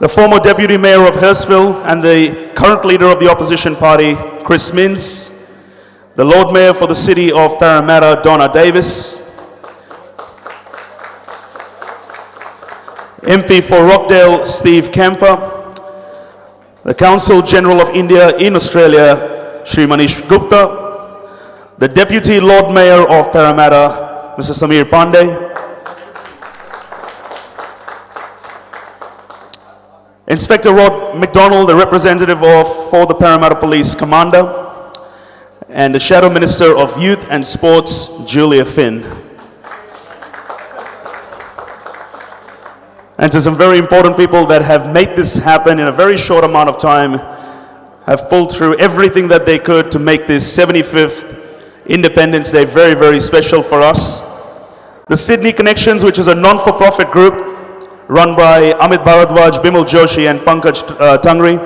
the former Deputy Mayor of Hurstville and the current leader of the opposition party, Chris Minns, the Lord Mayor for the City of Parramatta, Donna Davis, MP for Rockdale, Steve Kemper, the Consul General of India in Australia, Shri Manish Gupta, the Deputy Lord Mayor of Parramatta, Mr. Samir Pandey, Inspector Rod McDonald, the representative for the Parramatta Police Commander, and the Shadow Minister of Youth and Sports, Julia Finn. And to some very important people that have made this happen in a very short amount of time, have pulled through everything that they could to make this 75th Independence Day very, very special for us. The Sydney Connections, which is a non-for-profit group run by Amit Bharadwaj, Bimal Joshi and Pankaj Tangri.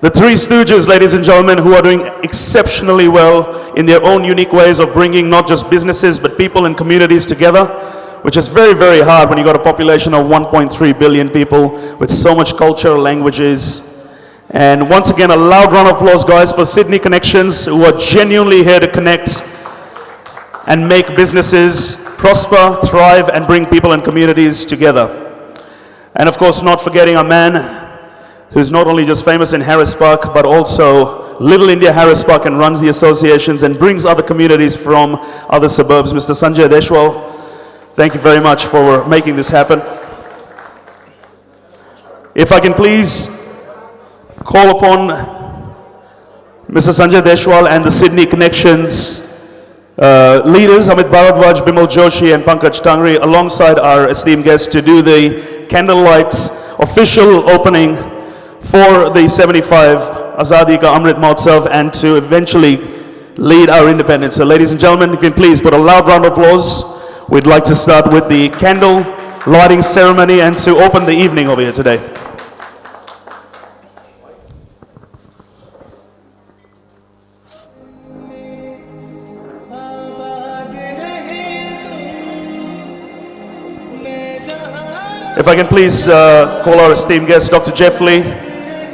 The Three Stooges, ladies and gentlemen, who are doing exceptionally well in their own unique ways of bringing not just businesses but people and communities together, which is very, very hard when you've got a population of 1.3 billion people with so much culture, languages. And once again, a loud round of applause, guys, for Sydney Connections, who are genuinely here to connect and make businesses prosper, thrive, and bring people and communities together. And of course, not forgetting a man who's not only just famous in Harris Park, but also Little India Harris Park, and runs the associations and brings other communities from other suburbs, Mr. Sanjay Deshwal. Thank you very much for making this happen. If I can please call upon Mr. Sanjay Deshwal and the Sydney Connections leaders, Amit Bharadwaj, Bimal Joshi and Pankaj Tangri, alongside our esteemed guests, to do the candlelight official opening for the 75 Azadi ka Amrit Mahotsav, and to eventually lead our independence. So ladies and gentlemen, if you can please put a loud round of applause. We'd like to start with the candle lighting ceremony and to open the evening over here today. If I can please call our esteemed guests, Dr. Jeff Lee,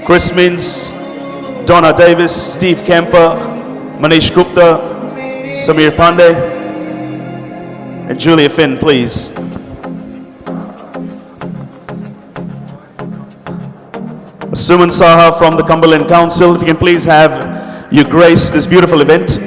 Chris Minns, Donna Davis, Steve Kemper, Manish Gupta, Samir Pandey, and Julia Finn, please. Suman Saha from the Cumberland Council, if you can please have you grace this beautiful event.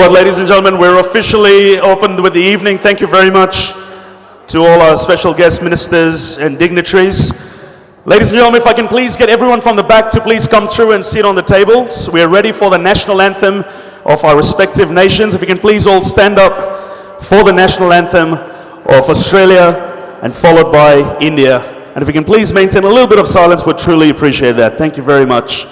Ladies and gentlemen, we're officially opened with the evening. Thank you very much to all our special guest ministers and dignitaries. Ladies and gentlemen, if I can please get everyone from the back to please come through and sit on the tables. We are ready for the national anthem of our respective nations. If you can please all stand up for the national anthem of Australia and followed by India. And if you can please maintain a little bit of silence, we'd truly appreciate that. Thank you very much.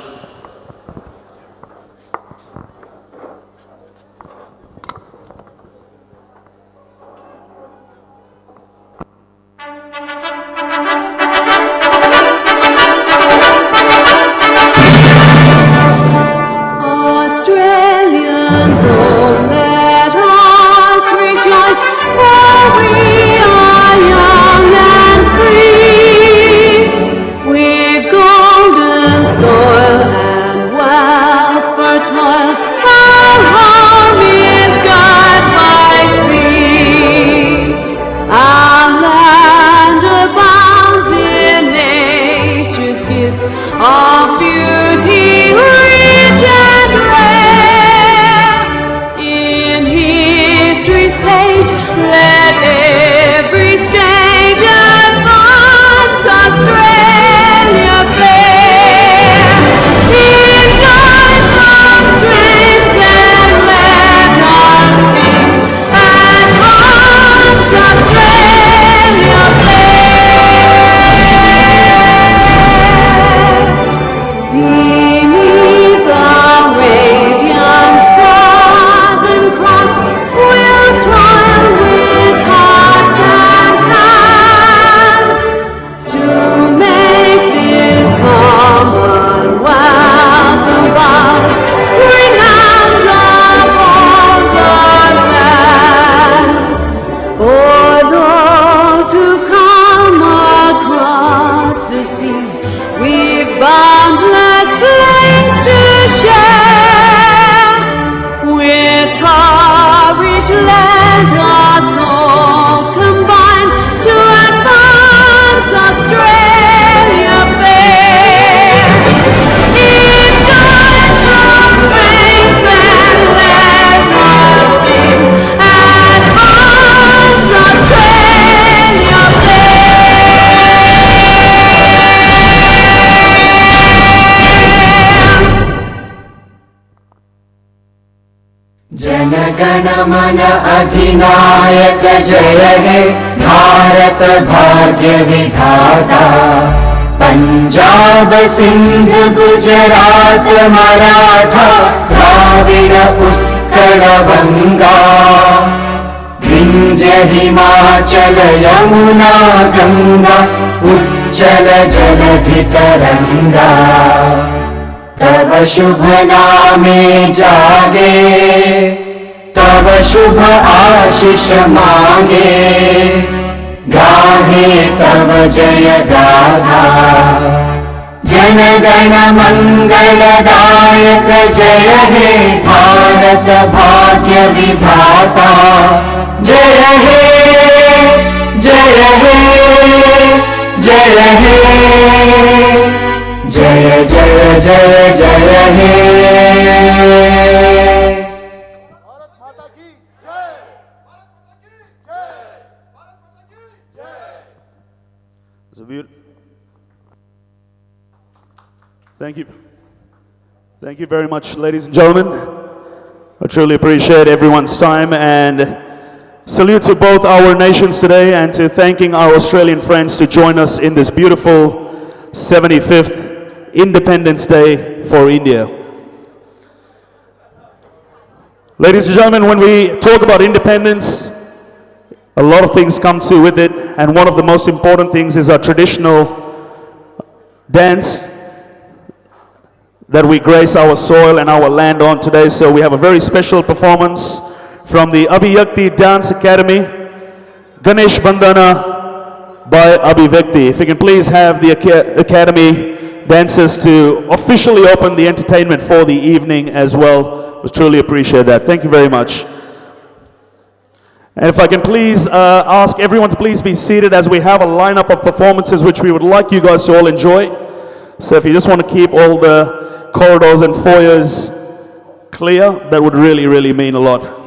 जनगण मन अधिनायक जय हे भारत भाग्य विधाता। पंजाब सिंध गुजरात मराठा द्राविड़ उत्कल बंगा। विंध्य हिमाचल यमुना गंगा उच्चल जलधि तरंगा। तव शुभ नामे जागे तव शुभ आशीष मांगे। गाहे तव जय गाथा जनगण मंगलदायक जय हे भारत भाग्य विधाता। जय हे जय हे जय हे जय जय जय जय हे। भारत माता की जय। भारत माता की जय। भारत माता की जय। It's a beautiful. Thank you. Thank you very much, ladies and gentlemen. I truly appreciate everyone's time and salute to both our nations today and to thanking our Australian friends to join us in this beautiful 75th Independence Day for India. Ladies and gentlemen, when we talk about independence, a lot of things come to with it, and one of the most important things is our traditional dance that we grace our soil and our land on today. So we have a very special performance from the Abhiyakti Dance Academy, Ganesh Vandana by Abhivakti. If you can please have the Academy dancers to officially open the entertainment for the evening as well. We truly appreciate that. Thank you very much. And if I can please ask everyone to please be seated as we have a lineup of performances which we would like you guys to all enjoy. So if you just want to keep all the corridors and foyers clear, that would really, really mean a lot.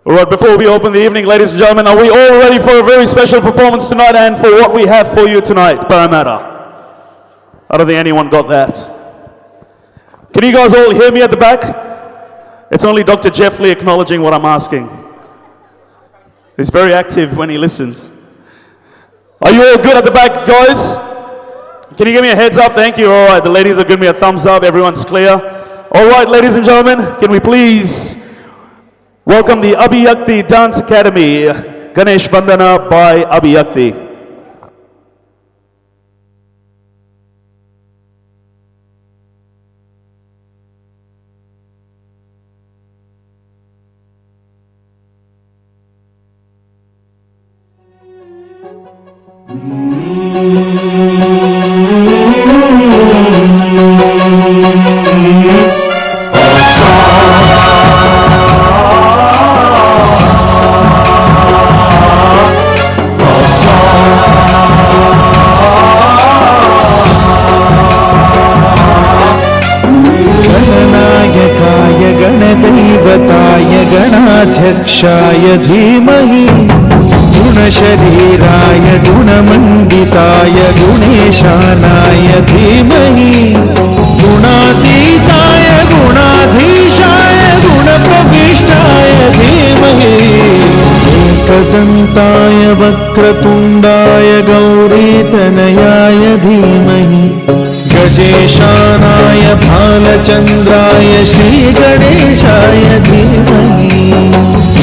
All right, before we open the evening, ladies and gentlemen, are we all ready for a very special performance tonight and for what we have for you tonight, Parramatta? I don't think anyone got that. Can you guys all hear me at the back? It's only Dr. Jeff Lee acknowledging what I'm asking. He's very active when he listens. Are you all good at the back, guys? Can you give me a heads up? Thank you. All right, the ladies are giving me a thumbs up. Everyone's clear. All right, ladies and gentlemen, can we please welcome the Abhiyakti Dance Academy, Ganesh Vandana by Abhiyakti. गणाध्यक्षाय धीमहि गुणशरीराय गुणमण्डिताय गुणेशानाय धीमहि गुणातीताय गुणाधीशाय गुणप्रविष्टाय धीमहि एकदन्ताय वक्रतुण्डाय गौरीतनयाय धीमहि गजेशानाय भालचन्द्राय श्रीगणेशाय धीमहि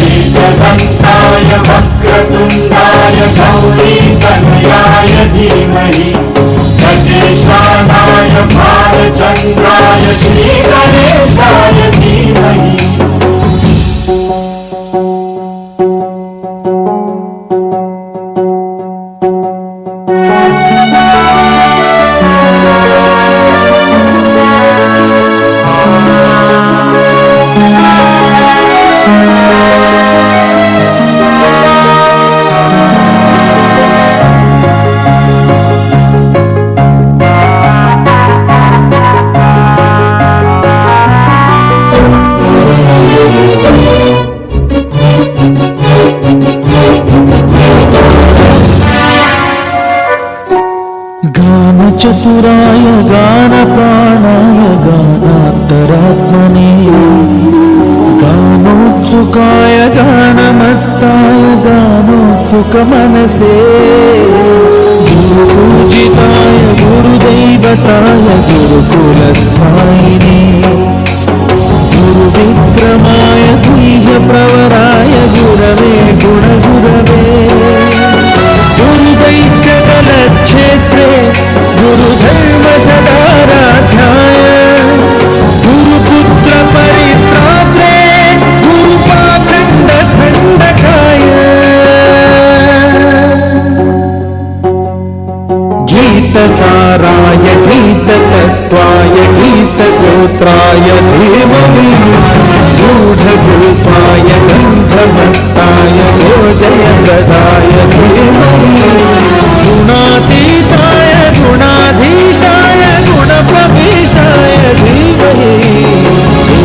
एकदन्ताय वक्रतुण्डाय गौरीतनयाय धीमहि गजेशानाय भालचन्द्राय श्रीगणेशाय धीमहि चतुराय गानप्राणाय गानान्तरात्मने गानोत्सुकाय गानमत्ताय गानोत्सुकमनसे गुरुपूजिताय गुरुदैवताय गुरुकुलस्थायिने गुरुविक्रमाय गुह्यप्रवराय गुरवे गुणगुरवे गुरुदैत्यकलक्षेत्रे गुरुधर्मसदाराध्याय गुरुपुत्रपरित्रात्रे गुरुपाखण्डखण्डकाय गीतसाराय गीततत्त्वाय गीतगोत्राय धीमहि गूढगुल्फाय गन्धमत्ताय भोजयप्रदाय धीमहि गुणातीताय गुणाधीशाय गुणप्रविष्टाय धीमहि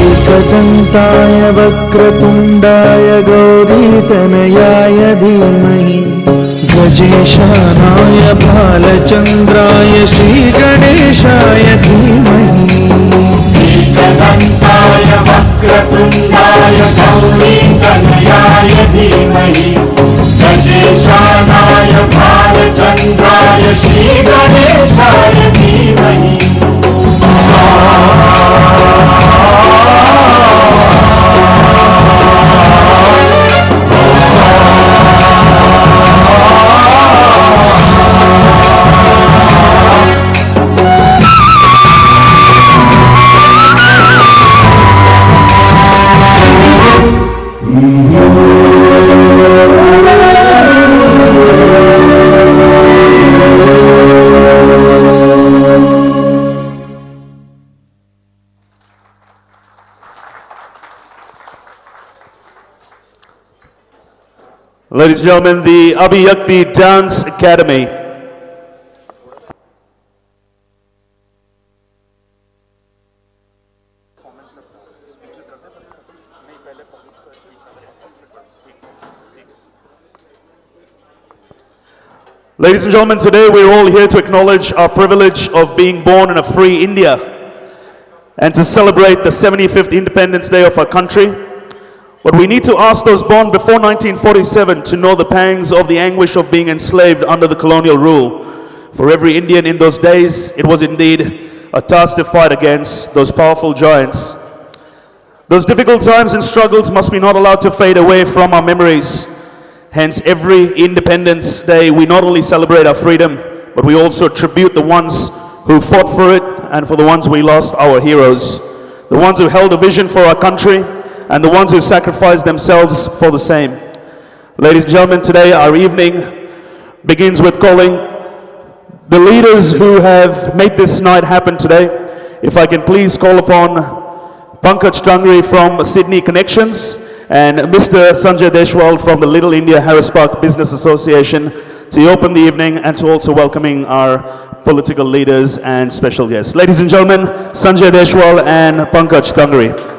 एकदन्ताय वक्रतुण्डाय गौरीतनयाय धीमहि गजेशानाय भालचन्द्राय श्रीगणेशाय धीमहि एकदन्ताय वक्रतुण्डाय गौरीतनयाय धीमहि गजेशानाय भालचन्द्राय श्रीगणेशाय धीमहि Ladies and gentlemen, the Abhiyakti Dance Academy. Ladies and gentlemen, today we're all here to acknowledge our privilege of being born in a free India and to celebrate the 75th Independence Day of our country. But we need to ask those born before 1947 to know the pangs of the anguish of being enslaved under the colonial rule. For every Indian in those days, it was indeed a task to fight against those powerful giants. Those difficult times and struggles must be not allowed to fade away from our memories. Hence, every Independence Day, we not only celebrate our freedom, but we also tribute the ones who fought for it and for the ones we lost, our heroes. The ones who held a vision for our country and the ones who sacrificed themselves for the same. Ladies and gentlemen, today our evening begins with calling the leaders who have made this night happen today. If I can please call upon Pankaj Tangri from Sydney Connections and Mr. Sanjay Deshwal from the Little India Harris Park Business Association to open the evening and to also welcoming our political leaders and special guests. Ladies and gentlemen, Sanjay Deshwal and Pankaj Tangri.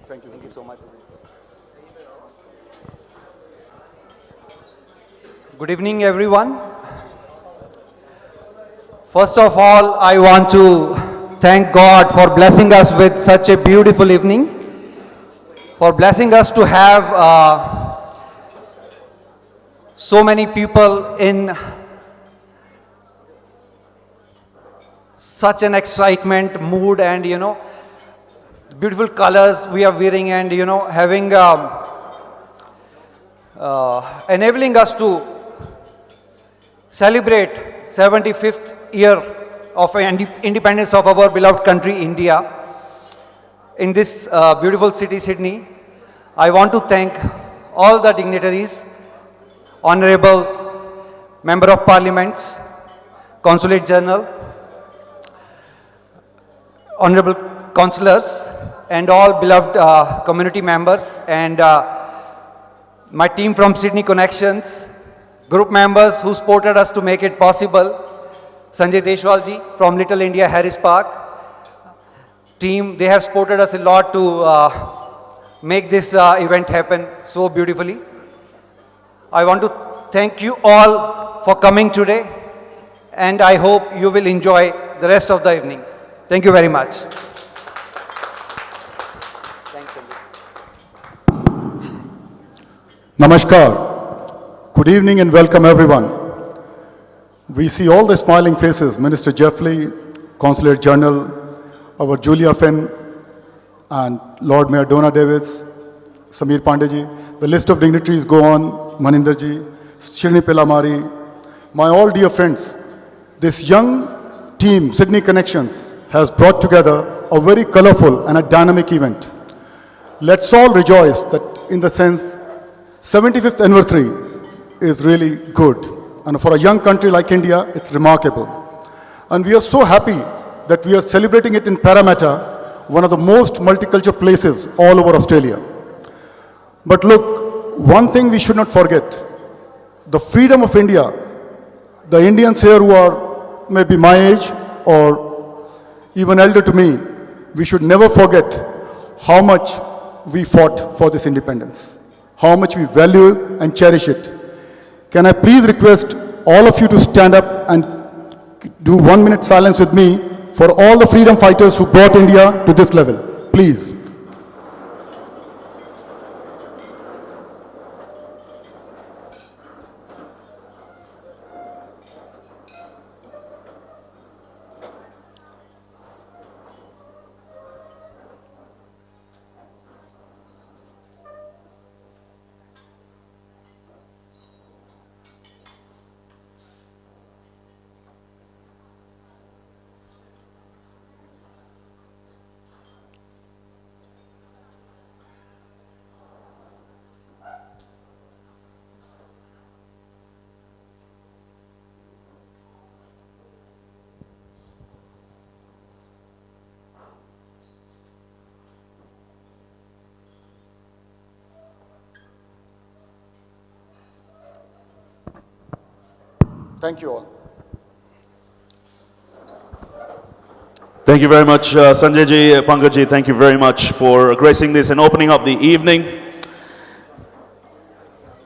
Thank you so much. Good evening, everyone. First of all, I want to thank God for blessing us with such a beautiful evening. for blessing us to have so many people in such an excitement mood, and beautiful colors we are wearing, and having enabling us to celebrate 75th year of independence of our beloved country India in this beautiful city Sydney. I want to thank all the dignitaries, Honorable Member of Parliaments, Consulate General, Honorable Councillors, and all beloved community members, and my team from Sydney Connections, group members who supported us to make it possible, Sanjay Deshwalji from Little India Harris Park team, they have supported us a lot to make this event happen so beautifully. I want to thank you all for coming today, and I hope you will enjoy the rest of the evening. Thank you very much. Thanks, Sanjay. Namaskar. Good evening and welcome everyone. We see all the smiling faces, Minister Jeff Lee, Consulate General, our Julia Finn, and Lord Mayor Donna Davids, Samir Pandeji. The list of dignitaries go on, Maninderji, Shrini Pelamari, my all dear friends. This young team, Sydney Connections, has brought together a very colorful and a dynamic event. Let's all rejoice that in the sense 75th anniversary is really good. And for a young country like India, it's remarkable. And we are so happy that we are celebrating it in Parramatta, one of the most multicultural places all over Australia. But look, one thing we should not forget, the freedom of India. The Indians here who are maybe my age or even elder to me, we should never forget how much we fought for this independence, how much we value and cherish it. Can I please request all of you to stand up and do 1 minute silence with me for all the freedom fighters who brought India to this level, please. Thank you all. Thank you very much, Sanjay ji, Pankaj ji. Thank you very much for gracing this and opening up the evening.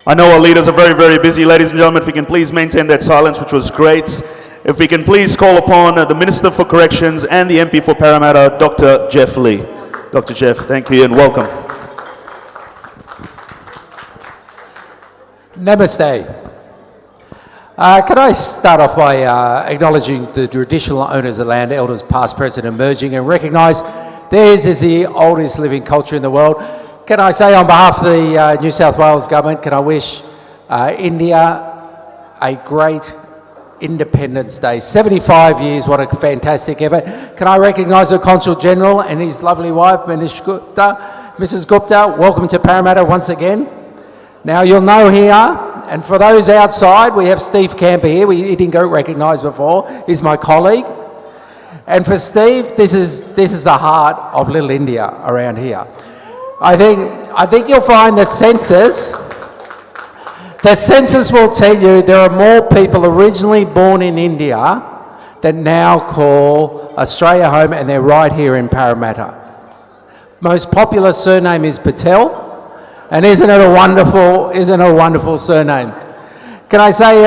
I know our leaders are very, very busy. Ladies and gentlemen, if we can please maintain that silence, which was great. If we can please call upon the Minister for Corrections and the MP for Parramatta, Dr. Jeff Lee. Dr. Jeff, thank you and welcome. Namaste. Can I start off by acknowledging the traditional owners of the land, elders past, present, emerging, and recognise theirs is the oldest living culture in the world. Can I say on behalf of the New South Wales Government, can I wish India a great Independence Day. 75 years, what a fantastic effort. Can I recognise the Consul General and his lovely wife, Mrs. Gupta. Welcome to Parramatta once again. Now you'll know here, and for those outside, we have Steve Camper here. He didn't get recognised before. He's my colleague. And for Steve, this is the heart of Little India around here. I think you'll find the census will tell you there are more people originally born in India that now call Australia home, and they're right here in Parramatta. Most popular surname is Patel. And isn't it a wonderful surname? Can I say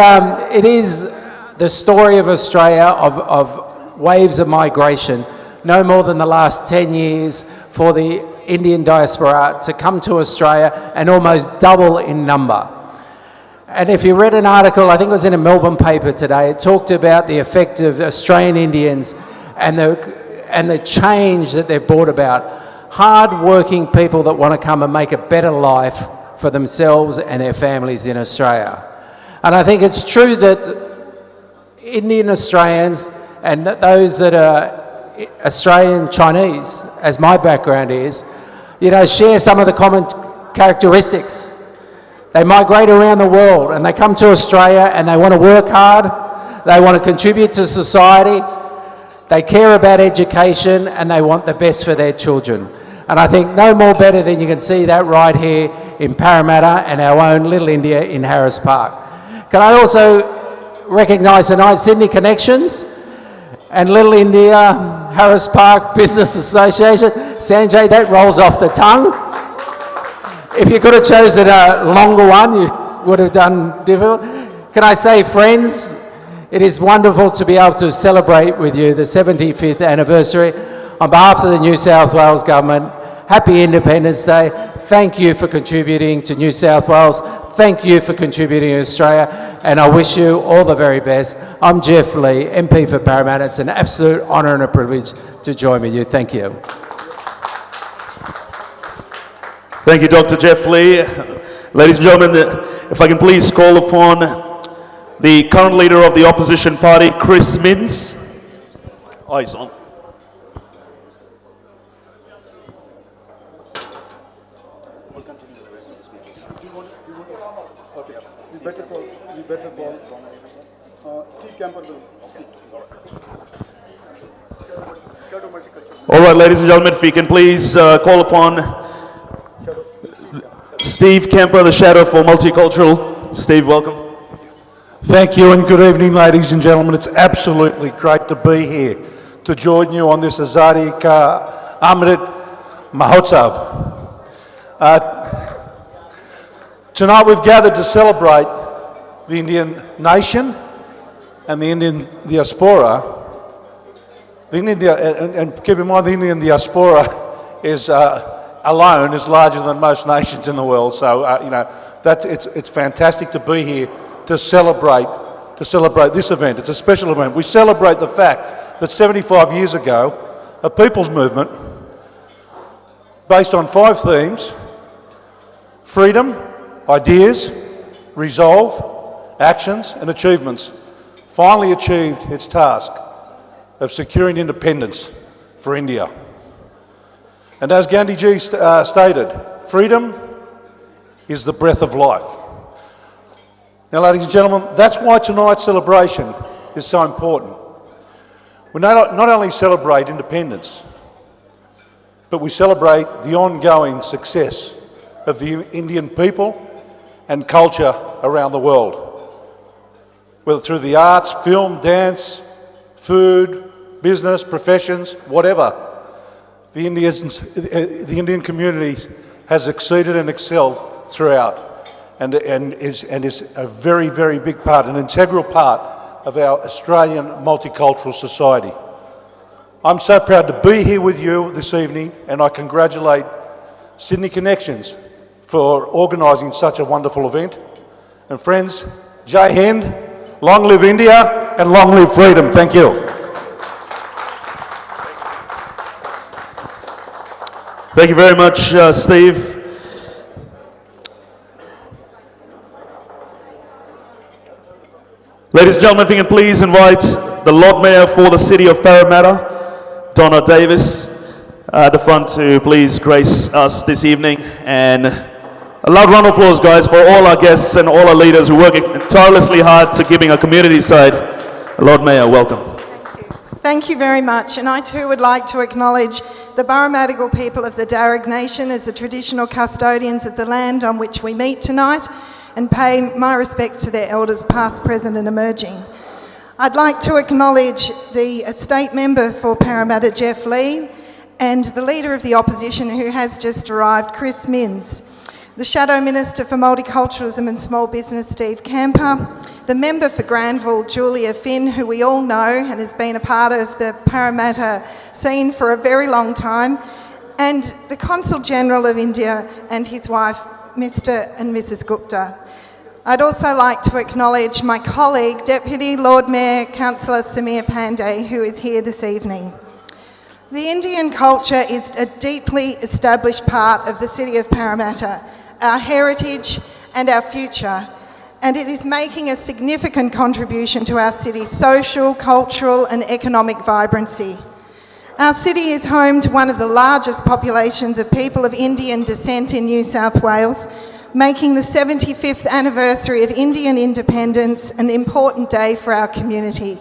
it is the story of Australia of waves of migration, no more than the last 10 years for the Indian diaspora to come to Australia and almost double in number. And if you read an article, I think it was in a Melbourne paper today, it talked about the effect of Australian Indians and the change that they've brought about. Hard-working people that want to come and make a better life for themselves and their families in Australia. And I think it's true that Indian Australians and those that are Australian Chinese, as my background is, share some of the common characteristics. They migrate around the world and they come to Australia and they want to work hard, they want to contribute to society, they care about education and they want the best for their children. And I think no more better than you can see that right here in Parramatta and our own Little India in Harris Park. Can I also recognise tonight Sydney Connections and Little India Harris Park Business Association. Sanjay, that rolls off the tongue. If you could have chosen a longer one, you would have done difficult. Can I say, friends, it is wonderful to be able to celebrate with you the 75th anniversary. On behalf of the New South Wales Government, happy Independence Day. Thank you for contributing to New South Wales. Thank you for contributing to Australia. And I wish you all the very best. I'm Jeff Lee, MP for Parramatta. It's an absolute honour and a privilege to join with you. Thank you. Thank you, Dr. Jeff Lee. Ladies and gentlemen, if I can please call upon the current leader of the opposition party, Chris Minns. Oh, he's on. You better call. Steve Camper will speak. All right, ladies and gentlemen, if we can please call upon Steve Kemper, the Shadow for Multicultural. Steve, welcome. Thank you and good evening, ladies and gentlemen. It's absolutely great to be here to join you on this Azadi Ka Amrit Mahotsav. Tonight we've gathered to celebrate the Indian nation and the Indian diaspora. And keep in mind, the Indian diaspora is alone is larger than most nations in the world. So it's fantastic to be here to celebrate this event. It's a special event. We celebrate the fact that 75 years ago, a people's movement based on 5 themes: freedom, ideas, resolve, actions and achievements, finally achieved its task of securing independence for India. And as Gandhiji stated, freedom is the breath of life. Now, ladies and gentlemen, that's why tonight's celebration is so important. We not only celebrate independence, but we celebrate the ongoing success of the Indian people and culture around the world, whether through the arts, film, dance, food, business, professions, whatever. The Indian community has succeeded and excelled throughout, and is a very, very big part, an integral part of our Australian multicultural society. I'm so proud to be here with you this evening, and I congratulate Sydney Connections for organising such a wonderful event. And friends, Jai Hind, long live India and long live freedom. Thank you. Thank you very much, Steve. Ladies and gentlemen, if you can please invite the Lord Mayor for the City of Parramatta, Donna Davis, at the front to please grace us this evening. And a loud round of applause, guys, for all our guests and all our leaders who work tirelessly hard to keeping our community side. Lord Mayor, welcome. Thank you very much, and I too would like to acknowledge the Barramadigal people of the Darug Nation as the traditional custodians of the land on which we meet tonight, and pay my respects to their elders past, present and emerging. I'd like to acknowledge the State Member for Parramatta, Jeff Lee, and the Leader of the Opposition who has just arrived, Chris Minns, the Shadow Minister for Multiculturalism and Small Business, Steve Camper, the Member for Granville, Julia Finn, who we all know and has been a part of the Parramatta scene for a very long time, and the Consul General of India and his wife, Mr. and Mrs. Gupta. I'd also like to acknowledge my colleague, Deputy Lord Mayor Councillor Samir Pandey, who is here this evening. The Indian culture is a deeply established part of the city of Parramatta, our heritage and our future, and it is making a significant contribution to our city's social, cultural and economic vibrancy. Our city is home to one of the largest populations of people of Indian descent in New South Wales, making the 75th anniversary of Indian independence an important day for our community.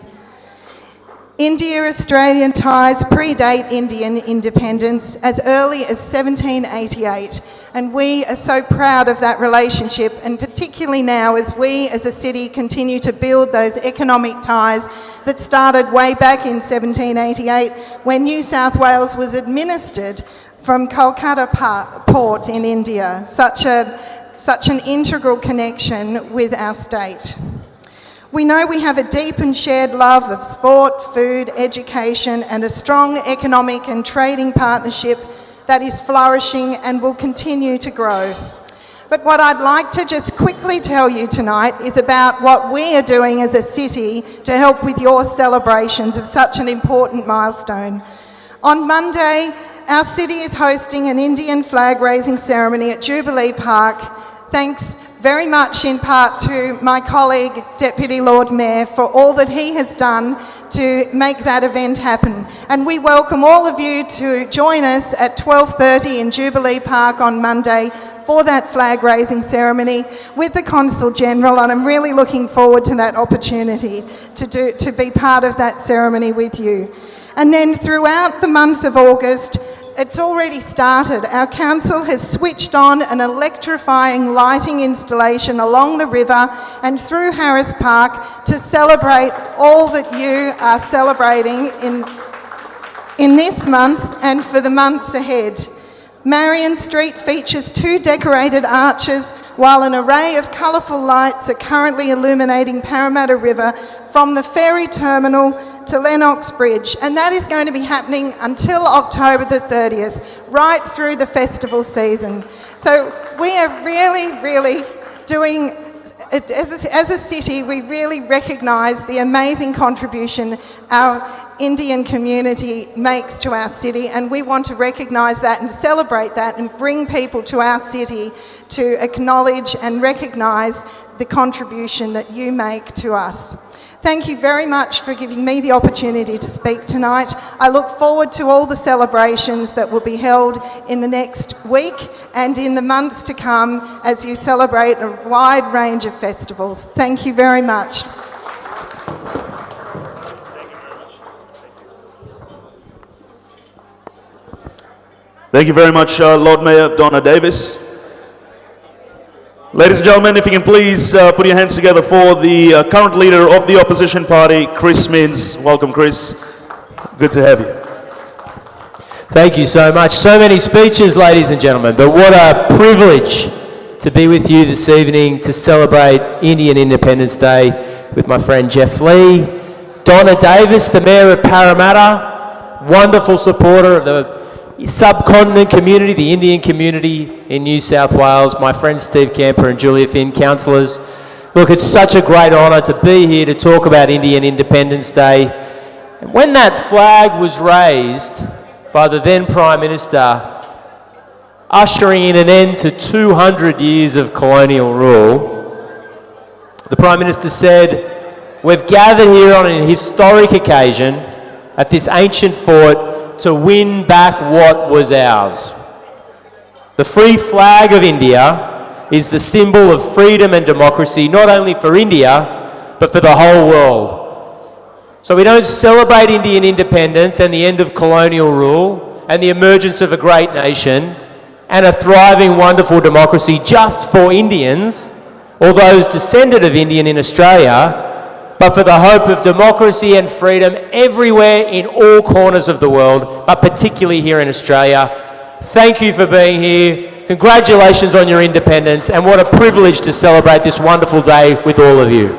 India-Australian ties predate Indian independence as early as 1788, and we are so proud of that relationship, and particularly now as we as a city continue to build those economic ties that started way back in 1788 when New South Wales was administered from Kolkata port in India, such an integral connection with our state. We know we have a deep and shared love of sport, food, education and a strong economic and trading partnership that is flourishing and will continue to grow. But what I'd like to just quickly tell you tonight is about what we are doing as a city to help with your celebrations of such an important milestone. On Monday, our city is hosting an Indian flag raising ceremony at Jubilee Park, thanks very much in part to my colleague, Deputy Lord Mayor, for all that he has done to make that event happen. And we welcome all of you to join us at 12:30 in Jubilee Park on Monday for that flag raising ceremony with the Consul General, and I'm really looking forward to that opportunity to be part of that ceremony with you. And then throughout the month of August, it's already started. Our council has switched on an electrifying lighting installation along the river and through Harris Park to celebrate all that you are celebrating in this month and for the months ahead. Marion Street features 2 decorated arches, while an array of colourful lights are currently illuminating Parramatta River from the ferry terminal to Lennox Bridge, and that is going to be happening until October the 30th, right through the festival season. So we are really doing, as a city, we really recognise the amazing contribution our Indian community makes to our city, and we want to recognise that and celebrate that and bring people to our city to acknowledge and recognise the contribution that you make to us. Thank you very much for giving me the opportunity to speak tonight. I look forward to all the celebrations that will be held in the next week and in the months to come as you celebrate a wide range of festivals. Thank you very much. Thank you very much, Lord Mayor Donna Davis. Ladies and gentlemen, if you can please put your hands together for the current leader of the opposition party, Chris Minns. Welcome, Chris. Good to have you. Thank you so much. So many speeches, ladies and gentlemen, but what a privilege to be with you this evening to celebrate Indian Independence Day with my friend Jeff Lee, Donna Davis, the Mayor of Parramatta, wonderful supporter of the subcontinent community, the Indian community in New South Wales, my friends Steve Camper and Julia Finn, councillors. Look, it's such a great honour to be here to talk about Indian Independence Day. And when that flag was raised by the then Prime Minister, ushering in an end to 200 years of colonial rule, the Prime Minister said, "We've gathered here on an historic occasion at this ancient fort to win back what was ours." The free flag of India is the symbol of freedom and democracy, not only for India, but for the whole world. So we don't celebrate Indian independence and the end of colonial rule and the emergence of a great nation and a thriving, wonderful democracy just for Indians, or those descended of Indian in Australia, but for the hope of democracy and freedom everywhere in all corners of the world, but particularly here in Australia. Thank you for being here. Congratulations on your independence, and what a privilege to celebrate this wonderful day with all of you.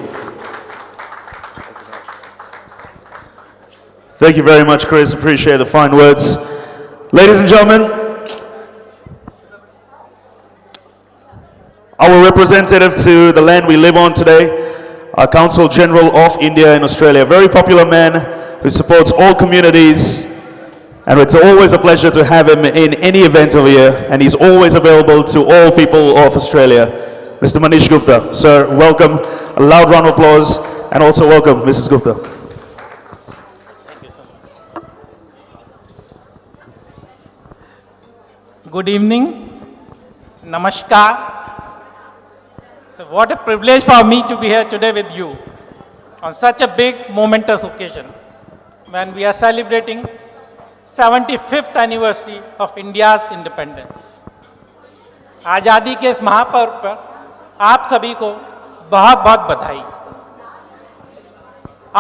Thank you very much, Chris. Appreciate the fine words. Ladies and gentlemen, representative to the land we live on today, our Consul General of India in Australia. Very popular man who supports all communities, and it's always a pleasure to have him in any event over here, and he's always available to all people of Australia. Mr. Manish Gupta, sir, welcome. A loud round of applause, and also welcome Mrs. Gupta. Thank you, sir. Good evening. Namaskar. So what a privilege for me to be here today with you on such a big momentous occasion when we are celebrating 75th anniversary of India's independence. आज़ादी के इस महापर्व पर आप सभी को बहुत बहुत बधाई।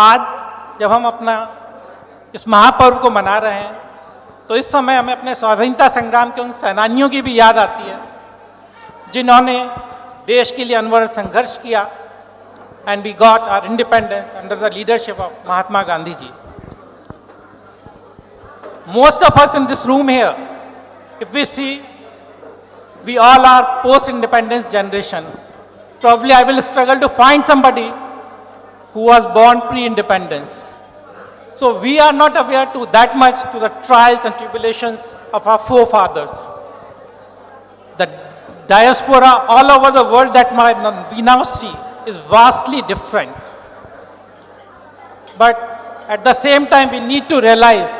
आज जब हम अपना इस महापर्व को मना रहे हैं तो इस समय हमें अपने स्वाधीनता संग्राम के उन सेनानियों की भी याद आती है जिन्होंने देश के लिए अनवरत संघर्ष किया and we got our independence under the leadership of Mahatma Gandhi ji. Most of us in this room here, if we see, we all are post-independence generation. Probably I will struggle to find somebody who was born pre-independence. So we are not aware to that much to the trials and tribulations of our forefathers. The diaspora all over the world that we now see is vastly different. But at the same time, we need to realize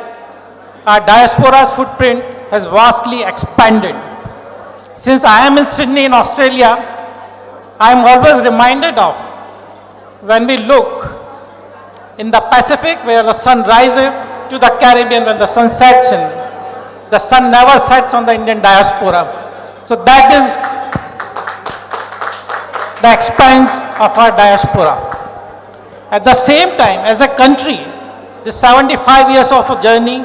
our diaspora's footprint has vastly expanded. Since I am in Sydney in Australia, I am always reminded of when we look in the Pacific where the sun rises to the Caribbean when the sun sets in. The sun never sets on the Indian diaspora. So that is the expanse of our diaspora. At the same time, as a country, this 75 years of a journey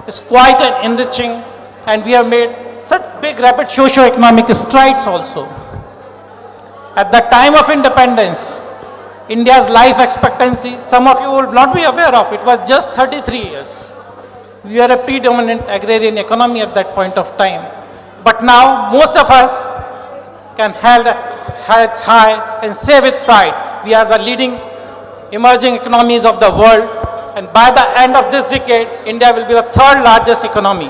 is quite an enriching, and we have made such big rapid socio-economic strides also. At the time of independence, India's life expectancy, some of you will not be aware of, it was just 33 years. We were a predominant agrarian economy at that point of time. But now, most of us can hold heads high and say with pride, we are the leading emerging economies of the world. And by the end of this decade, India will be the third largest economy.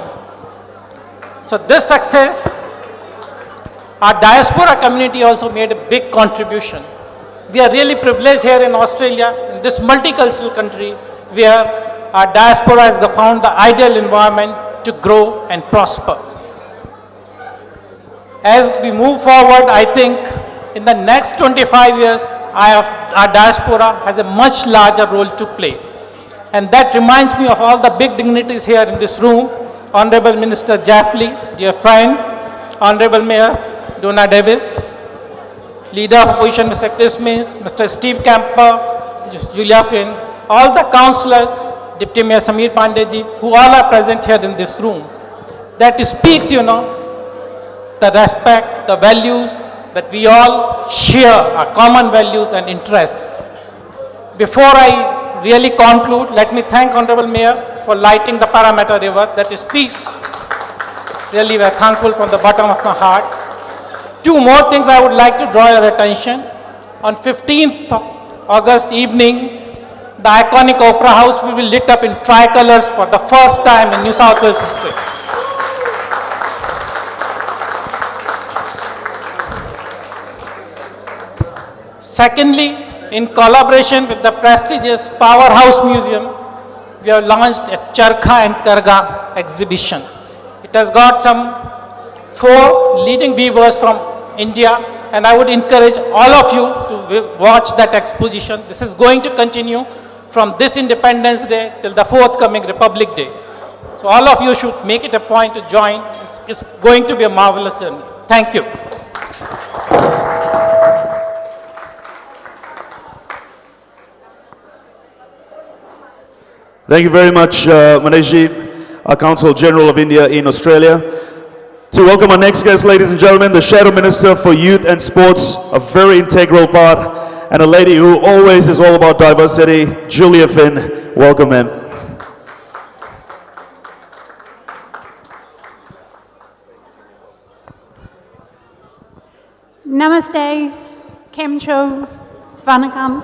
So this success, our diaspora community also made a big contribution. We are really privileged here in Australia, in this multicultural country, where our diaspora has found the ideal environment to grow and prosper. As we move forward, I think in the next 25 years, our diaspora has a much larger role to play. And that reminds me of all the big dignitaries here in this room. Honorable Minister Jaffley, dear friend, Honorable Mayor Donna Davis, Leader of Opposition Mr. Chris Minns, Mr. Steve Camper, Julia Finn, all the councillors, Deputy Mayor Samir Pandey, who all are present here in this room. That speaks, the respect, the values that we all share, our common values and interests. Before I really conclude, let me thank Honorable Mayor for lighting the Parramatta River. That speaks, really we are thankful from the bottom of my heart. Two more things I would like to draw your attention. On 15th August evening, the iconic Opera House will be lit up in tricolors for the first time in New South Wales history. Secondly, in collaboration with the prestigious Powerhouse Museum, we have launched a Charkha and Karga exhibition. It has got some 4 leading weavers from India, and I would encourage all of you to watch that exposition. This is going to continue from this Independence Day till the forthcoming Republic Day. So all of you should make it a point to join. It's going to be a marvelous journey. Thank you. Thank you very much, Maneshji, our Consul General of India in Australia. To welcome our next guest, ladies and gentlemen, the Shadow Minister for Youth and Sports, a very integral part, and a lady who always is all about diversity, Julia Finn. Welcome, ma'am. Namaste, Kemcho, Vanakkam.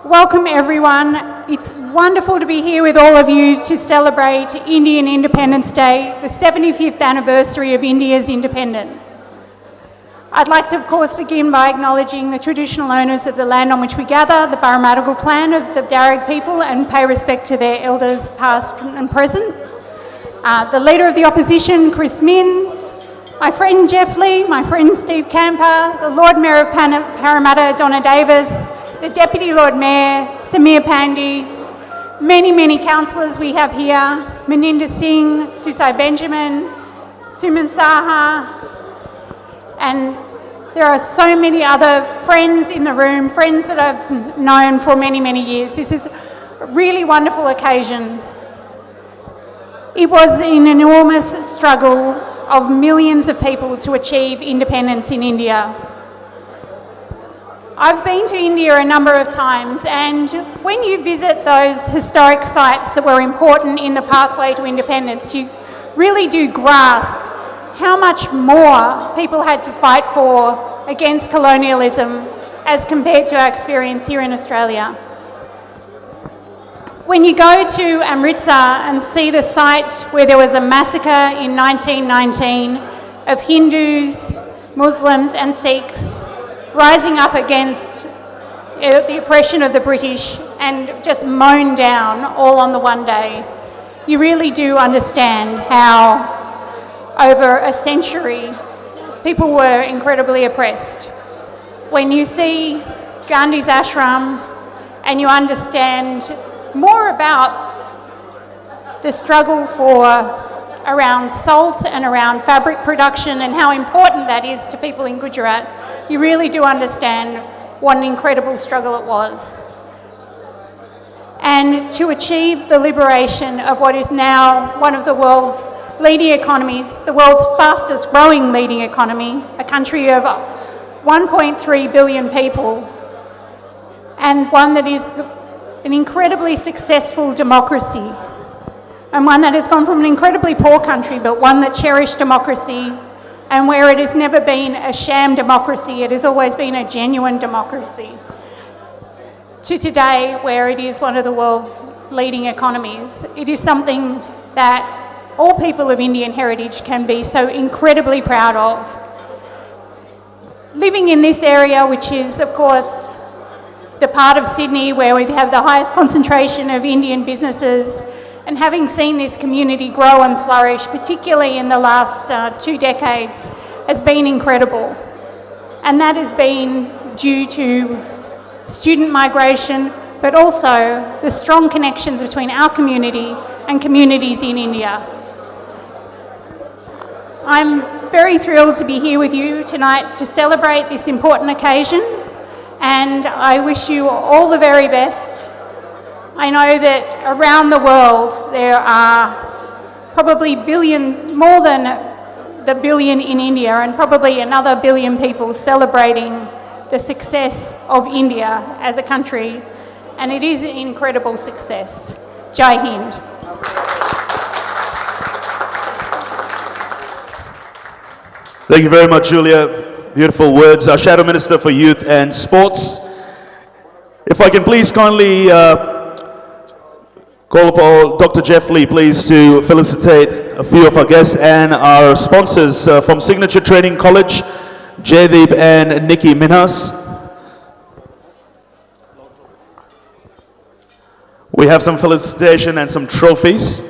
Welcome everyone. It's wonderful to be here with all of you to celebrate Indian Independence Day, the 75th anniversary of India's independence. I'd like to, of course, begin by acknowledging the traditional owners of the land on which we gather, the Barramadigal clan of the Darug people, and pay respect to their elders past and present. The Leader of the Opposition, Chris Minns, my friend Jeff Lee, my friend Steve Camper, the Lord Mayor of Parramatta, Donna Davis, the Deputy Lord Mayor, Samir Pandey, many councillors we have here, Maninder Singh, Susai Benjamin, Suman Saha, and there are so many other friends in the room, friends that I've known for many years. This is a really wonderful occasion. It was an enormous struggle of millions of people to achieve independence in India. I've been to India a number of times, and when you visit those historic sites that were important in the pathway to independence, you really do grasp how much more people had to fight for against colonialism as compared to our experience here in Australia. When you go to Amritsar and see the site where there was a massacre in 1919 of Hindus, Muslims and Sikhs rising up against the oppression of the British and just mown down all on the one day, you really do understand how over a century people were incredibly oppressed. When you see Gandhi's ashram and you understand more about the struggle around salt and around fabric production and how important that is to people in Gujarat, you really do understand what an incredible struggle it was. And to achieve the liberation of what is now one of the world's leading economies, the world's fastest growing leading economy, a country of 1.3 billion people, and one that is an incredibly successful democracy, and one that has gone from an incredibly poor country, but one that cherished democracy, and where it has never been a sham democracy, it has always been a genuine democracy, to today where it is one of the world's leading economies. It is something that all people of Indian heritage can be so incredibly proud of. Living in this area, which is of course the part of Sydney where we have the highest concentration of Indian businesses, and having seen this community grow and flourish, particularly in the last 2 decades, has been incredible. And that has been due to student migration, but also the strong connections between our community and communities in India. I'm very thrilled to be here with you tonight to celebrate this important occasion, and I wish you all the very best. I know that around the world there are probably billions, more than the billion in India, and probably another billion people celebrating the success of India as a country, and it is an incredible success. Jai Hind. Thank you very much, Julia. Beautiful words. Our Shadow Minister for Youth and Sports. If I can please kindly call upon Dr. Jeff Lee, please, to felicitate a few of our guests and our sponsors from Signature Training College, Jaydeep and Nikki Minhas. We have some felicitation and some trophies.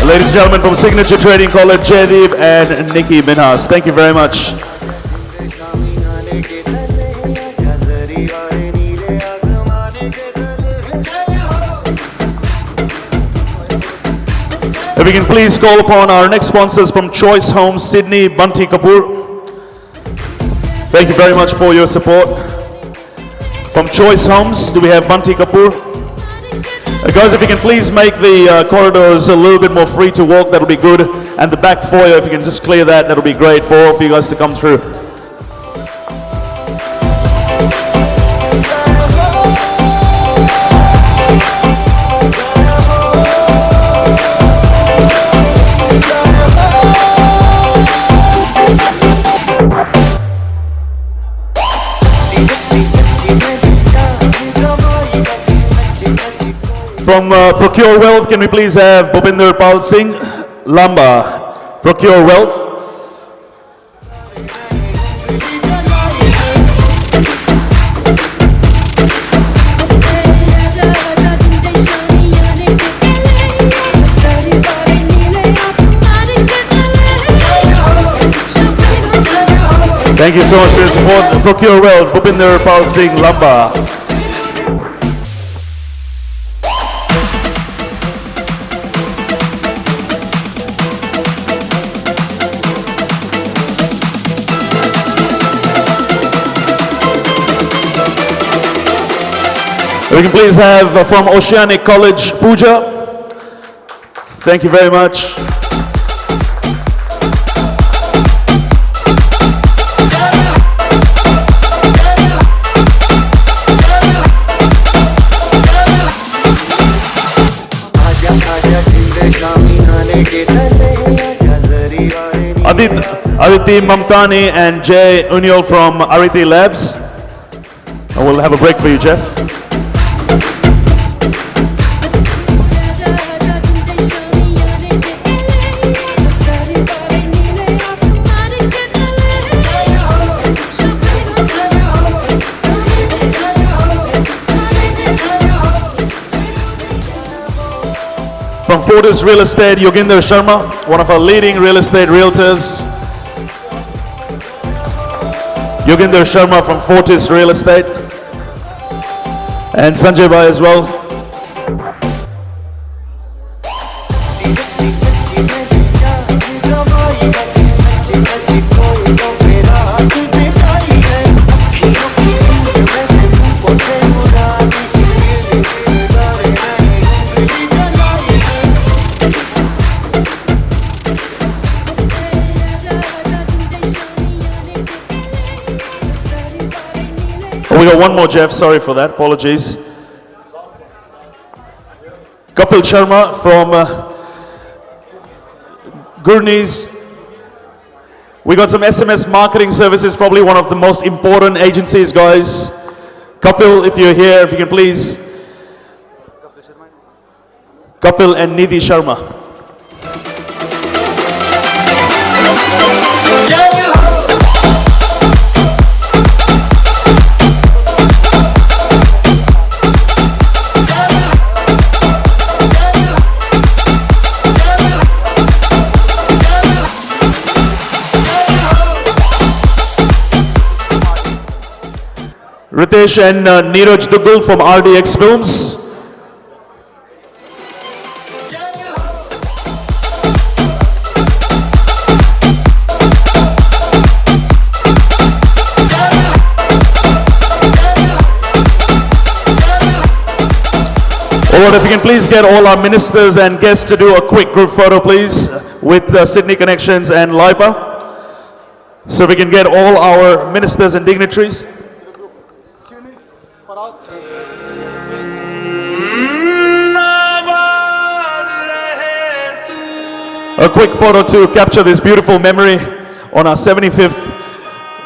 Ladies and gentlemen, from Signature Trading College, Jaydeep and Nikki Minhas. Thank you very much. If we can please call upon our next sponsors from Choice Homes, Sydney, Bunty Kapoor. Thank you very much for your support. From Choice Homes, do we have Bunty Kapoor? Guys, if you can please make the corridors a little bit more free to walk, that'll be good. And the back foyer, if you can just clear that, that'll be great for all of you guys to come through. From Procure Wealth, can we please have Bhupinder Pal Singh, Lamba, Procure Wealth. Thank you so much for your support. Procure Wealth, Bhupinder Pal Singh, Lamba. We can please have from Oceanic College, Pooja. Thank you very much. Aditi Mamtani and Jay Uniol from Ariti Labs. And we'll have a break for you, Jeff. From Fortis Real Estate, Yoginder Sharma, one of our leading real estate realtors. Yoginder Sharma from Fortis Real Estate. And Sanjay Bhai as well. We got one more, Jeff. Sorry for that. Apologies. Kapil Sharma from Gurnees. We got some SMS marketing services, probably one of the most important agencies, guys. Kapil, if you're here, if you can please. Kapil and Nidhi Sharma. Ritesh and Neeraj Duggal from RDX Films. Alright, if you can please get all our ministers and guests to do a quick group photo, please, with Sydney Connections and LIPA. So we can get all our ministers and dignitaries. A quick photo to capture this beautiful memory on our 75th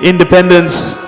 independence.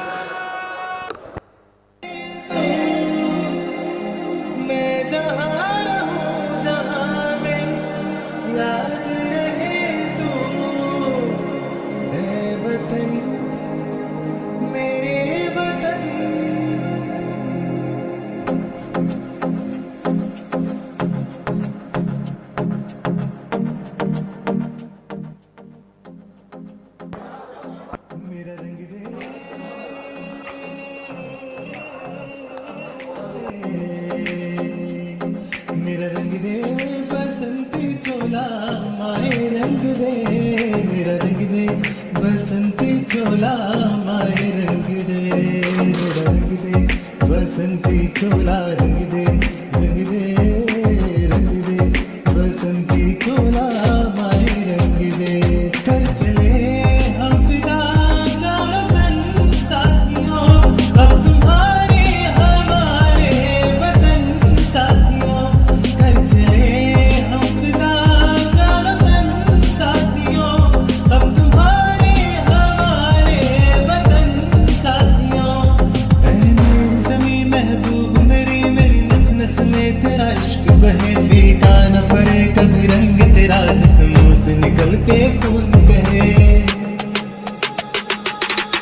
के खून कहे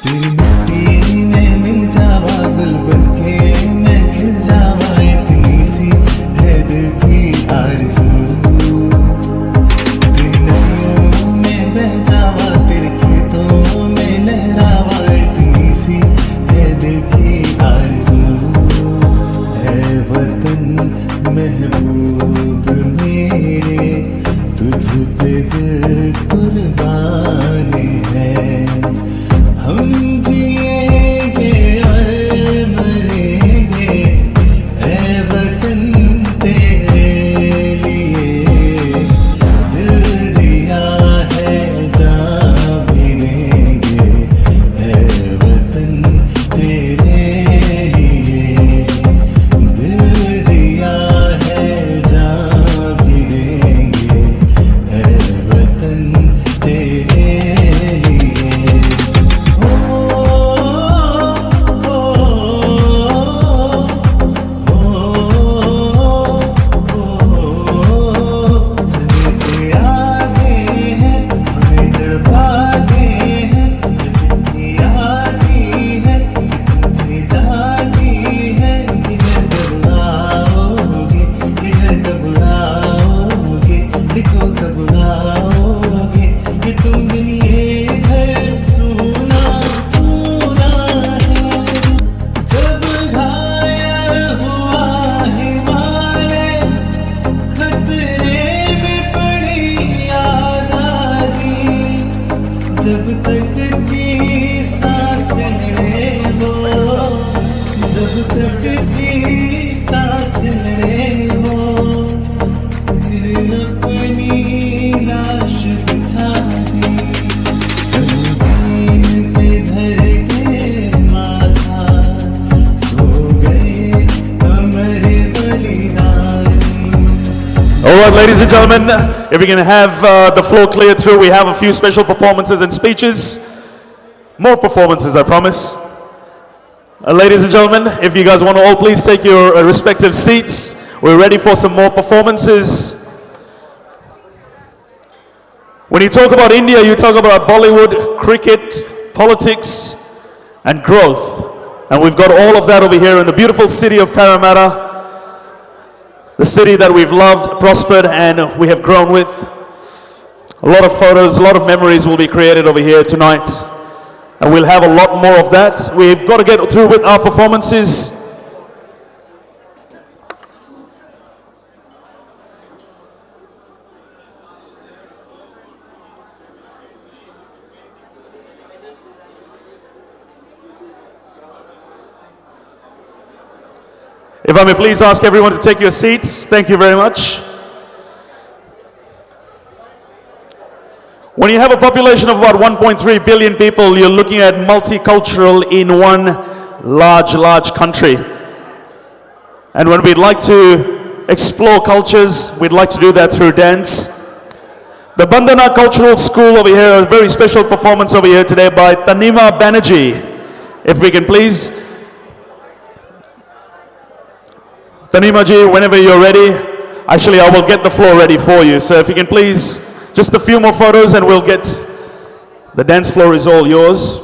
तेरी मिट्टी में मिल जावा गुल बन के मैं खिल जावा इतनी सी है दिल की आरज़ू तेरी नदियों में बह जावा तेरे खेतों में लहरावा इतनी सी है दिल की आरज़ू है वतन महबूब मेरे तुझ पे दिल कुर्बान है हम जिएंगे और मरेंगे ऐ वतन तेरे लिए दिल दिया है जान भी देंगे ऐ वतन तेरे लिए दिल दिया है जान भी देंगे ऐ वतन तेरे लिए सभी से आगे हैं हमें तड़पाते हैं जो चिट्ठी आती है तुझे जाती है इधर कब आओगे इधर कब आओगे लिखो कब आओगे कि तुम बिन ये घर सुना सुना है जब घायल हुआ हिमालय खतरे में पड़ी आजादी जब तक थी सांस लड़े वो जब तक थी सांस लड़े वो फिर अपनी लाश बिछा दी संगीन पे धर के माथा सो गए अमर बलिदानी All right, ladies and gentlemen, if we can have the floor cleared through, we have a few special performances and speeches. More performances, I promise. Ladies and gentlemen, if you guys want to all please take your respective seats. We're ready for some more performances. When you talk about India, you talk about Bollywood, cricket, politics, and growth. And we've got all of that over here in the beautiful city of Parramatta. The city that we've loved, prospered, and we have grown with. A lot of photos, a lot of memories will be created over here tonight. And we'll have a lot more of that. We've got to get through with our performances. If I may please ask everyone to take your seats. Thank you very much. When you have a population of about 1.3 billion people, you're looking at multicultural in one large country. And when we'd like to explore cultures, we'd like to do that through dance. The Bandana Cultural School over here, a very special performance over here today by Tanima Banerjee. If we can please. Tanima ji, whenever you're ready. Actually, I will get the floor ready for you. So if you can please, just a few more photos and we'll get, the dance floor is all yours.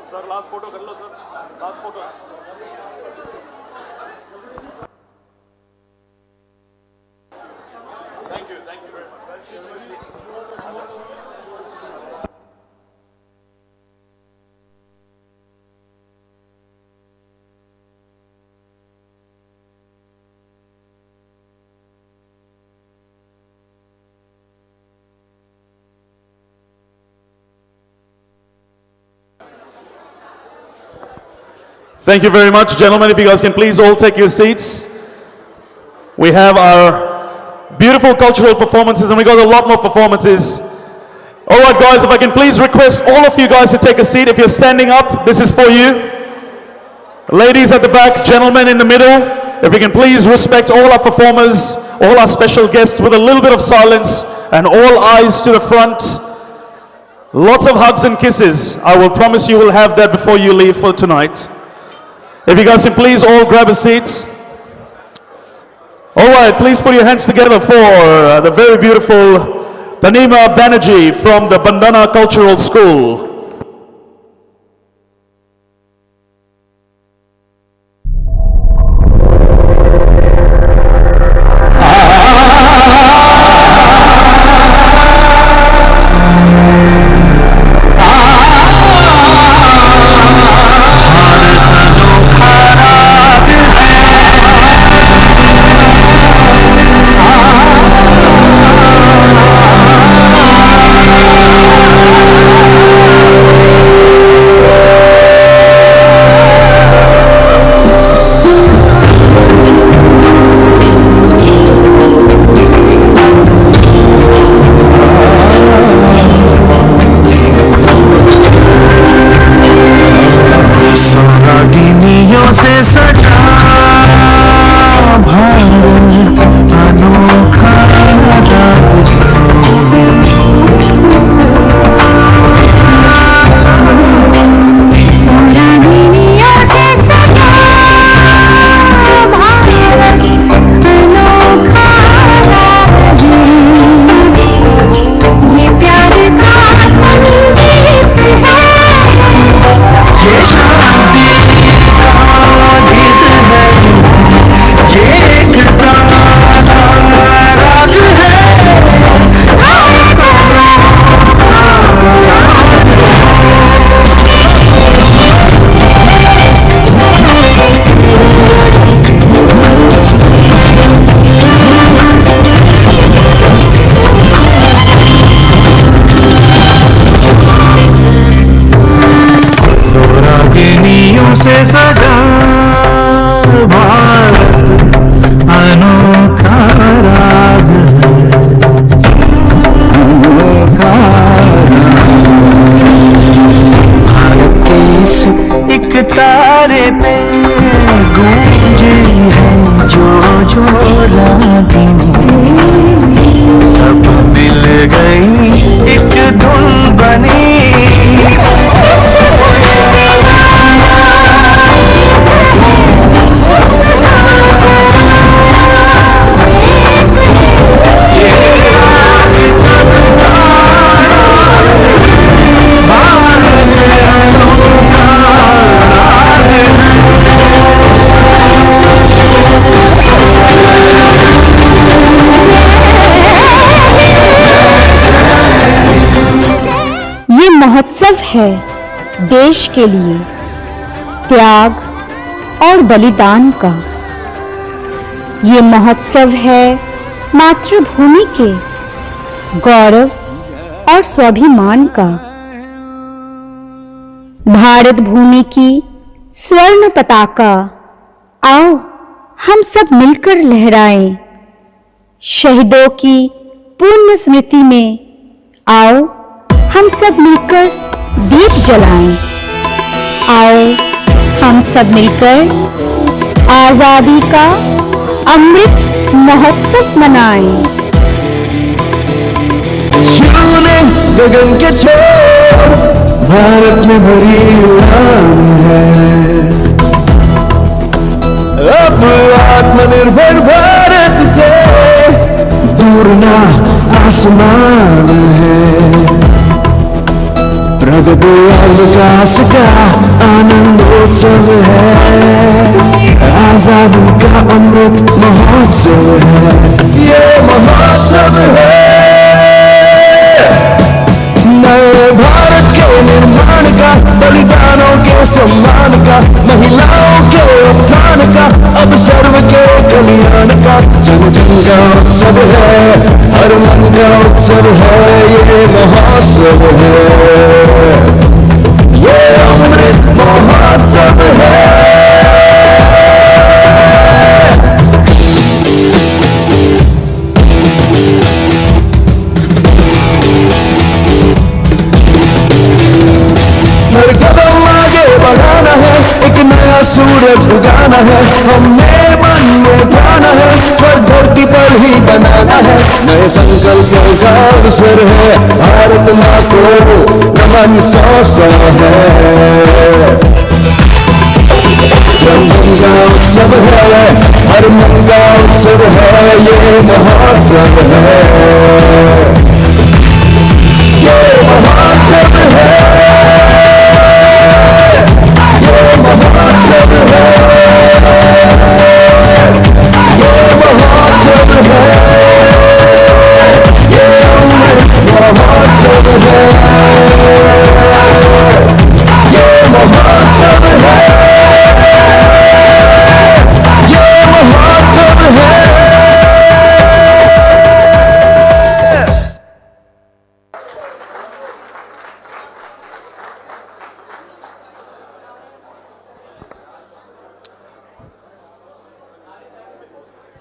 Sir, last photo kar lo, sir. Last photo. Thank you very much. Thank you very much, gentlemen. If you guys can please all take your seats. We have our beautiful cultural performances, and we got a lot more performances. All right, guys, if I can please request all of you guys to take a seat. If you're standing up, this is for you. Ladies at the back, gentlemen in the middle, if we can please respect all our performers. all our special guests with a little bit of silence and all eyes to the front. Lots of hugs and kisses. I will promise you will have that before you leave for tonight. If you guys can please all grab a seat. All right, please put your hands together for the very beautiful Tanima Banerjee from the Bandana Cultural School. महोत्सव है देश के लिए त्याग और बलिदान का। ये महोत्सव है मातृभूमि के गौरव और स्वाभिमान का। भारत भूमि की स्वर्ण पताका आओ हम सब मिलकर लहराएं। शहीदों की पुण्य स्मृति में आओ हम सब मिलकर दीप जलाएं। आओ हम सब मिलकर आजादी का अमृत महोत्सव मनाएं। गगन के छोर भारत में भरी उड़ान है। अब आत्मनिर्भर भारत से दूर ना आसमान है। प्रगति और विकास का आनंदोत्सव है। आजादी का अमृत महोत्सव है। ये महोत्सव है नए भारत के निर्माण का, बलिदानों के सम्मान का, महिलाओं के उत्थान का, अब सर्व के कल्याण का। जन जन का उत्सव है, हर मन का उत्सव है। ये महोत्सव है, ये अमृत महोत्सव है। बढ़ाना है, एक नया सूरज उगाना है। हमने मन में उठाना है, स्वर धरती पर ही बनाना है, नए संकल्पों का अवसर है, भारत माँ को नमन 100 है। जन मन का उत्सव है, हर मन का उत्सव है, ये महोत्सव है, ये महोत्सव है, ये महोत्सव है, ये महोत्सव है, ये अमृत महोत्सव है, ये महोत्सव है, ये महोत्सव है।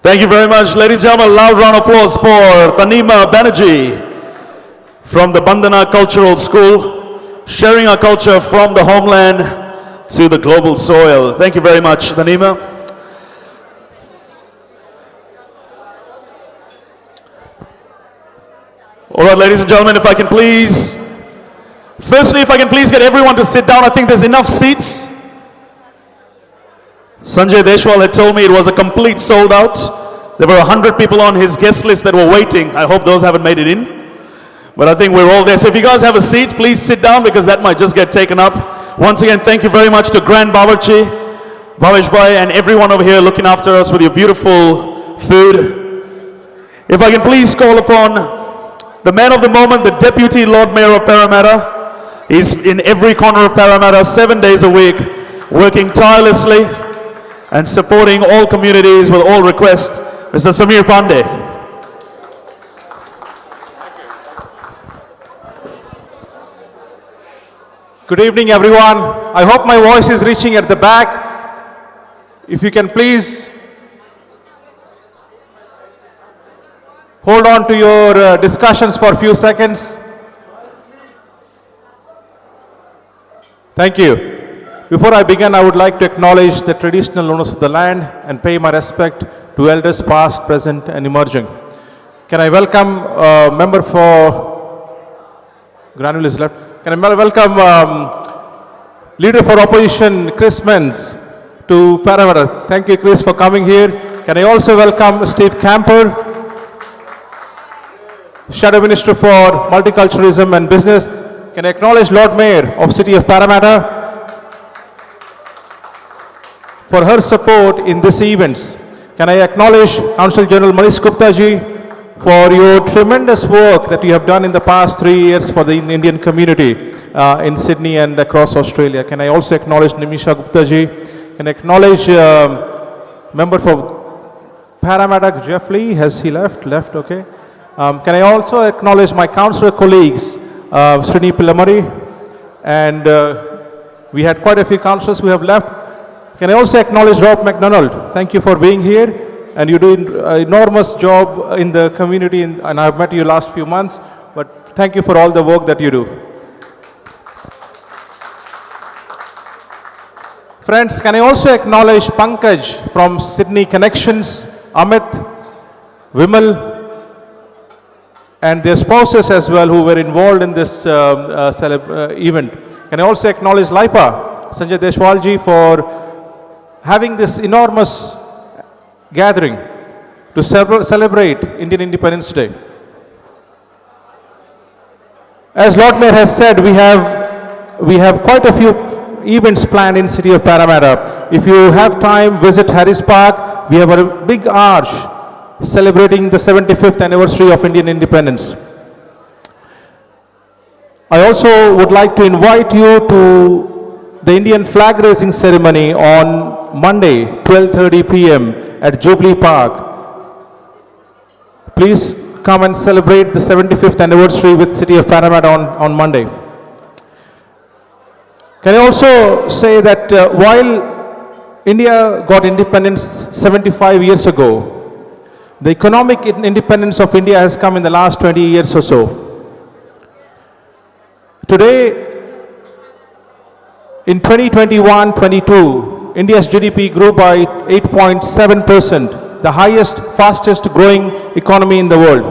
Thank you very much, ladies and gentlemen. Loud round of applause for Tanima Banerjee from the Bandana Cultural School, sharing our culture from the homeland to the global soil. Thank you very much, Tanima. All right, ladies and gentlemen, if I can please, firstly, if I can please get everyone to sit down. I think there's enough seats. Sanjay Deshwal had told me it was a complete sold out. There were 100 people on his guest list that were waiting. I hope those haven't made it in. But I think we're all there. So if you guys have a seat, please sit down because that might just get taken up. Once again, thank you very much to Grand Bawarchi, Bhavesh Bhai, and everyone over here looking after us with your beautiful food. If I can please call upon the man of the moment, the Deputy Lord Mayor of Parramatta. He's in every corner of Parramatta 7 days a week, working tirelessly and supporting all communities with all requests. Mr. Samir Pandey. Good evening, everyone. I hope my voice is reaching at the back. If you can please hold on to your discussions for a few seconds. Thank you. Before I begin, I would like to acknowledge the traditional owners of the land and pay my respect to elders past, present, and emerging. Can I welcome member for Granule is left. Can I welcome Leader for Opposition Chris Menz to Parramatta. Thank you, Chris, for coming here. Can I also welcome Steve Camper, Shadow Minister for Multiculturalism and Business. Can I acknowledge Lord Mayor of City of Parramatta for her support in this events. Can I acknowledge Council General Manish Gupta ji for your tremendous work that you have done in the past 3 years for the Indian community in Sydney and across Australia. Can I also acknowledge Nimisha Gupta ji? Can I acknowledge member for Parramatta, Jeff Lee? Has he left? Left, okay. Can I also acknowledge my councillor colleagues, Srini Pillamari, and we had quite a few councillors who have left. Can I also acknowledge Rob McDonald? Thank you for being here, and you do an enormous job in the community, and I've met you last few months, but thank you for all the work that you do. Friends, can I also acknowledge Pankaj from Sydney Connections, Amit, Vimal, and their spouses as well who were involved in this event. Can I also acknowledge Laipa, Sanjay Deshwalji, for having this enormous gathering to celebrate Indian Independence Day. As Lord Mayor has said, we have quite a few events planned in City of Parramatta. If you have time, visit Harris Park. We have a big arch celebrating the 75th anniversary of Indian independence. I also would like to invite you to the Indian flag raising ceremony on Monday, 12:30 p.m. at Jubilee Park. Please come and celebrate the 75th anniversary with City of Parramatta on Monday. Can I also say that while India got independence 75 years ago, the economic independence of India has come in the last 20 years or so. Today, in 2021-22, India's GDP grew by 8.7%. the highest, fastest growing economy in the world.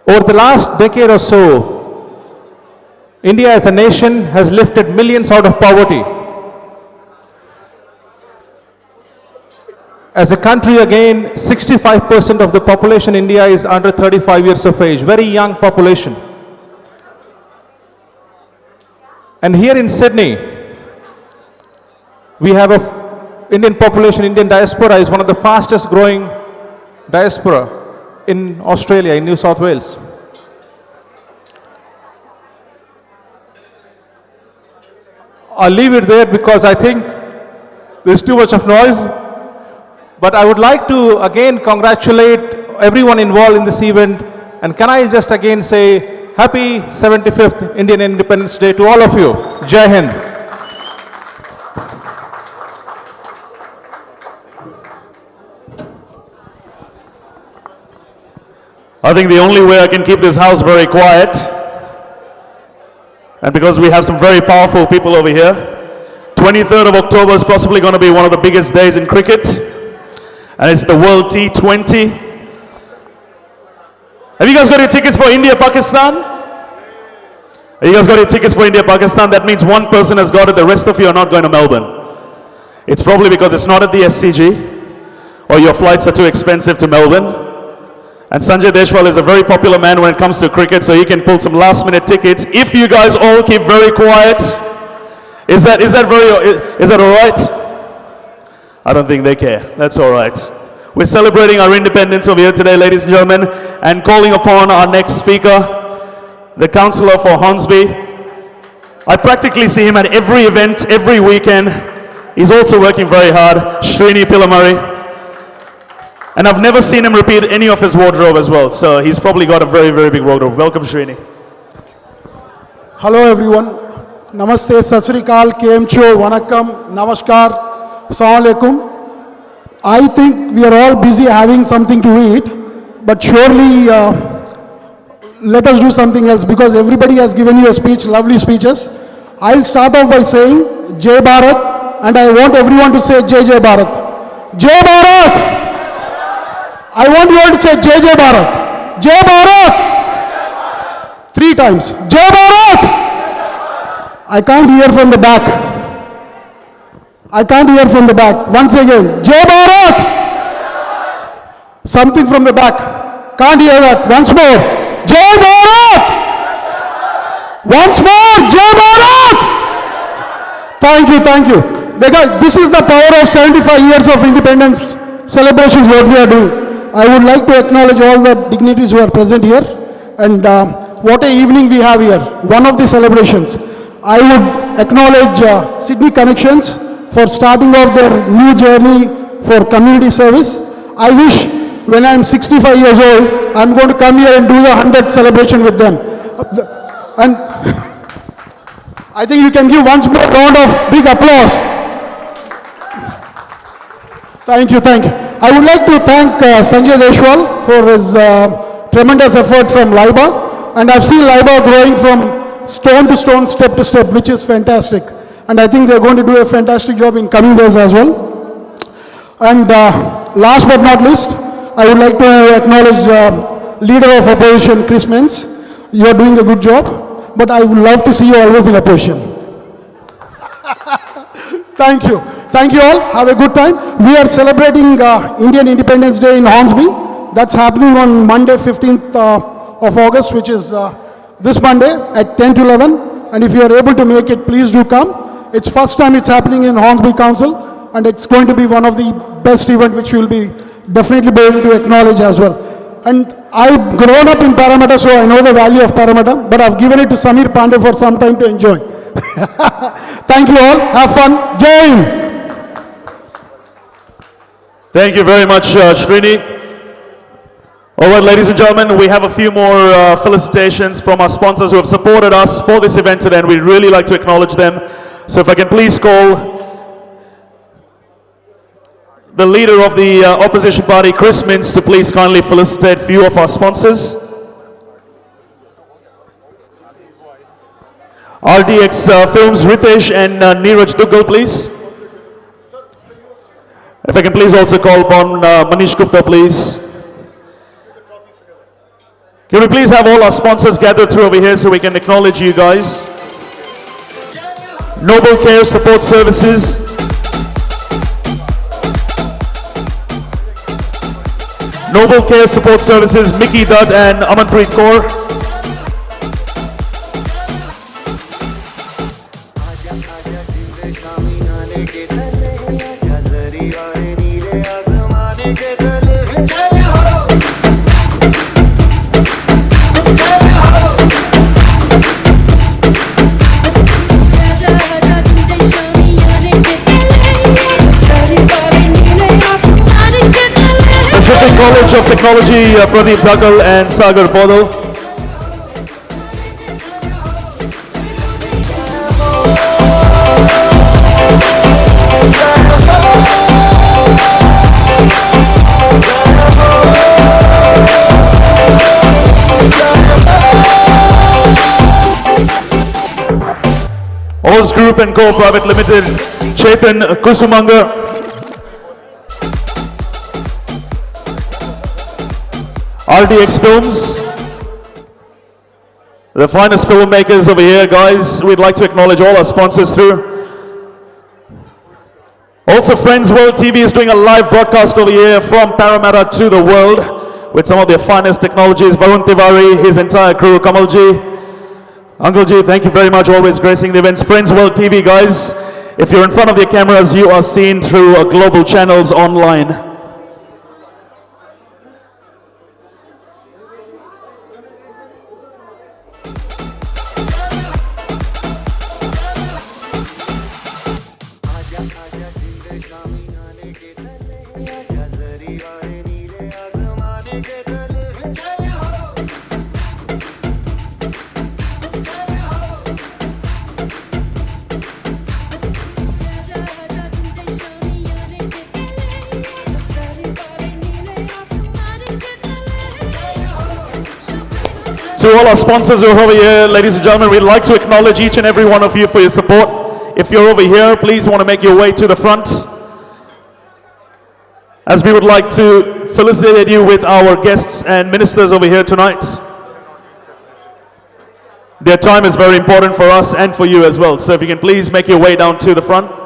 Over the last decade or so, India as a nation has lifted millions out of poverty. As a country, again, 65% of the population in India is under 35 years of age, very young population. And here in Sydney, we have Indian population, Indian diaspora is one of the fastest growing diaspora in Australia, in New South Wales. I'll leave it there because I think there's too much of noise. But I would like to again congratulate everyone involved in this event. And can I just again say happy 75th Indian Independence Day to all of you. Jai Hind. I think the only way I can keep this house very quiet, and because we have some very powerful people over here, 23rd of October is possibly going to be one of the biggest days in cricket, and it's the World T20. Have you guys got your tickets for India-Pakistan? Have you guys got your tickets for India-Pakistan? That means one person has got it, the rest of you are not going to Melbourne. It's probably because it's not at the SCG, or your flights are too expensive to Melbourne. And Sanjay Deshwal is a very popular man when it comes to cricket, so he can pull some last minute tickets. If you guys all keep very quiet, is that all right? I don't think they care. That's all right. We're celebrating our independence over here today, ladies and gentlemen, and calling upon our next speaker, the councillor for Hornsby. I practically see him at every event, every weekend. He's also working very hard, Srini Pillamari. And I've never seen him repeat any of his wardrobe as well. So he's probably got a very, very big wardrobe. Welcome, Srini. Hello, everyone. Namaste, Sasrikal, Kemcho, Vanakkam, Namaskar, Assalamu Alaikum. I think we are all busy having something to eat, but surely let us do something else because everybody has given you a speech, lovely speeches. I'll start off by saying Jai Bharat, and I want everyone to say Jai Jai Bharat. Jai Bharat! I want you all to say Jai Jai Bharat. Jai Bharat. 3 times. Jai Bharat. I can't hear from the back. I can't hear from the back. Once again. Jai Bharat. Something from the back. Can't hear that. Once more. Jai Bharat. Once more. Jai Bharat. Thank you. Thank you. This is the power of 75 years of independence celebrations what we are doing. I would like to acknowledge all the dignitaries who are present here, and what an evening we have here, one of the celebrations. I would acknowledge Sydney Connections for starting off their new journey for community service. I wish when I am 65 years old, I am going to come here and do the 100th celebration with them. And I think you can give once more round of big applause. Thank you, thank you. I would like to thank Sanjay Deshwal for his tremendous effort from LIBA, and I've seen LIBA growing from stone to stone, step to step, which is fantastic. And I think they're going to do a fantastic job in coming days as well. And last but not least, I would like to acknowledge Leader of Opposition, Chris Mens. You are doing a good job, but I would love to see you always in opposition. Thank you. Thank you all. Have a good time. We are celebrating Indian Independence Day in Hornsby. That's happening on Monday, 15th of August, which is this Monday at 10 to 11. And if you are able to make it, please do come. It's first time it's happening in Hornsby Council, and it's going to be one of the best events which you will be definitely going to acknowledge as well. And I've grown up in Parramatta, so I know the value of Parramatta, but I've given it to Samir Pandey for some time to enjoy. Thank you all. Have fun. Jai Hind. Thank you very much, Srini. All right, ladies and gentlemen, we have a few more felicitations from our sponsors who have supported us for this event today, and we'd really like to acknowledge them. So if I can please call the leader of the opposition party, Chris Mintz, to please kindly felicitate a few of our sponsors. RDX Films, Ritesh and Neeraj Duggal, please. If I can please also call upon Manish Gupta, please. Can we please have all our sponsors gathered through over here so we can acknowledge you guys? Noble Care Support Services. Noble Care Support Services, Mickey Dutt and Amrit Kaur. Pacific College of Technology, Pradeep Dhagal and Sagar Podal. Oz Group and Co. Private Limited, Chetan Kusumanga. RDX Films, the finest filmmakers over here, guys. We'd like to acknowledge all our sponsors through. Also, Friends World TV is doing a live broadcast over here from Parramatta to the world with some of their finest technologies. Varun Tiwari, his entire crew, Kamalji, Uncle Ji, thank you very much, always gracing the events. Friends World TV, guys, if you're in front of your cameras, you are seen through global channels online. To all our sponsors who are over here, ladies and gentlemen, we'd like to acknowledge each and every one of you for your support. If you're over here, please want to make your way to the front, as we would like to felicitate you with our guests and ministers over here tonight. Their time is very important for us and for you as well. So if you can please make your way down to the front.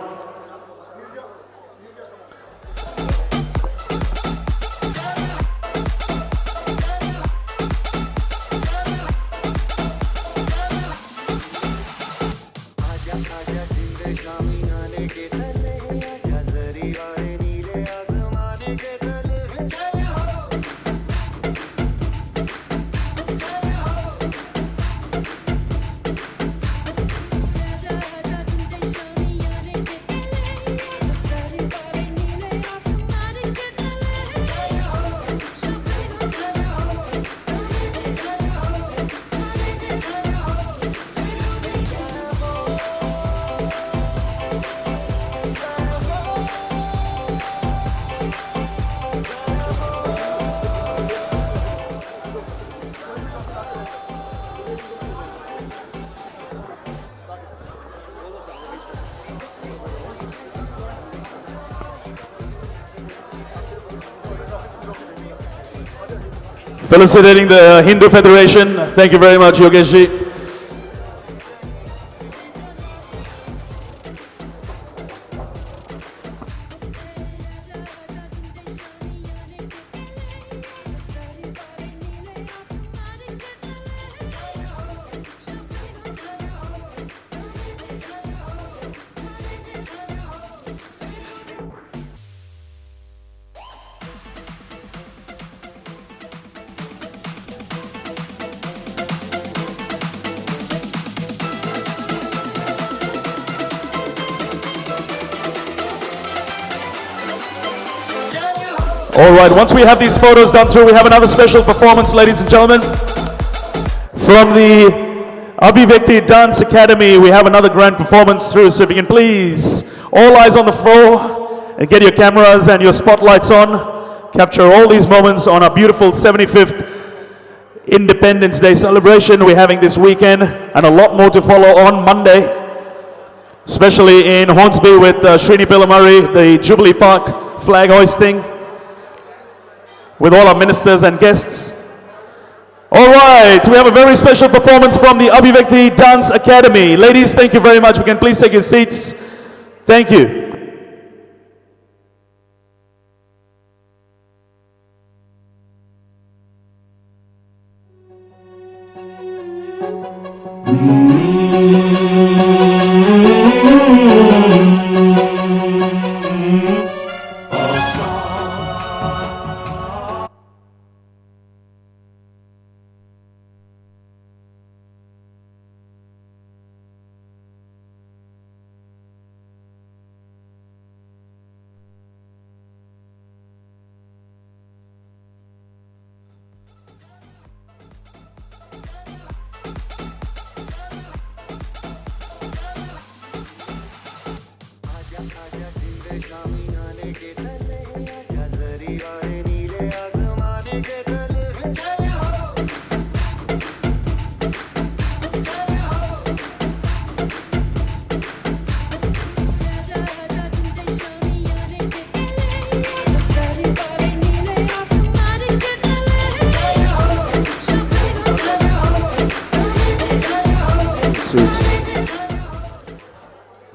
Felicitating the Hindu Federation. Thank you very much, Yogesh ji. All right, once we have these photos done through, we have another special performance, ladies and gentlemen. From the Abhivekti Dance Academy, we have another grand performance through. So if you can please, all eyes on the floor, and get your cameras and your spotlights on. Capture all these moments on our beautiful 75th Independence Day celebration we're having this weekend, and a lot more to follow on Monday, especially in Hornsby with Srini Pillamari, the Jubilee Park flag hoisting, with all our ministers and guests. All right, we have a very special performance from the Abhivakti Dance Academy. Ladies, thank you very much. We can please take your seats. Thank you.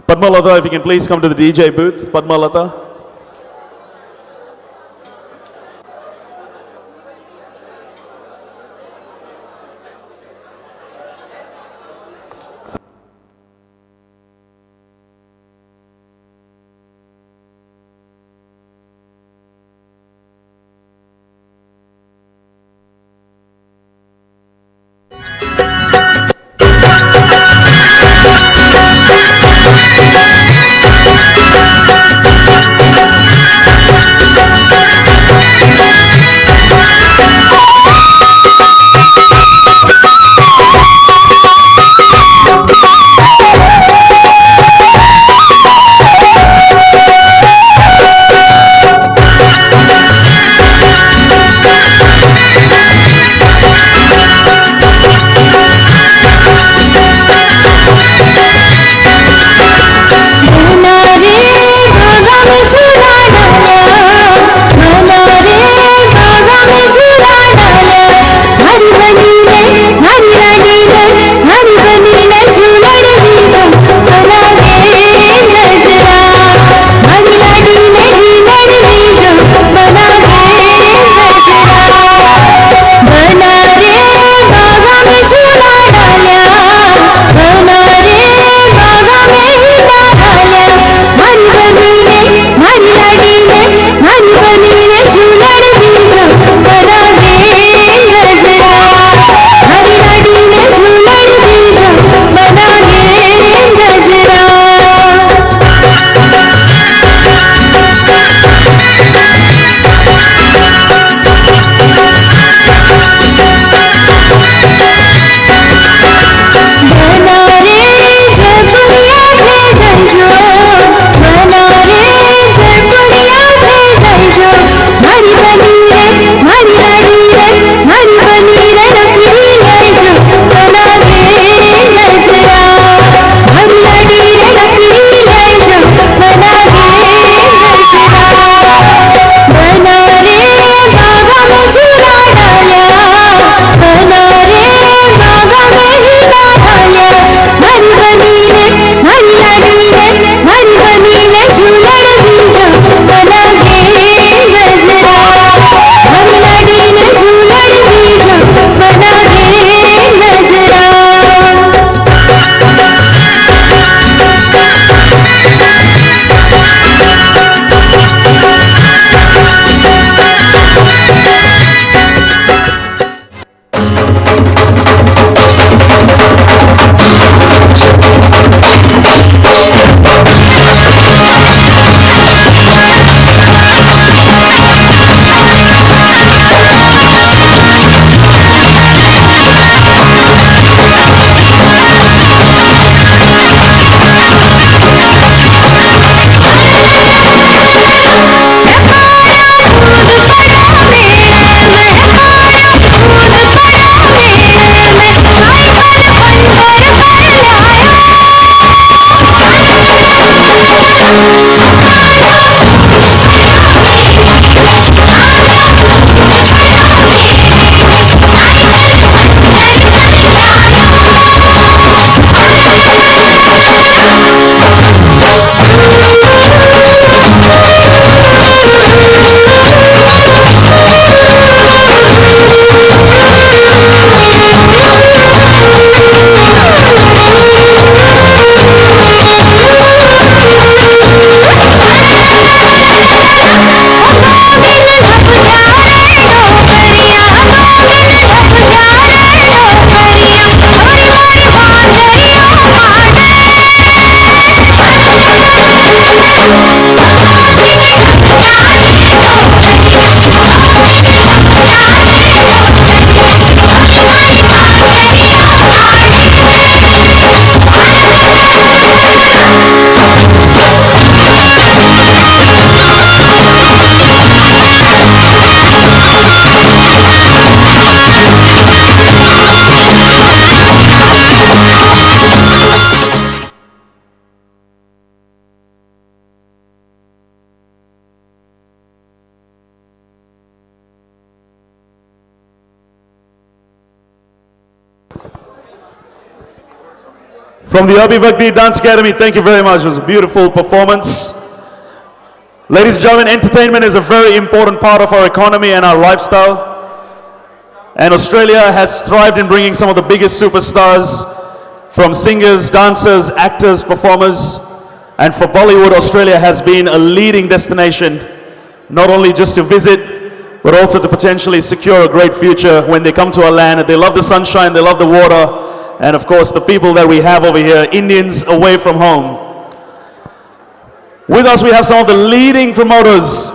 Padmalata, if you can please come to the DJ booth. Padmalata. From the Abhivakti Dance Academy, thank you very much. It was a beautiful performance. Ladies and gentlemen, entertainment is a very important part of our economy and our lifestyle. And Australia has thrived in bringing some of the biggest superstars, from singers, dancers, actors, performers. And for Bollywood, Australia has been a leading destination, not only just to visit, but also to potentially secure a great future when they come to our land. They love the sunshine, they love the water, and of course the people that we have over here, Indians away from home. With us we have some of the leading promoters,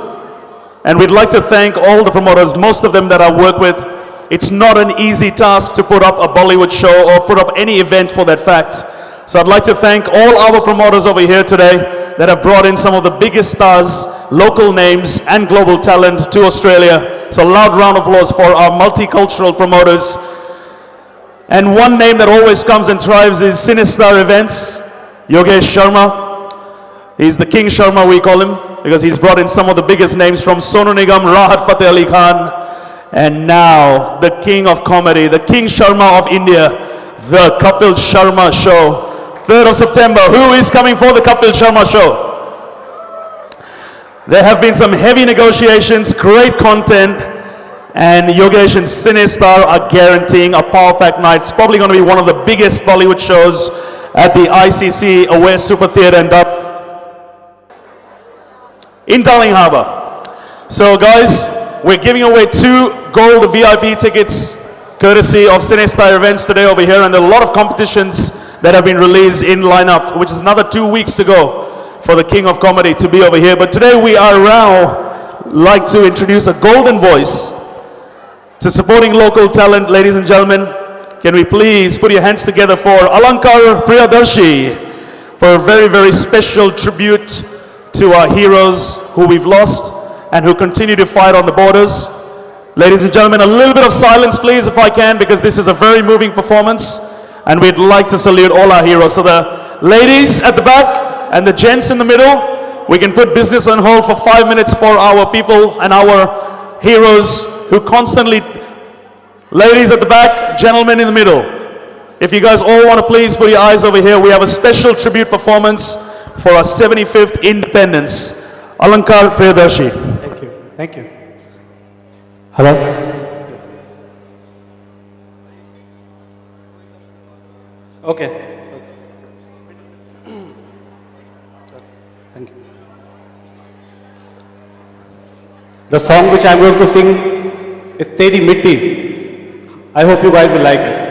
and we'd like to thank all the promoters, most of them that I work with. It's not an easy task to put up a Bollywood show or put up any event for that fact. So I'd like to thank all our promoters over here today that have brought in some of the biggest stars, local names and global talent to Australia. So a loud round of applause for our multicultural promoters. And one name that always comes and thrives is Cinestar Events, Yogesh Sharma. He's the King Sharma, we call him, because he's brought in some of the biggest names from Sonu Nigam, Rahat Fateh Ali Khan, and now the King of Comedy, the King Sharma of India, the Kapil Sharma Show. 3rd of September, who is coming for the Kapil Sharma Show? There have been some heavy negotiations, great content, and Yogesh and Cinestar are guaranteeing a power-packed night. It's probably going to be one of the biggest Bollywood shows at the ICC Aware Super Theatre in Darling Harbour. So guys, we're giving away 2 gold VIP tickets courtesy of Cinestar Events today over here, and there are a lot of competitions that have been released in lineup, which is another 2 weeks to go for the King of Comedy to be over here. But today we are now like to introduce a golden voice to supporting local talent. Ladies and gentlemen, can we please put your hands together for Alankar Priyadarshi for a very, very special tribute to our heroes who we've lost and who continue to fight on the borders. Ladies and gentlemen, a little bit of silence please if I can, because this is a very moving performance and we'd like to salute all our heroes. So the ladies at the back and the gents in the middle, we can put business on hold for 5 minutes for our people and our heroes who constantly, ladies at the back, gentlemen in the middle. If you guys all want to please put your eyes over here, we have a special tribute performance for our 75th independence. Alankar Priyadarshi. Thank you. Thank you. Hello? Okay. Thank you. The song which I am going to sing is Teri Mitti. I hope you guys will like it.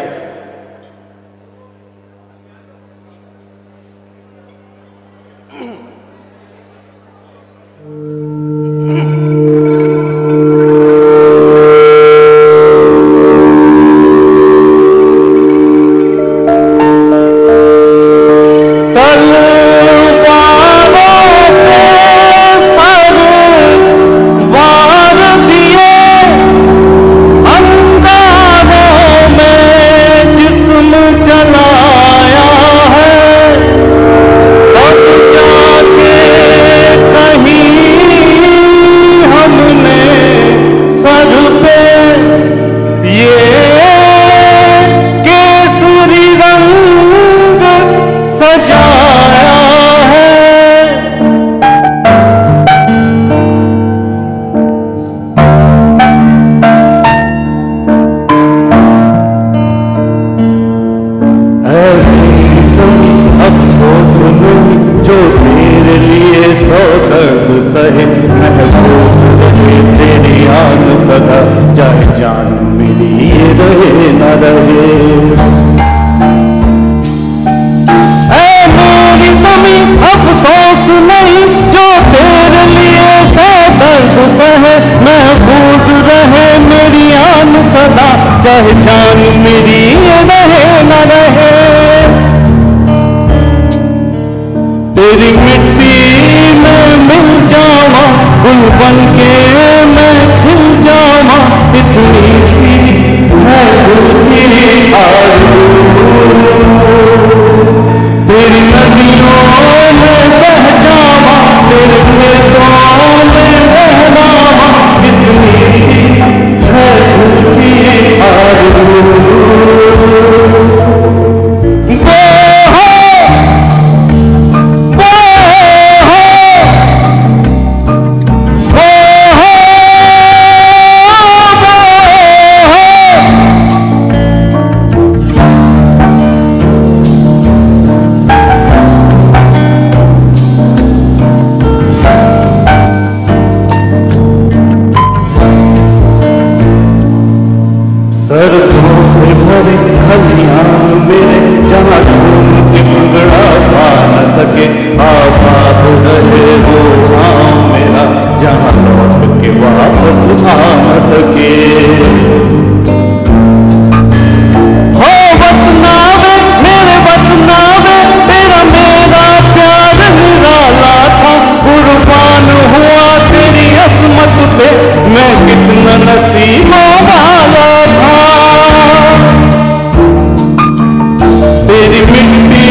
Oh फूलों से भरे खलियान मेरे जहाँ झूम के भंगड़ा पा न सके आबाद रहे वो गाँव मेरा जहाँ लौट के वापस आ न सके हो वतनावे मेरे वतनावे तेरा मेरा प्यार निराला था कुर्बान हुआ तेरी अजमत पे मैं कितना नसीबों वाला था तेरी मिट्टी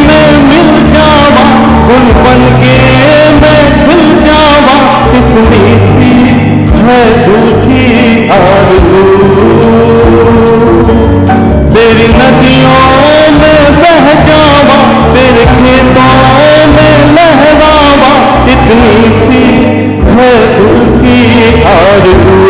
में मिल जावा गुल बन के मैं झुल जावा इतनी सी है दिल की आरज़ू तेरी नदियों में बह जावा तेरे खेतों में लहरावा इतनी सी है दिल की आरज़ू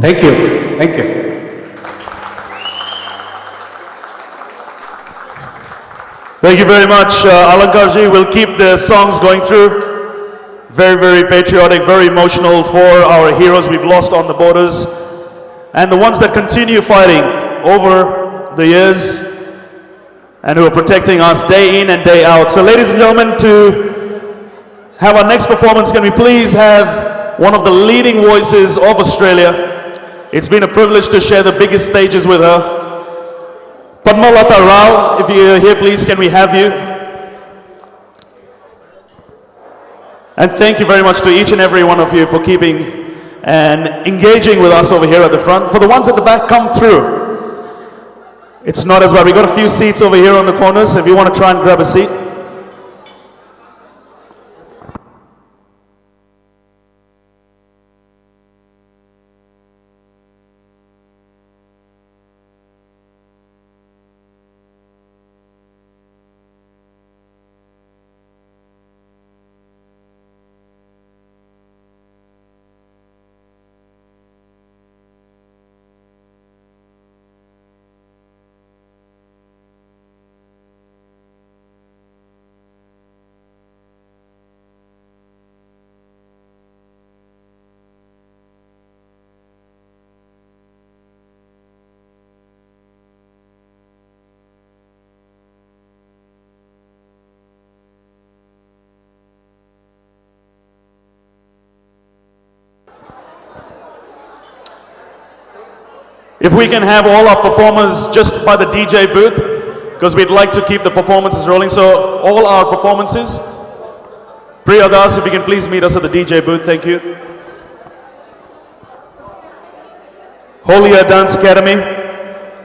Thank you. Thank you. Thank you very much, Alankarji. We'll keep the songs going through. Very, very patriotic, very emotional for our heroes we've lost on the borders and the ones that continue fighting over the years and who are protecting us day in and day out. So ladies and gentlemen, to have our next performance, can we please have one of the leading voices of Australia? It's been a privilege to share the biggest stages with her. Padmalata Rao, if you're here, please, can we have you? And thank you very much to each and every one of you for keeping and engaging with us over here at the front. For the ones at the back, come through. It's not as bad. We got a few seats over here on the corners. If you want to try and grab a seat. If we can have all our performers just by the DJ booth, because we'd like to keep the performances rolling. So all our performances, Priya Das, if you can please meet us at the DJ booth, thank you. Holia Dance Academy,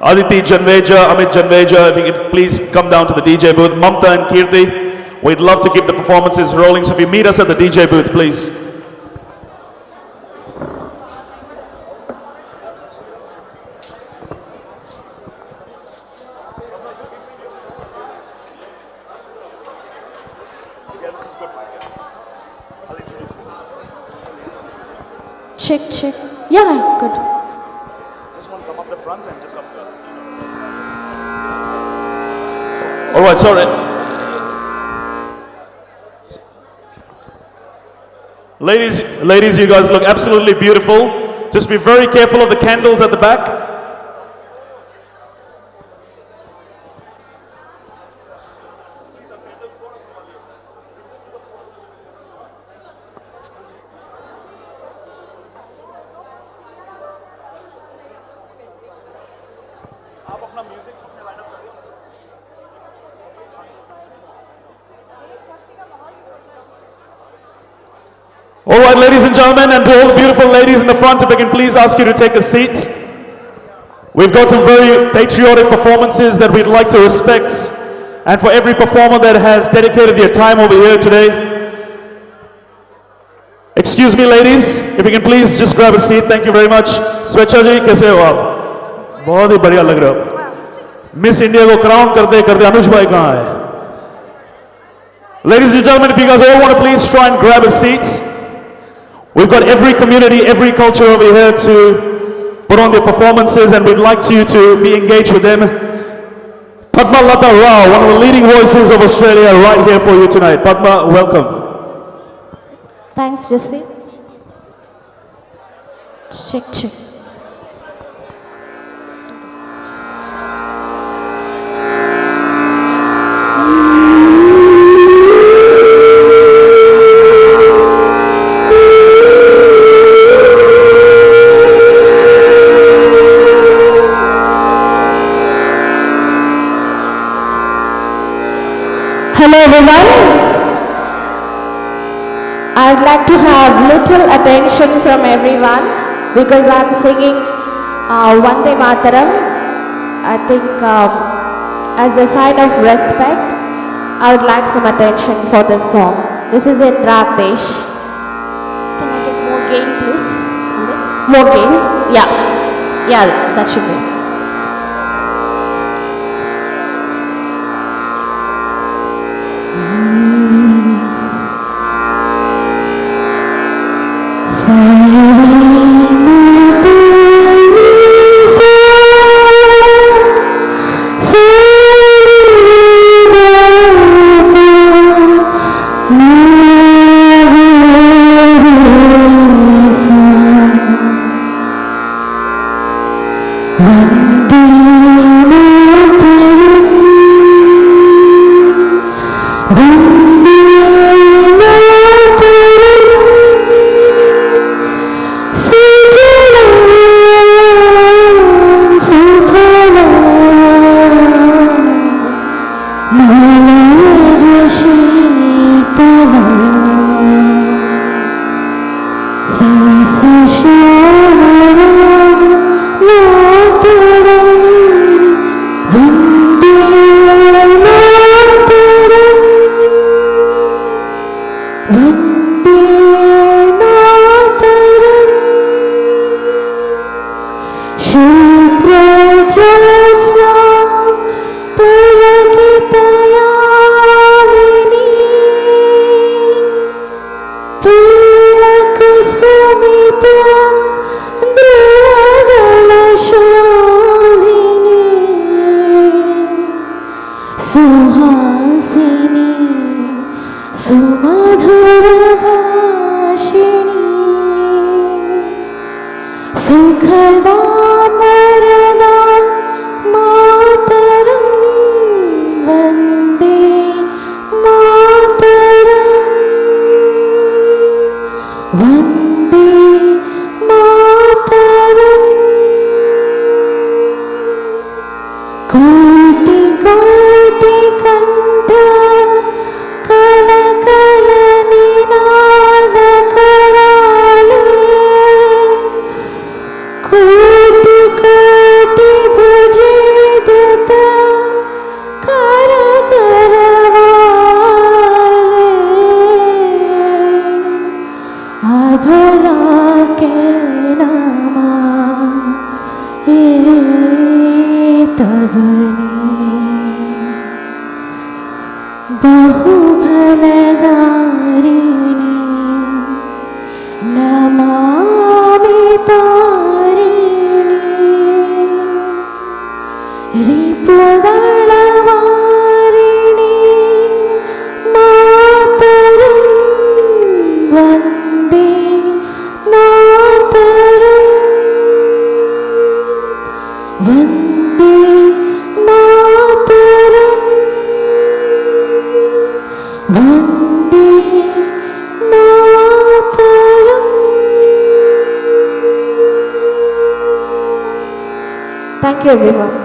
Aditi Janveja, Amit Janveja, if you can please come down to the DJ booth. Mamta and Kirti, we'd love to keep the performances rolling. So if you meet us at the DJ booth, please. Check, check. Yeah, good. Just want to come up the front and just up the, All right, sorry. Ladies, you guys look absolutely beautiful. Just be very careful of the candles at the back. All right, ladies and gentlemen, and to all the beautiful ladies in the front, if I can please ask you to take a seat. We've got some very patriotic performances that we'd like to respect. And for every performer that has dedicated their time over here today. Excuse me, ladies, if you can please just grab a seat. Thank you very much. Swecha ji, kaise ho aap? बहुत ही बढ़िया लग रहे हो. Miss India को crown करते करते अनुज भाई कहाँ है? Ladies and gentlemen, if you guys all want to please try and grab a seat. We've got every community, every culture over here to put on their performances, and we'd like you to be engaged with them. Padma Lata Rao, one of the leading voices of Australia, right here for you tonight. Padma, welcome. Thanks, Jesse. Check. Hello everyone. I'd like to have little attention from everyone because I'm singing Vande Mataram. I think as a sign of respect, I would like some attention for this song. This is in Rag Desh. Can I get more gain please on this? More gain? Yeah, that should be. Thank you everyone.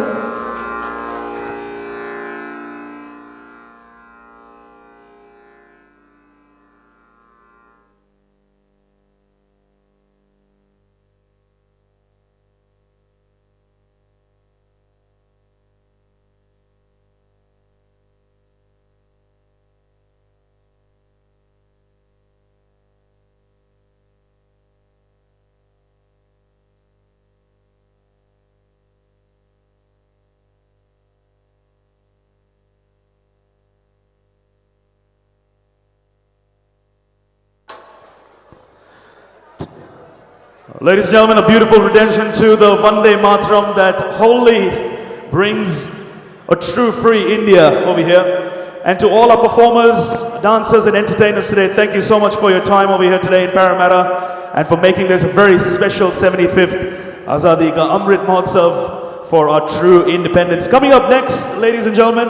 Ladies and gentlemen, a beautiful rendition to the Vande Mataram that wholly brings a true free India over here. And to all our performers, dancers and entertainers today, thank you so much for your time over here today in Parramatta and for making this a very special 75th Azadi ka Amrit Mahotsav for our true independence. Coming up next, ladies and gentlemen,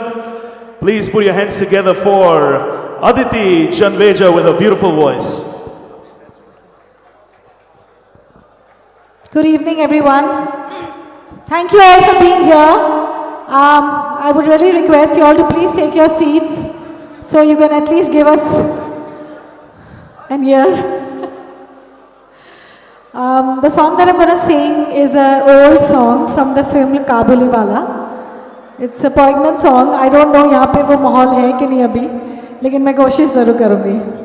please put your hands together for Aditi Chanveja with a beautiful voice. Good evening, everyone. Thank you all for being here. I would really request you all to please take your seats so you can at least give us an ear. The song that I'm going to sing is an old song from the film Kabuliwala. It's a poignant song. I don't know यहाँ पे वो माहौल है कि नहीं अभी, लेकिन मैं कोशिश ज़रूर करूँगी.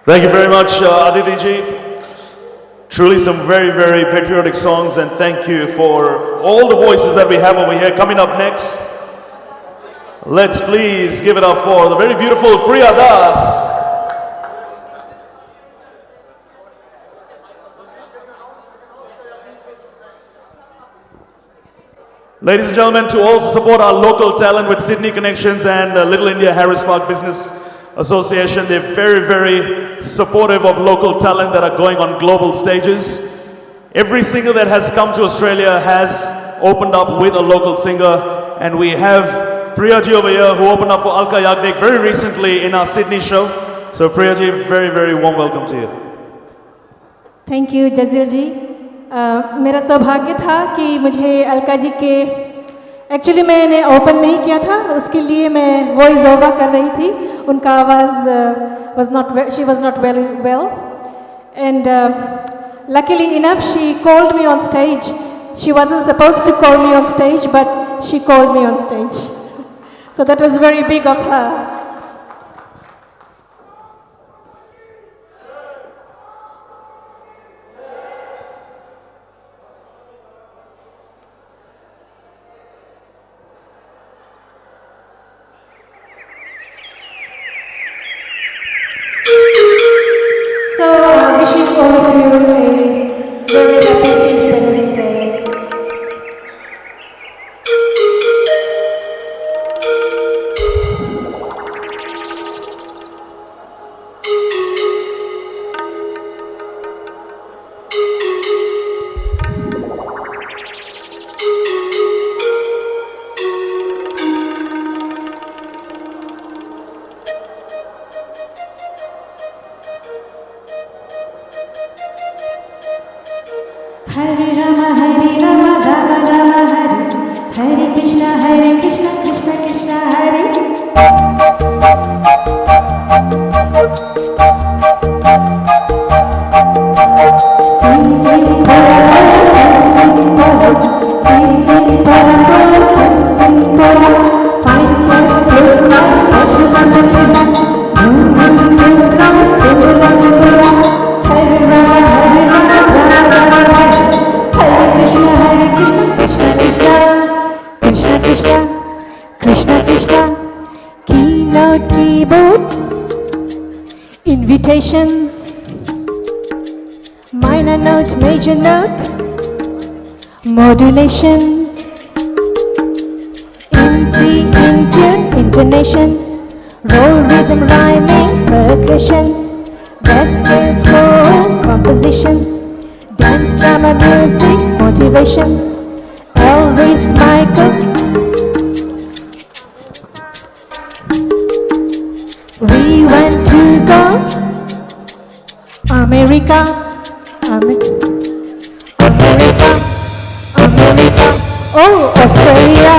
Thank you very much, Aditi ji. Truly some very, very patriotic songs, and thank you for all the voices that we have over here. Coming up next, let's please give it up for the very beautiful Priya Das. Ladies and gentlemen, to also support our local talent with Sydney Connections and Little India Harris Park Business Association. They're very, very supportive of local talent that are going on global stages. Every singer that has come to Australia has opened up with a local singer, and we have Priyaji over here who opened up for Alka Yagnik very recently in our Sydney show. So Priyaji, very, very warm welcome to you. Thank you Jazeel ji. मेरा सौभाग्य था कि मुझे अलका जी के actually मैंने open नहीं किया था, उसके लिए मैं वॉइस ओवर कर रही थी। उनका आवाज़ she was not very well and luckily enough she called me on stage. She wasn't supposed to call me on stage, but she called me on stage. So that was very big of her. So, wishing all of you a very happy Independence Day. Hare Rama, Rama Rama, Hare Krishna, Krishna Krishna, Hare. Sing, sing, bola, sing, sing, bola, sing, sing, bola, sing, sing, bola. Fine, fine, good night, Hare Rama, Hare Krishna, Krishna Krishna, Krishna Krishna, Krishna Krishna. Keynote, keyboard, invitations, minor note, major note, modulations, in C, in tune, intonations, roll, rhythm, rhyming, percussions, desk and score, compositions, dance, drama, music, motivations, Elvis, Michael. We want to go America, America, oh, Australia.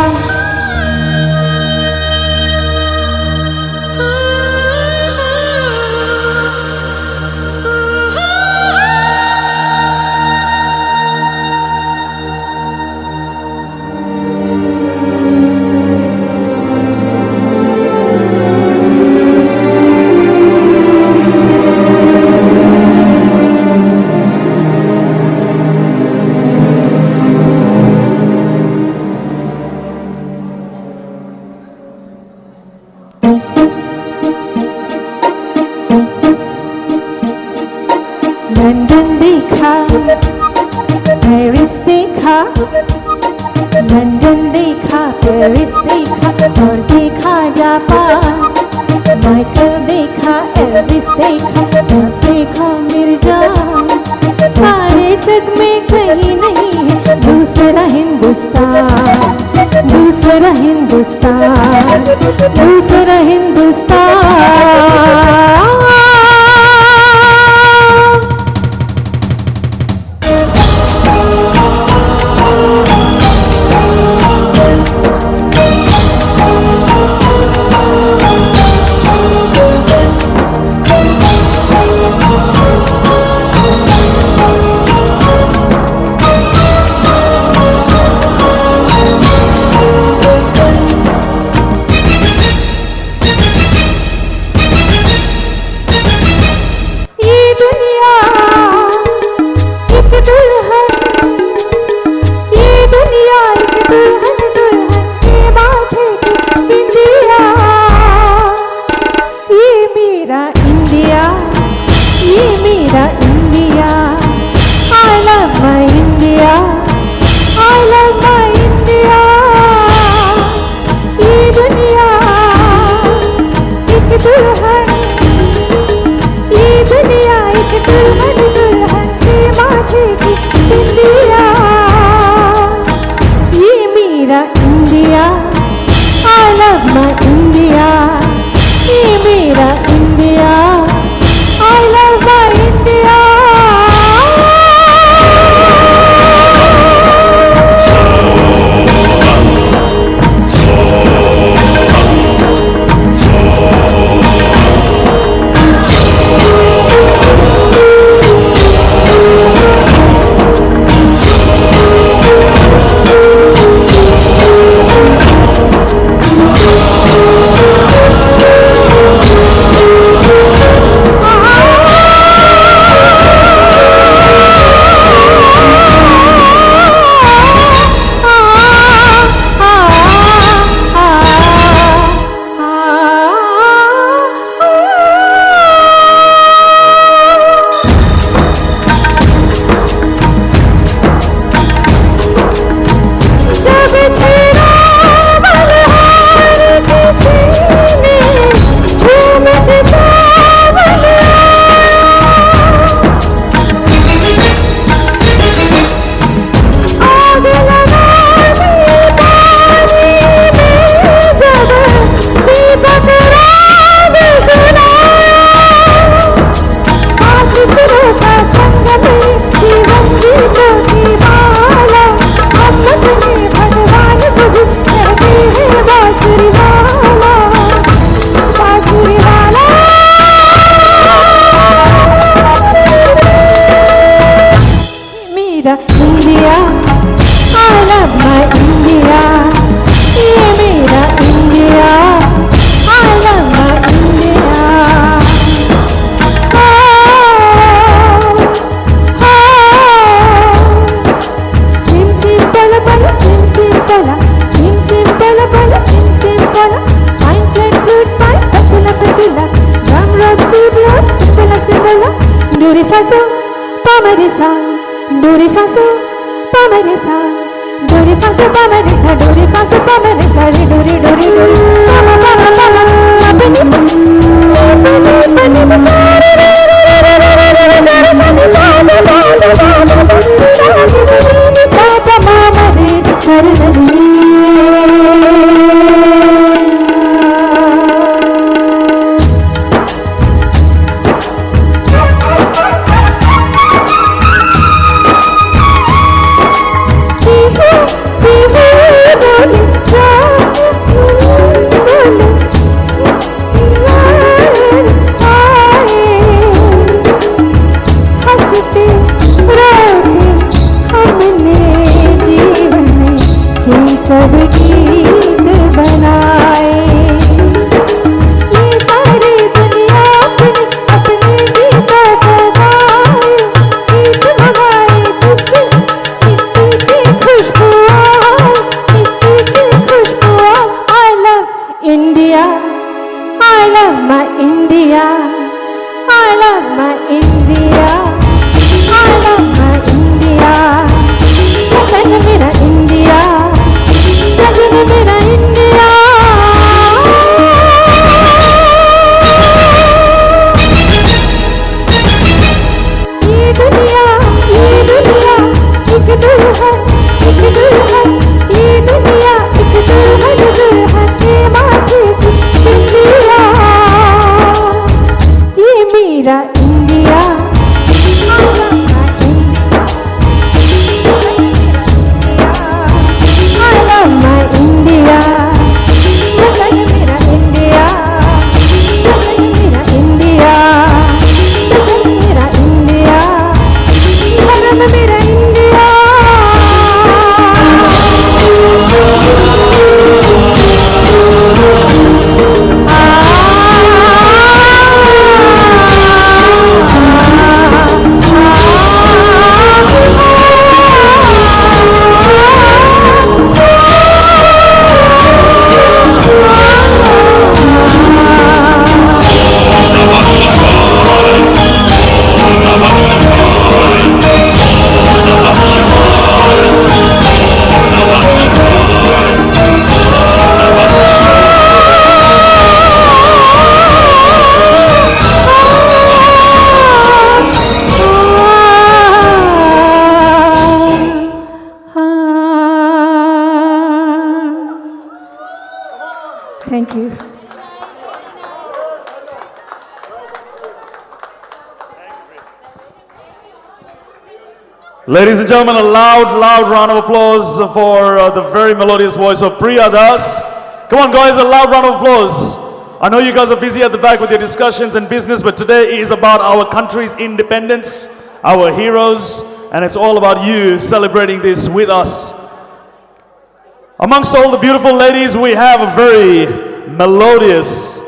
London देखा, Paris देखा, London देखा, Paris देखा, और देखा Japan, Michael देखा, Elvis देखा, सब देखा मिर्जा। सारे जग में कहीं नहीं है दूसरा हिंदुस्तान, दूसरा हिंदुस्तान, दूसरा Hindustan. India. I love my India. ये मेरा India. I love my India. Sim sim pala pala, sim sim pala, sim sim pala pala, sim sim pala. Pine flat fruit pie, patula patula, drum rock two blood, simbola simbola. Duri faso, pamarisa, duri faso, pamarisa, duri faso pamarisa, duri faso pamarisa, duri duri duri, pama pama pama, papini papini papini sari sari sari sari sari papa mama de sari sari. सब गीत बनाए ये सारी दुनिया अपने गीतों को गाए गीत लगाए जिससे मिट्टी की खुशबू आए मिट्टी की खुशबू आए I love India I love my India I love my India I love my India Jagan मेरा India जगन मेरा इंडिया ये दुनिया एक दिल है ये दुनिया एक दिल है ये माटी की इंडिया ये मेरा इंडिया India, जगन मेरा India, जगन मेरा India, जगन मेरा India, धर्म मेरा India. Thank you. Ladies and gentlemen, a loud round of applause for the very melodious voice of Priya Das. Come on guys, a loud round of applause. I know you guys are busy at the back with your discussions and business, but today is about our country's independence, our heroes, and it's all about you celebrating this with us. Amongst all the beautiful ladies, we have a very melodious,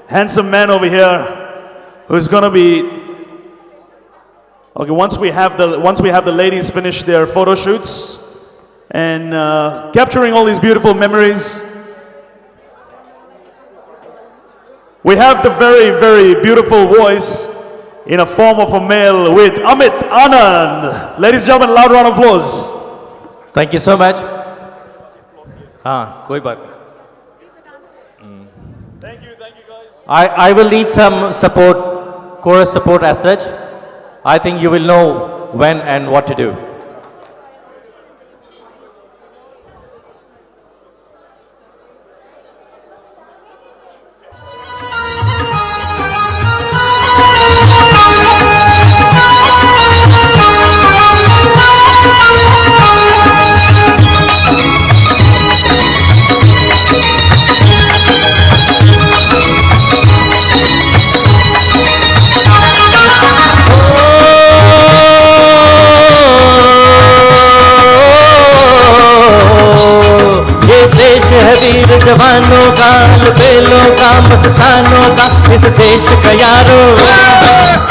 handsome man over here who's gonna be... Okay, once we have the ladies finish their photo shoots and capturing all these beautiful memories, we have the very beautiful voice in a form of a male with Amrit Anand. Ladies and gentlemen, loud round of applause. Thank you so much. हाँ, कोई बात नहीं. Thank you guys. I will need some support, chorus support as such. I think you will know when and what to do. Oh जवानों का, अलबेलों का, मस्तानों का, इस देश का यारो,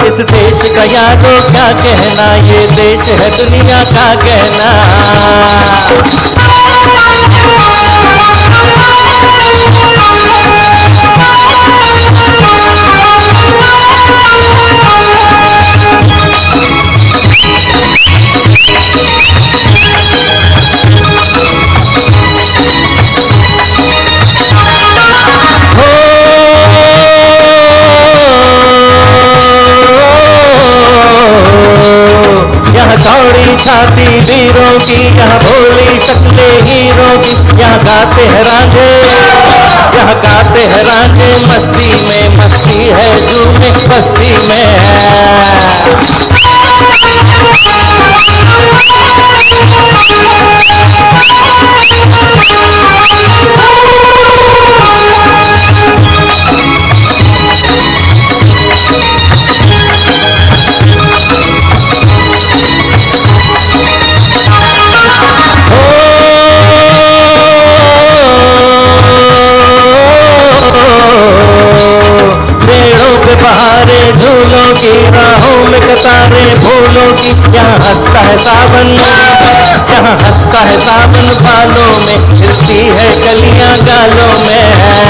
इस देश का यारो क्या कहना, ये देश है दुनिया का कहना। यहाँ चौड़ी छाती वीरों की, यहाँ भोली शक्लें हीरों की, यहाँ गाते हैं रांझे, यहाँ गाते हैं रांझे, मस्ती में मस्ती है, झूमे बस्ती में है। पेड़ों पे बहारे झूलों की, राहों में कतारे फूलों की, यहाँ हंसता है सावन, यहाँ हंसता है सावन, बालों में खिलती है कलियां गालों में है।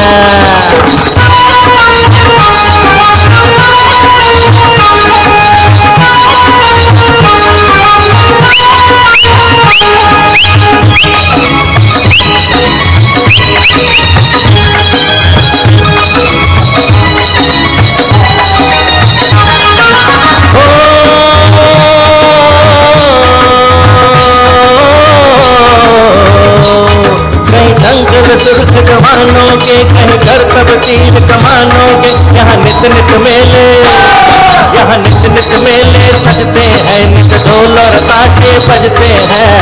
कहीं दंगल सुर्ख जवानों के, कहीं घर तब तीर कमानों के, यहाँ नित नित मेले, यहाँ नित नित मेले सजते हैं, नित ढोल और ताशे बजते हैं।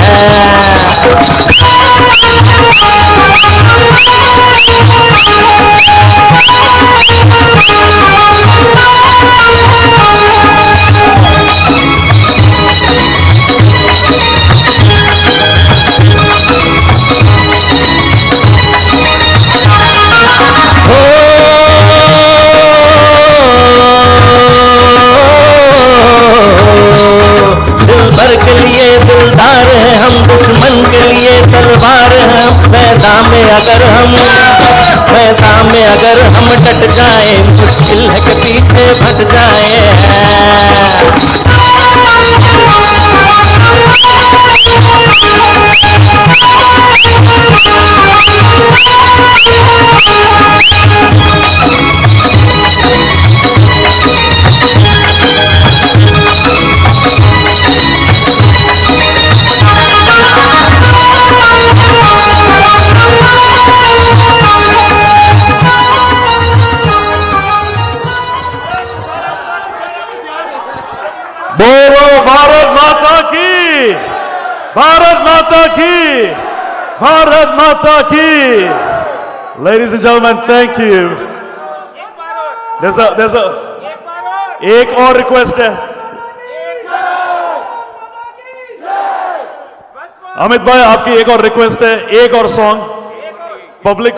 दिल भर के लिए दिलदार हैं हम, दुश्मन के लिए तलवार हैं हम, मैदान में अगर हम डट जाए, मुश्किल है कि पीछे हट जाए। बोलो भारत माता की, भारत माता की, भारत माता की। Ladies and gentlemen, thank you. There's a एक और रिक्वेस्ट है। अमित भाई, आपकी एक और रिक्वेस्ट है, एक और सॉन्ग। पब्लिक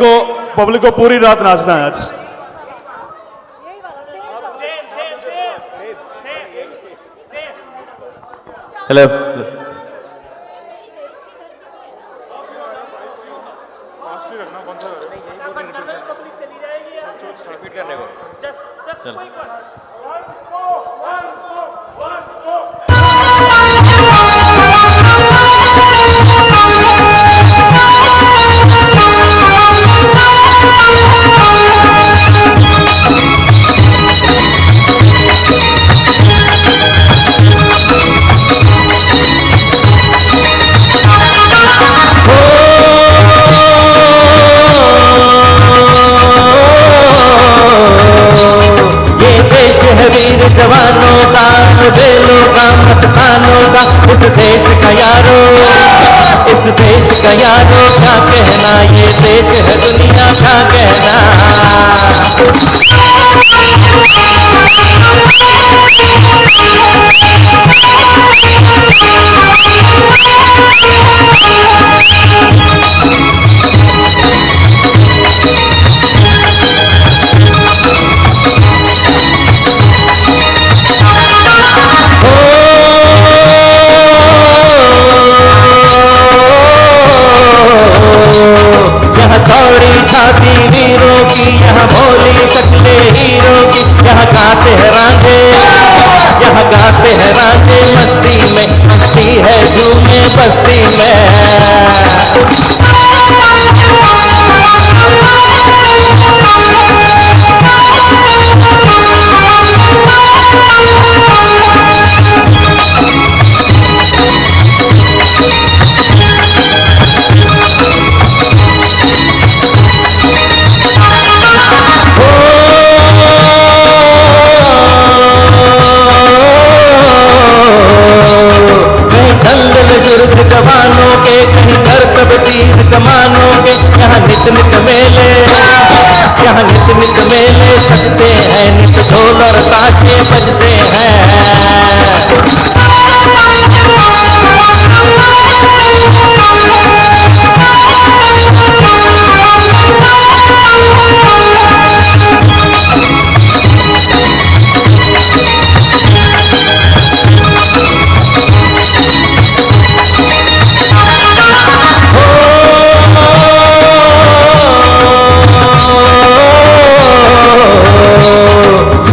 को पूरी रात नाचना है आज। हेलो, वीर जवानों का, बेलों का, मस्तानों का, इस देश का यारो, इस देश का यारो क्या कहना, ये देश है दुनिया का कहना। चौड़ी छाती वीरों की, यहाँ भोली शक्लें हीरो की, यहाँ गाते हैं रांझे, यहाँ गाते हैं रांझे मस्ती में, मस्ती है झूमे बस्ती में। कहीं दंगल जुर्ग जवानों के, कहीं करतब तीर कमानों के, यहाँ नित नित मेले, यहाँ नित नित मेले सजते हैं, नित ढोल और ताशे बजते हैं।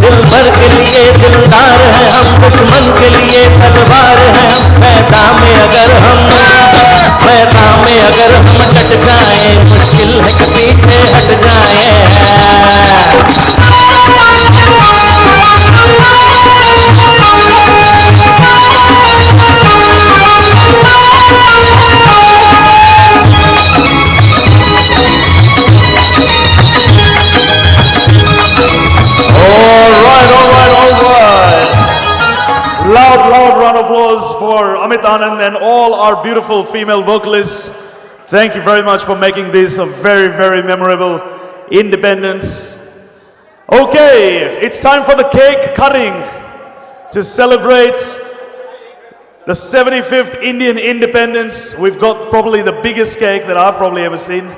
दिल भर के लिए दिलदार हैं हम, दुश्मन के लिए तलवार हैं हम। मैदान में अगर हम डट जाएं, मुश्किल है कि पीछे हट जाएं। Loud round of applause for Amit Anand and all our beautiful female vocalists. Thank you very much for making this a very, very memorable Independence. Okay, it's time for the cake cutting to celebrate the 75th Indian Independence. We've got probably the biggest cake that I've probably ever seen.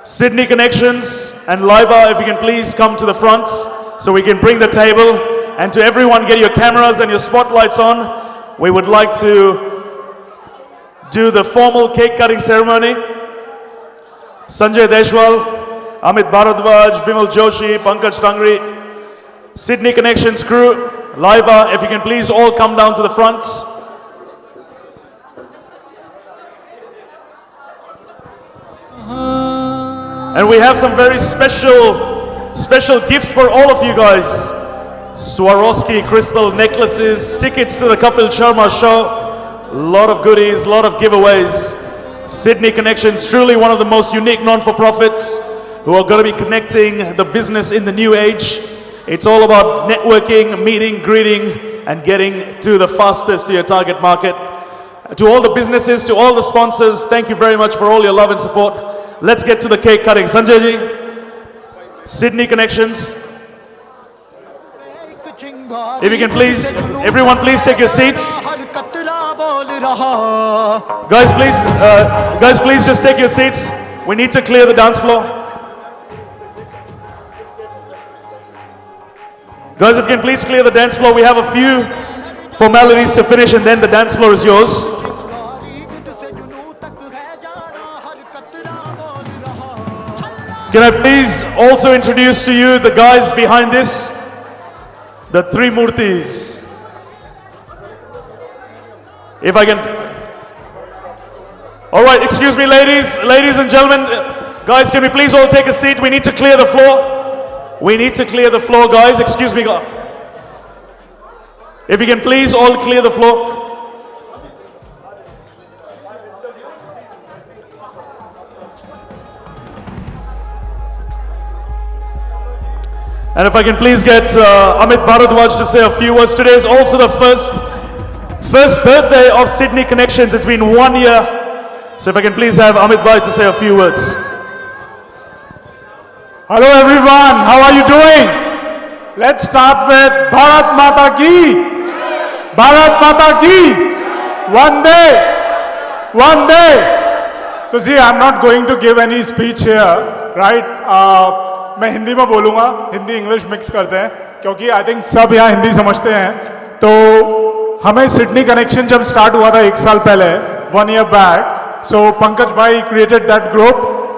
Sydney Connections and Laiba, if you can please come to the front so we can bring the table. And to everyone, get your cameras and your spotlights on. We would like to do the formal cake cutting ceremony. Sanjay Deshwal, Amit Bharadwaj, Bimal Joshi, Pankaj Tangri, Sydney Connections crew, Laiba, if you can please all come down to the front. And we have some very special gifts for all of you guys. Swarovski crystal necklaces, tickets to the Kapil Sharma show, lot of goodies, lot of giveaways. Sydney Connections, truly one of the most unique non-for-profits who are going to be connecting the business in the new age. It's all about networking, meeting, greeting, and getting to the fastest to your target market. To all the businesses, to all the sponsors, thank you very much for all your love and support. Let's get to the cake cutting. Sanjay ji, Sydney Connections. If you can please, everyone please take your seats. Guys please just take your seats. We need to clear the dance floor. Guys, if you can please clear the dance floor. We have a few formalities to finish and then the dance floor is yours. Can I please also introduce to you the guys behind this? The three Murtis. If I can. All right, excuse me, ladies and gentlemen. Guys, can we please all take a seat? We need to clear the floor. We need to clear the floor, guys. Excuse me. If you can please all clear the floor. And if I can please get Amit Bharadwaj to say a few words. Today is also the first birthday of Sydney Connections. It's been 1 year. So if I can please have Amit Bhai to say a few words. Hello everyone, how are you doing? Let's start with Bharat Mata Ki. Bharat Mata Ki. One day. So see, I'm not going to give any speech here, right? मैं हिंदी में बोलूँगा, Hindi English mix करते हैं क्योंकि I think सब यहाँ हिंदी समझते हैं। तो हमें सिडनी कनेक्शन जब स्टार्ट हुआ था 1 साल पहले, 1 year back, so Pankaj bhai created that group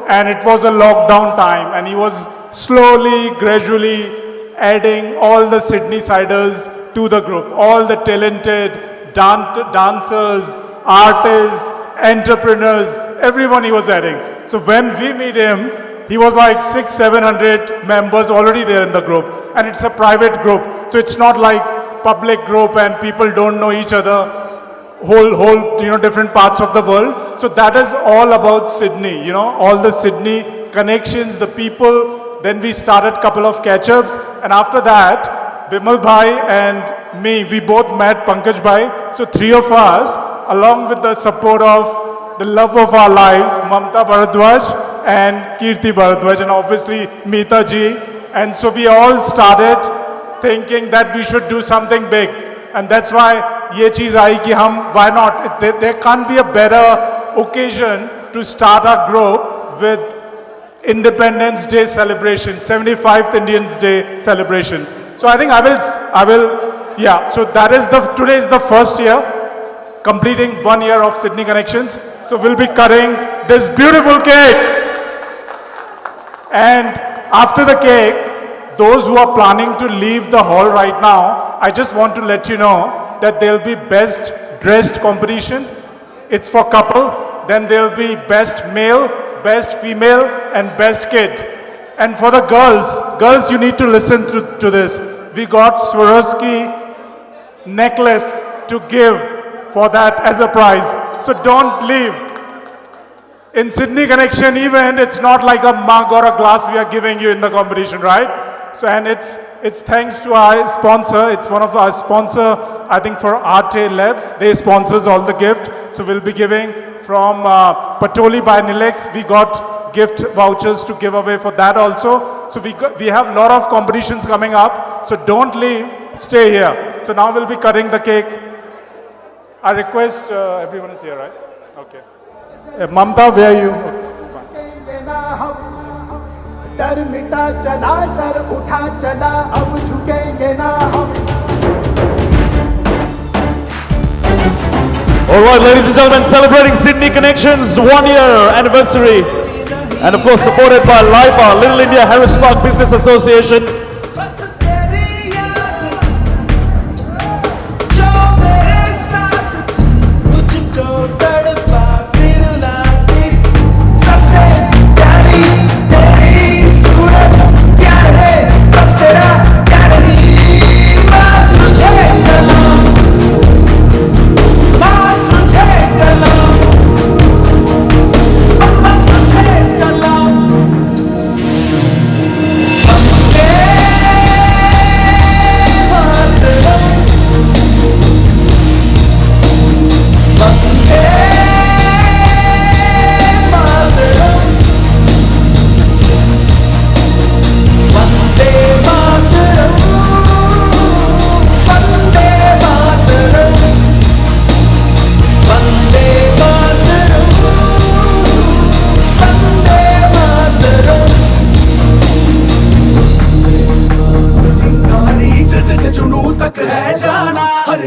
and it was a lockdown time, and he was slowly, gradually adding all the Sydney siders to the group, all the talented dancers, artists, entrepreneurs, everyone he was adding. So when we meet him, he was like 600-700 members already there in the group, and it's a private group, so it's not like public group and people don't know each other, whole different parts of the world. So that is all about Sydney, all the Sydney connections, the people. Then we started couple of catch-ups, and after that, Bimal Bhai and me, we both met Pankaj Bhai. So three of us, along with the support of the love of our lives, Mamta Bharadwaj and Kirti Bharadwaj, and obviously Meeta ji. And so we all started thinking that we should do something big. And that's why ye cheez aayi ki why not? There can't be a better occasion to start our group with Independence Day celebration, 75th Indians Day celebration. So I think I will, yeah. So that is today is the first year, completing 1 year of Sydney Connections. So we'll be cutting this beautiful cake. And after the cake, those who are planning to leave the hall right now, I just want to let you know that there'll be best dressed competition. It's for couple. Then there'll be best male, best female, and best kid. And for the girls, you need to listen to this. We got Swarovski necklace to give for that as a prize. So don't leave. In Sydney Connection event, it's not like a mug or a glass we are giving you in the competition, right? So, and it's thanks to our sponsor. It's one of our sponsor, I think, for Arte Labs. They sponsors all the gift. So we'll be giving from Patoli by Nilex. We got gift vouchers to give away for that also. So we have a lot of competitions coming up. So don't leave, stay here. So now we'll be cutting the cake. I request everyone is here, right? Okay. Mamta, where are you? डर मिटा चला sir उठा चला अब झुकेंगे ना हम. All right, ladies and gentlemen, celebrating Sydney Connections 1 year anniversary, and of course supported by LIPA, Little India Harris Park Business Association.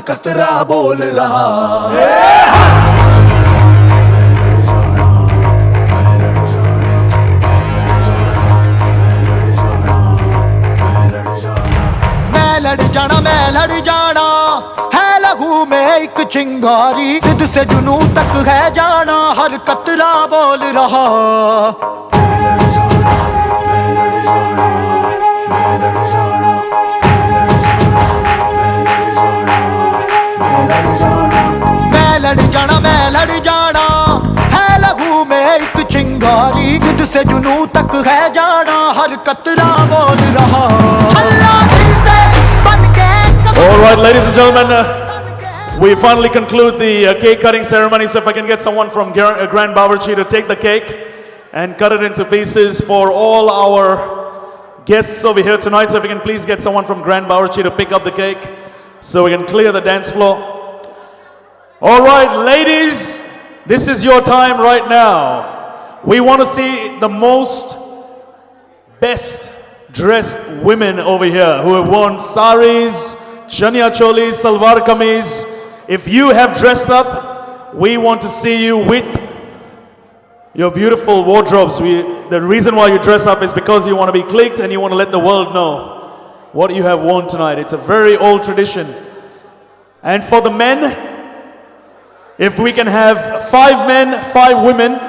कतरा बोल रहा मैं लड़ जाना है लहू में एक चिंगारी जिद से जुनू तक है जाना हर कतरा बोल रहा मैं लड़ जाना है लहू में एक चिंगारी जिद से जुनू तक है जाना हर कतरा बोल रहा. All right, ladies and gentlemen, we finally conclude the cake cutting ceremony. So if I can get someone from Grand Bawarchi to take the cake and cut it into pieces for all our guests over here tonight. So if you can please get someone from Grand Bawarchi to pick up the cake so we can clear the dance floor. All right, ladies, this is your time right now. We want to see the most best dressed women over here who have worn saris, chania cholis, salwar kameez. If you have dressed up, we want to see you with Your beautiful wardrobes. The reason why you dress up is because you want to be clicked and you want to let the world know what you have worn tonight. It's a very old tradition. And for the men, if we can have 5 men, 5 women,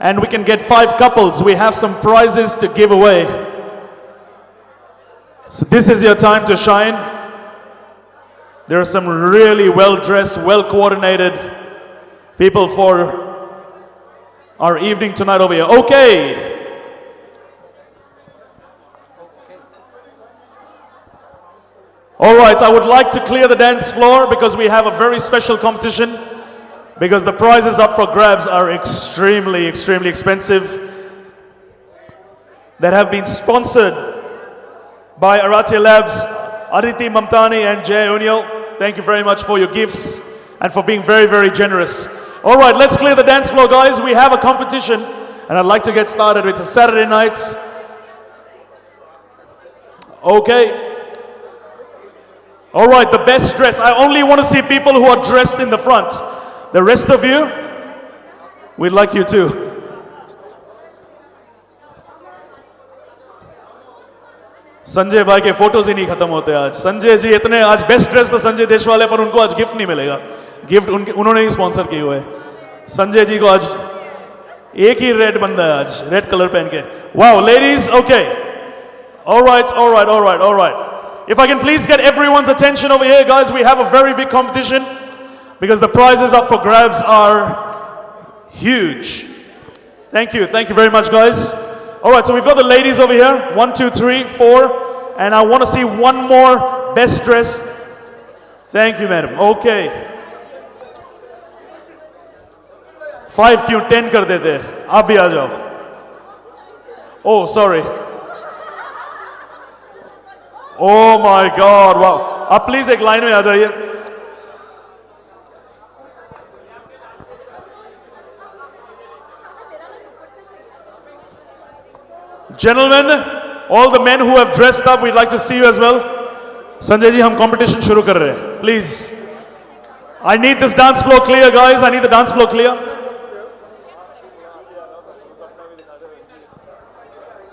and we can get 5 couples, we have some prizes to give away. So this is your time to shine. There are some really well-dressed, well-coordinated people for our evening tonight over here. Okay. All right, I would like to clear the dance floor because we have a very special competition, because the prizes up for grabs are extremely, extremely expensive, that have been sponsored by Arati Labs, Aditi Mamtani and Jay Unial. Thank you very much for your gifts and for being very, very generous. All right, let's clear the dance floor, guys. We have a competition, and I'd like to get started. It's a Saturday night. Okay. All right, the best dress. I only want to see people who are dressed in the front. The rest of you, we'd like you to. Sanjay भाई के photos ही नहीं खत्म होते आज. संजय जी इतने आज best dress तो संजय देश वाले, पर उनको आज गिफ्ट नहीं मिलेगा. गिफ्ट उन्होंने ही स्पॉन्सर किए हुए. संजय जी को आज एक ही रेड बंदा है आज, रेड कलर पहन के. Wow ladies, okay. Alright, alright, alright, alright. If I can please get everyone's attention over here, guys, we have a very big competition because the prizes up for grabs are huge. Thank you very much, guys. Alright, so we've got the ladies over here. 1, 2, 3, 4. And I want to see one more best dressed. Thank you, madam. Okay. 5 क्यों 10 कर देते? आप भी आ जाओ. Oh, sorry. Oh my God, wow. आप please एक line में आ जाइए. Gentlemen, all the men who have dressed up, we'd like to see you as well. Sanjay ji, हम competition शुरू कर रहे हैं. Please. I need this dance floor clear, guys. I need the dance floor clear.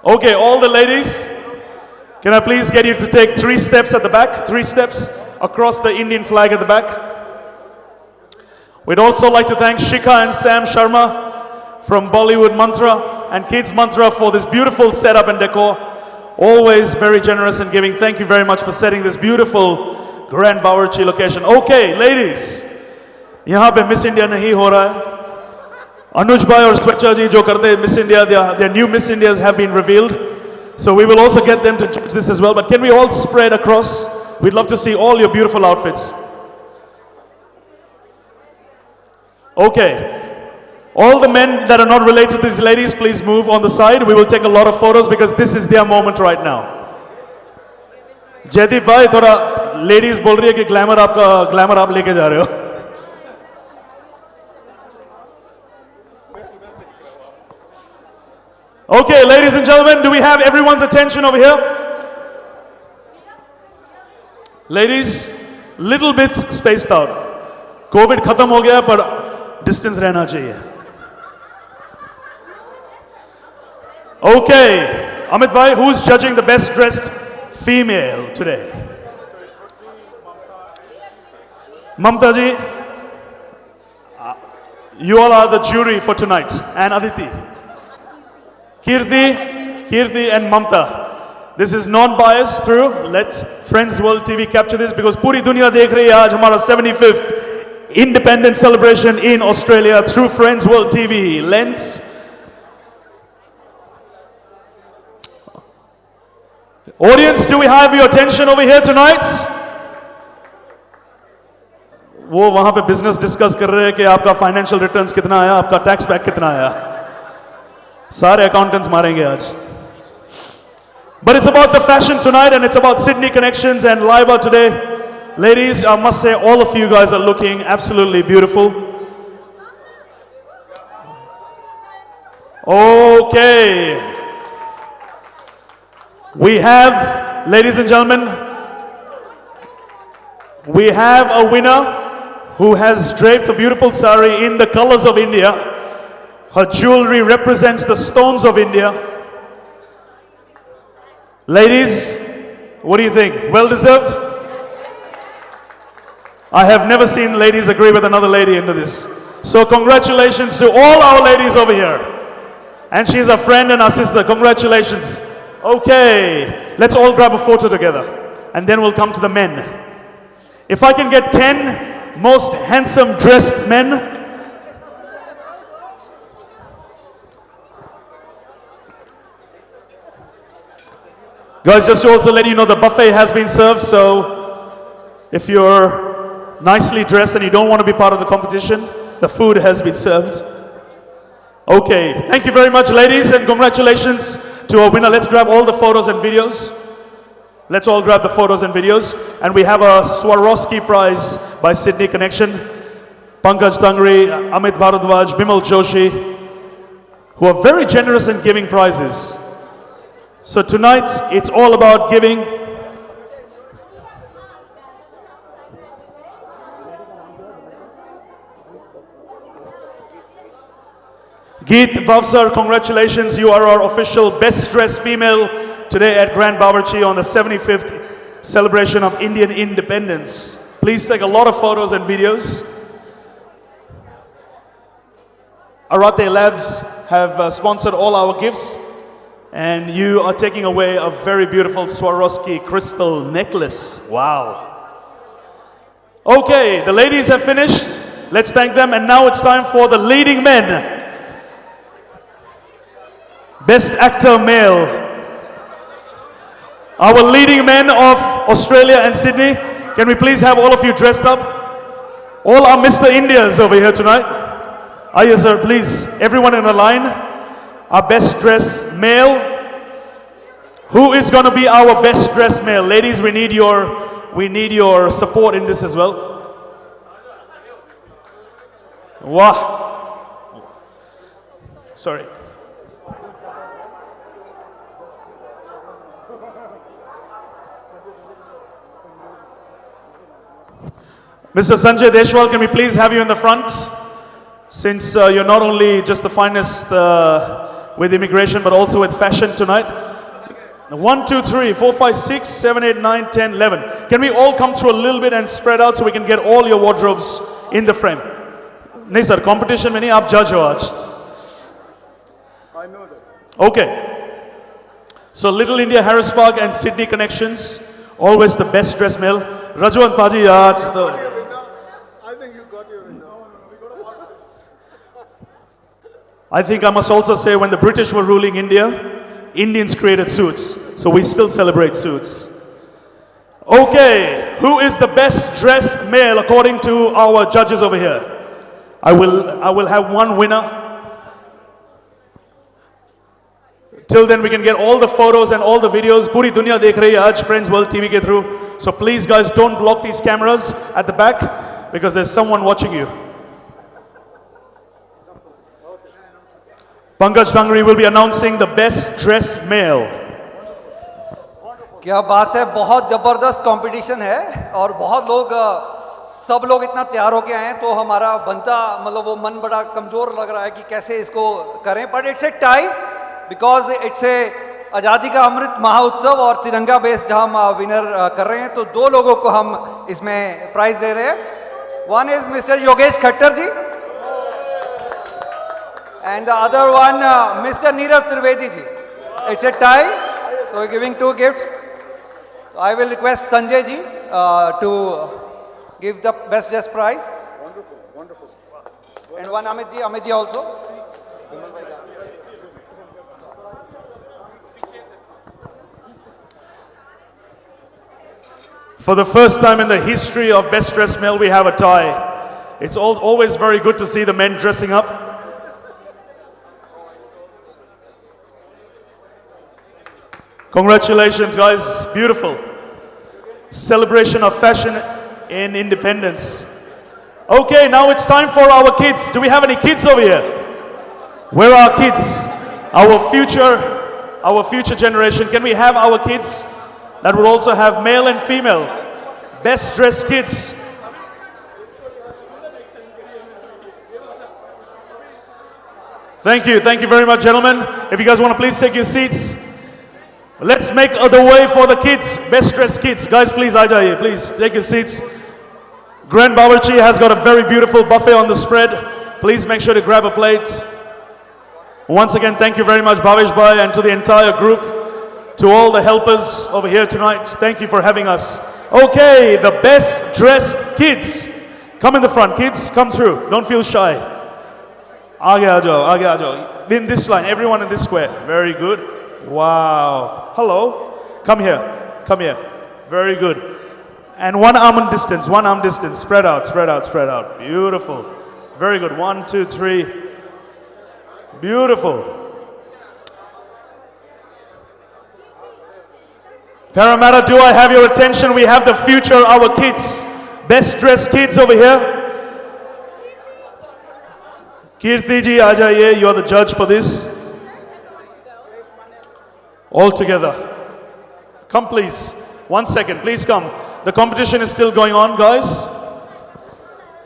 Okay, all the ladies, can I please get you to take 3 steps at the back? 3 steps across the Indian flag at the back. We'd also like to thank Shikha and Sam Sharma from Bollywood Mantra and Kids Mantra for this beautiful setup and decor. Always very generous in giving. Thank you very much for setting this beautiful Grand Bawarchi location. Okay, ladies, यहाँ पे Miss India नहीं हो रहा है. Anuj Bhai or Swechha ji जो करते Miss India, their new Miss Indias have been revealed. So we will also get them to judge this as well. But can we all spread across? We'd love to see all your beautiful outfits. Okay. All the men that are not related to these ladies, please move on the side. We will take a lot of photos because this is their moment right now. Jaideep bhai, थोड़ा ladies बोल रही है कि glamour आप लेके जा रहे हो. Okay, ladies and gentlemen, do we have everyone's attention over here? Ladies, little bit spaced out. COVID खत्म हो गया पर distance रहना चाहिए. Okay, Amit bhai, who's judging the best dressed female today? Mamta ji, you all are the jury for tonight, and Aditi. Kirti and Mamta. This is non-biased through. Let Friends World TV capture this because पूरी दुनिया देख रही है आज हमारा 75th Independence celebration in Australia through Friends World TV. Lens. Audience, do we have your attention over here tonight? वो वहाँ पे business discuss कर रहे हैं कि आपका financial returns कितना आया, आपका tax back कितना आया. सारे accountants मारेंगे आज. But it's about the fashion tonight and it's about Sydney connections and Laiba today. Ladies, I must say all of you guys are looking absolutely beautiful. Okay. We have, ladies and gentlemen, we have a winner who has draped a beautiful sari in the colors of India. Her jewelry represents the stones of India. Ladies, what do you think? Well deserved? I have never seen ladies agree with another lady into this. So congratulations to all our ladies over here. And she's a friend and our sister. Congratulations. Okay, let's all grab a photo together. And then we'll come to the men. If I can get 10 most handsome dressed men. Guys, just to also let you know, the buffet has been served, so if you're nicely dressed and you don't want to be part of the competition, the food has been served. Okay, thank you very much, ladies, and congratulations to our winner. Let's grab all the photos and videos. Let's all grab the photos and videos. And we have a Swarovski prize by Sydney Connection. Pankaj Tangri, Amit Bharadwaj, Bimal Joshi, who are very generous in giving prizes. So tonight, it's all about giving. Geet Bhavsar, congratulations. You are our official best dressed female today at Grand Bawarchi on the 75th celebration of Indian independence. Please take a lot of photos and videos. Arate Labs have sponsored all our gifts. And you are taking away a very beautiful Swarovski crystal necklace. Wow. Okay, the ladies have finished. Let's thank them. And now it's time for the leading men. Best actor male. Our leading men of Australia and Sydney. Can we please have all of you dressed up? All our Mr. Indias over here tonight. Ah, yes, sir, please. Everyone in a line. Our best dressed male. Who is going to be our best dressed male? Ladies, we need your support in this as well. Wow. Sorry. Mr. Sanjay Deshwal, can we please have you in the front? Since you're not only just the finest with immigration, but also with fashion tonight. 1, 2, 3, 4, 5, 6, 7, 8, 9, 10, 11. Can we all come through a little bit and spread out so we can get all your wardrobes in the frame? No, sir, competition mein nahi, aap judge ho aaj. I know that. Okay. So Little India, Harris Park and Sydney Connections, always the best dressed male. Rajwan Paji, aaj the... I think I must also say when the British were ruling India, Indians created suits. So we still celebrate suits. Okay, who is the best dressed male according to our judges over here? I will have one winner. Till then we can get all the photos and all the videos. Puri dunya dekh rahi hai aaj Friends World TV ke through. So please guys don't block these cameras at the back because there's someone watching you. Pankaj Tangri will be announcing the best dressed male. क्या बात है, बहुत जबरदस्त competition है और बहुत लोग सब लोग इतना तैयार होके आए हैं तो हमारा बनता मतलब वो मन बड़ा कमजोर लग रहा है कि कैसे इसको करें. But it's a tie because it's a आज़ादी का अमृत महोत्सव और तिरंगा बेस जहां हम विनर कर रहे हैं तो दो लोगों को हम इसमें प्राइज दे रहे हैं. One is mister Yogesh Khattar ji and the other one Mr. Nirav Trivedi ji. It's a tie, so we're giving two gifts. I will request Sanjay ji to give the best dress prize. Wonderful, wonderful. And one Amit ji also. For the first time in the history of Best Dressed Male, we have a tie. It's always very good to see the men dressing up. Congratulations, guys. Beautiful. Celebration of fashion in independence. Okay, now it's time for our kids. Do we have any kids over here? Where are our kids? Our future generation. Can we have our kids that will also have male and female best dressed kids? Thank you very much, gentlemen. If you guys want to please take your seats. Let's make the way for the kids, best dressed kids. Guys, please, aa jaiye. Please take your seats. Grand Bawarchi has got a very beautiful buffet on the spread. Please make sure to grab a plate. Once again, thank you very much, Bhavesh Bhai, and to the entire group, to all the helpers over here tonight. Thank you for having us. Okay, the best dressed kids. Come in the front, kids. Come through. Don't feel shy. Aage aa jao. In this line, everyone in this square. Very good. Wow. Hello. Come here. Very good. And one arm distance. Spread out. Beautiful. Very good. 1, 2, 3. Beautiful. Parramatta, do I have your attention? We have the future, our kids. Best dressed kids over here. Kirti ji, aa jaiye. You are the judge for this. All together. Come please. 1 second, please come. The competition is still going on, guys.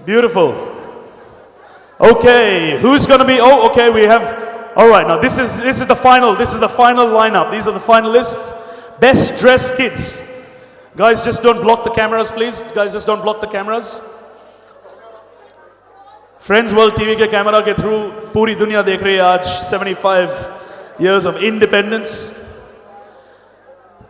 Beautiful. Okay, who's going to be, okay, we have, all right, now this is the final lineup. These are the finalists. Best dressed kids. Guys, just don't block the cameras, please. Friends World TV के camera के through पूरी दुनिया देख रही है आज 75 years of independence.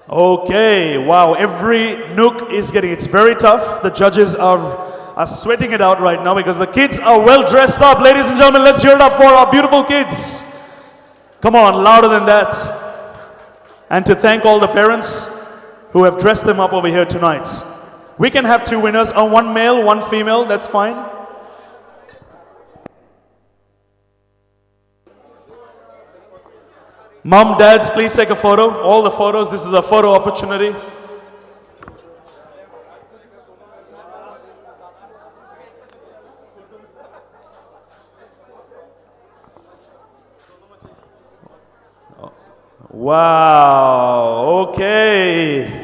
Okay, wow, every nook is getting, it's very tough. The judges are sweating it out right now because the kids are well dressed up. Ladies and gentlemen, let's hear it up for our beautiful kids. Come on, louder than that. And to thank all the parents who have dressed them up over here tonight. We can have 2 winners, one male, 1 female, that's fine. Mom, dads, please take a photo. All the photos, this is a photo opportunity. Wow, okay.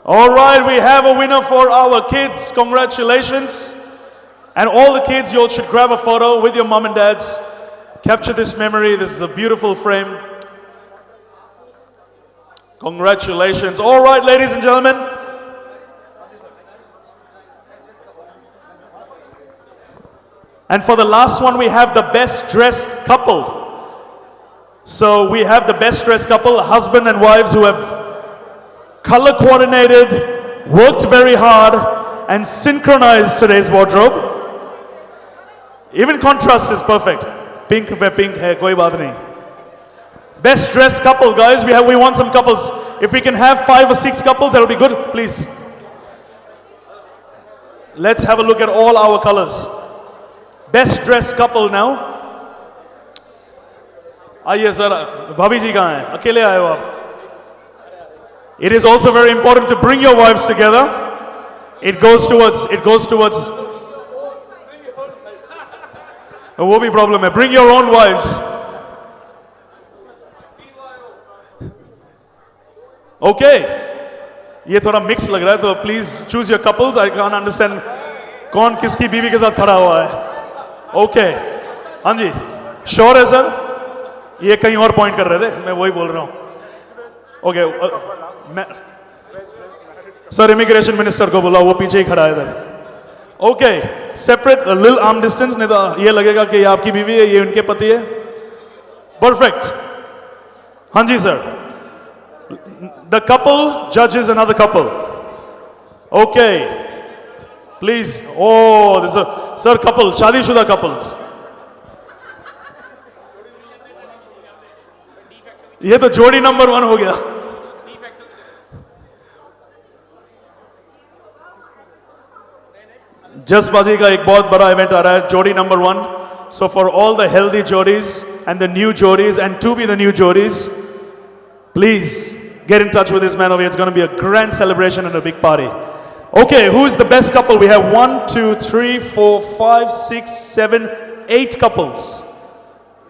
All right, we have a winner for our kids. Congratulations. And all the kids, you all should grab a photo with your mom and dads. Capture this memory. This is a beautiful frame. Congratulations. All right, ladies and gentlemen. And for the last one, we have the best dressed couple. So we have the best dressed couple, husband and wives who have color coordinated, worked very hard, and synchronized today's wardrobe. Even contrast is perfect. Pink pe pink hai, koi baat nahi. Best dressed couple, guys. We want some couples. If we can have 5 or 6 couples, that'll be good. Please. Let's have a look at all our colors. Best dressed couple now. आइए sir, भाभी जी कहाँ हैं? अकेले आए हो आप? It is also very important to bring your wives together. It goes towards. वो भी problem है. Bring your own wives. Okay. ये थोड़ा mix लग रहा है, तो please choose your couples. I can't understand कौन किसकी बीवी के साथ खड़ा हुआ है. Okay. हाँ जी. Sure है सर? ये कहीं और point कर रहे थे. मैं वही बोल रहा हूँ. Okay. सर इमिग्रेशन मिनिस्टर को बुलाओ, वो पीछे ही खड़ा है इधर. Okay, separate, little arm distance, नहीं तो ये लगेगा कि ये आपकी बीवी है, ये उनके पति है. परफेक्ट. हाँ जी सर. द कपल जजेस another couple. Okay, please. Oh this sir couple, शादीशुदा कपल्स. ये तो जोड़ी नंबर 1 हो गया. जसबाजी का एक बहुत बड़ा इवेंट आ रहा है, जोड़ी number 1. So for all the healthy jodis and the new jodis and to be the new jodis, please get in touch with this man over here. It's going to be a grand celebration and a big party. Okay, who is the best couple? We have 1, 2, 3, 4, 5, 6, 7, 8 couples.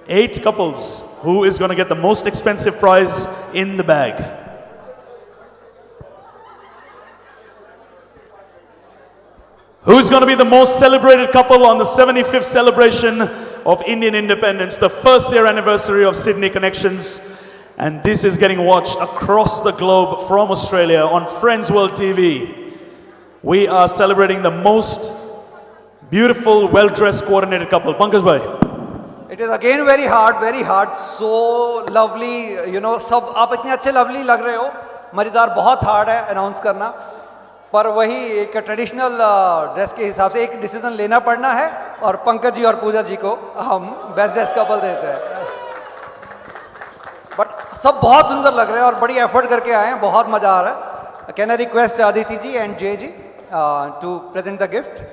8 couples. Who is going to get the most expensive prize in the bag? Who's going to be the most celebrated couple on the 75th celebration of Indian independence, the first year anniversary of Sydney Connections? And this is getting watched across the globe from Australia on Friends World TV. We are celebrating the most beautiful, well-dressed, coordinated couple. Pankaj bhai. It is again very hard, so lovely, you know, सब आप इतने अच्छे lovely लग रहे हो, मजेदार बहुत hard है announce करना, पर वही एक ट्रेडिशनल ड्रेस के हिसाब से एक डिसीजन लेना पड़ना है और पंकज जी और पूजा जी को हम बेस्ट ड्रेस कपल देते हैं. बट सब बहुत सुंदर लग रहे हैं और बड़ी एफर्ट करके आए हैं, बहुत मजा आ रहा है. Can I request Aditi ji and Jay ji to present the gift.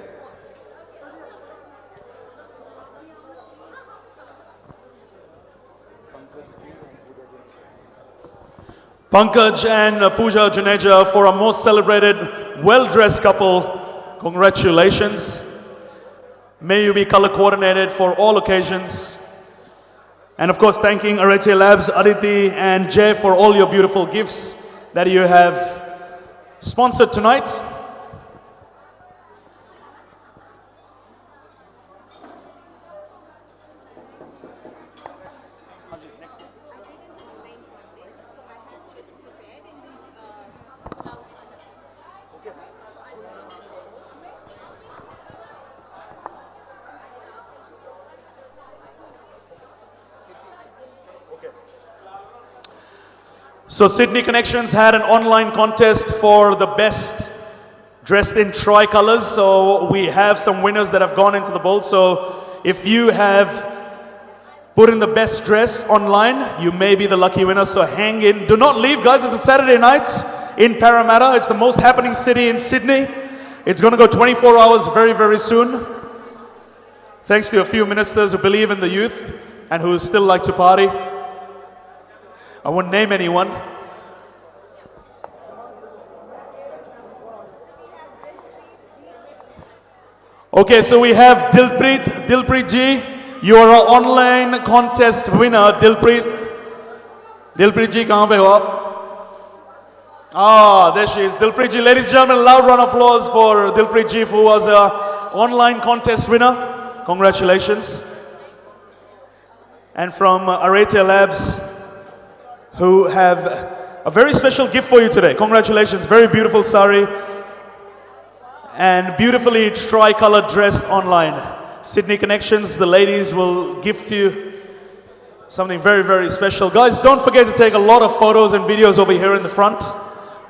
Pankaj and Pooja Juneja for a most celebrated, well-dressed couple. Congratulations. May you be color coordinated for all occasions. And of course, thanking Arete Labs, Aditi and Jay for all your beautiful gifts that you have sponsored tonight. So Sydney Connections had an online contest for the best dressed in tricolors. So we have some winners that have gone into the bowl. So if you have put in the best dress online, you may be the lucky winner. So hang in. Do not leave, guys. It's a Saturday night in Parramatta. It's the most happening city in Sydney. It's going to go 24 hours very, very soon. Thanks to a few ministers who believe in the youth and who still like to party. I won't name anyone. Okay, so we have Dilpreet. Dilpreet ji, you are an online contest winner. Dilpreet. Dilpreet ji, kahan pe ho aap? Ah, there she is. Dilpreet ji, ladies and gentlemen, loud round of applause for Dilpreet ji, who was an online contest winner. Congratulations. And from Arete Labs, who have a very special gift for you today. Congratulations, very beautiful sari and beautifully tricolor dressed online. Sydney Connections, the ladies will gift you something very, very special. Guys, don't forget to take a lot of photos and videos over here in the front.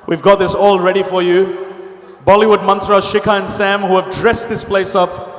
We've got this all ready for you. Bollywood Mantra, Shikha and Sam, who have dressed this place up.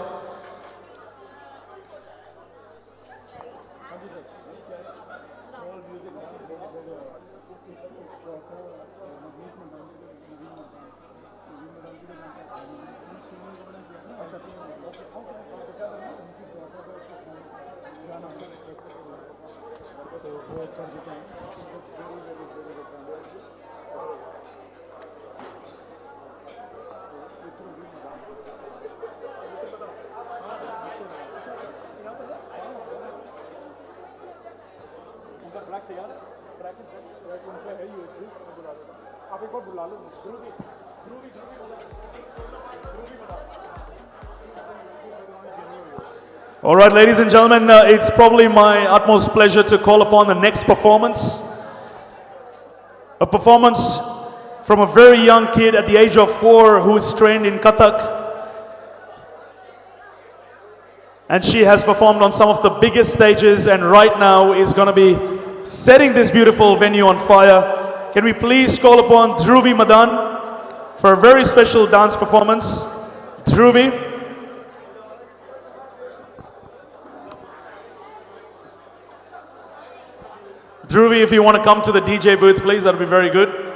All right, ladies and gentlemen, it's probably my utmost pleasure to call upon the next performance. A performance from a very young kid at the age of 4 who is trained in Kathak. And she has performed on some of the biggest stages and right now is going to be setting this beautiful venue on fire. Can we please call upon Dhruvi Madan for a very special dance performance? Dhruvi. Dhruvi, if you want to come to the DJ booth, please, that would be very good.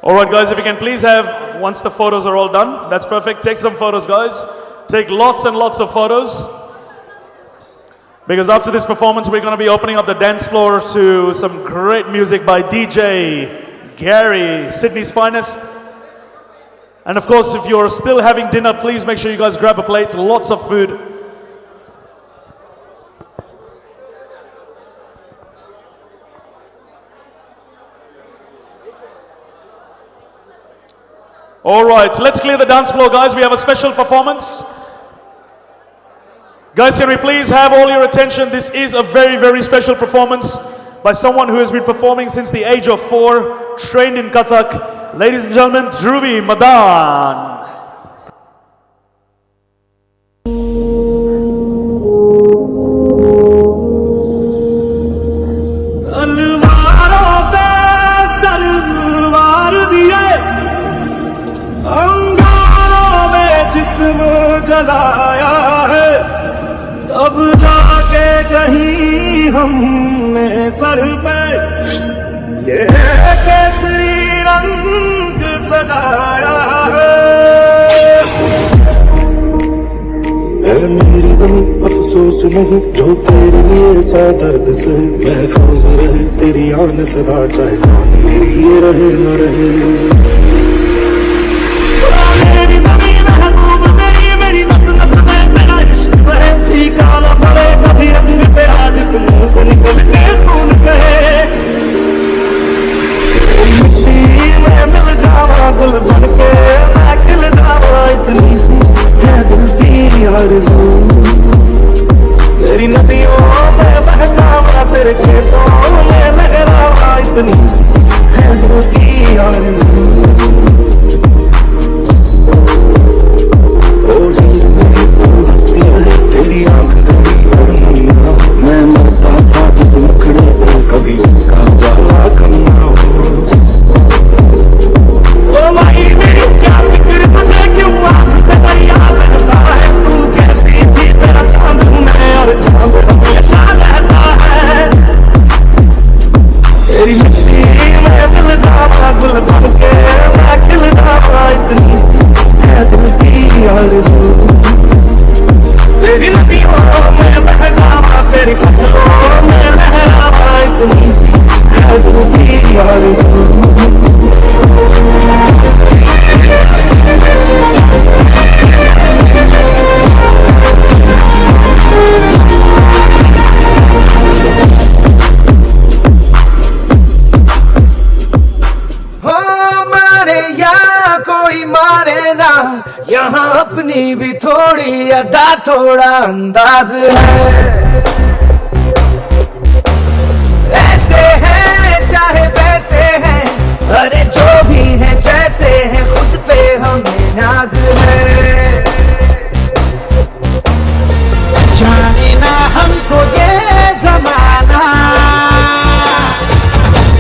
All right, guys, if you can please have, once the photos are all done, that's perfect. Take some photos, guys. Take lots and lots of photos. Because after this performance, we're going to be opening up the dance floor to some great music by DJ Gary, Sydney's finest. And of course, if you're still having dinner, please make sure you guys grab a plate. Lots of food. All right, let's clear the dance floor, guys. We have a special performance. Guys, can we please have all your attention? This is a very, very special performance by someone who has been performing since the age of 4, trained in Kathak. Ladies and gentlemen, Dhruvi Madan. जलाया है तब जाके कहीं हमने sir पे ये केसरी रंग सजाया है मेरी ज़मीं अफसोस नहीं जो तेरे लिए सौ दर्द से महफूज रहे तेरी आन सदा चाहे जान मेरी ये रहे न रहे काला पड़े कभी रंग तेरा जिस्म से निकल के खून कहे मिट्टी में मिल जावा गुल बन के मैं खिल जावा इतनी सी है दिल की आरज़ू तेरी नदियों में बह जावा तेरे खेतों में लहरावा इतनी सी है दिल की आरज़ू तेरी आंख कभी मैं मरता था जिस मुखड़े पे कभी उसका जाला कम ना हो ओ माही मेरी क्या फिक्र तुझे क्यों आंख से दरिया बहता है तू कहती थी तेरा चांद हूँ मैं और चांद हमेशा रहता है तेरी मिट्टी में दिल जावा गुल बन के मैं खिल जावा इतनी सी है दिल की आरज़ू तेरी नदियों में बह जावा तेरी फसलों में लहरावा इतनी सी है दिल की आरज़ू मारे या कोई मारे ना यहाँ अपनी भी थोड़ी अदा थोड़ा अंदाज है ऐसे हैं चाहे वैसे हैं अरे जो भी हैं जैसे हैं खुद पे हमें नाज है जाने ना हमको ये जमाना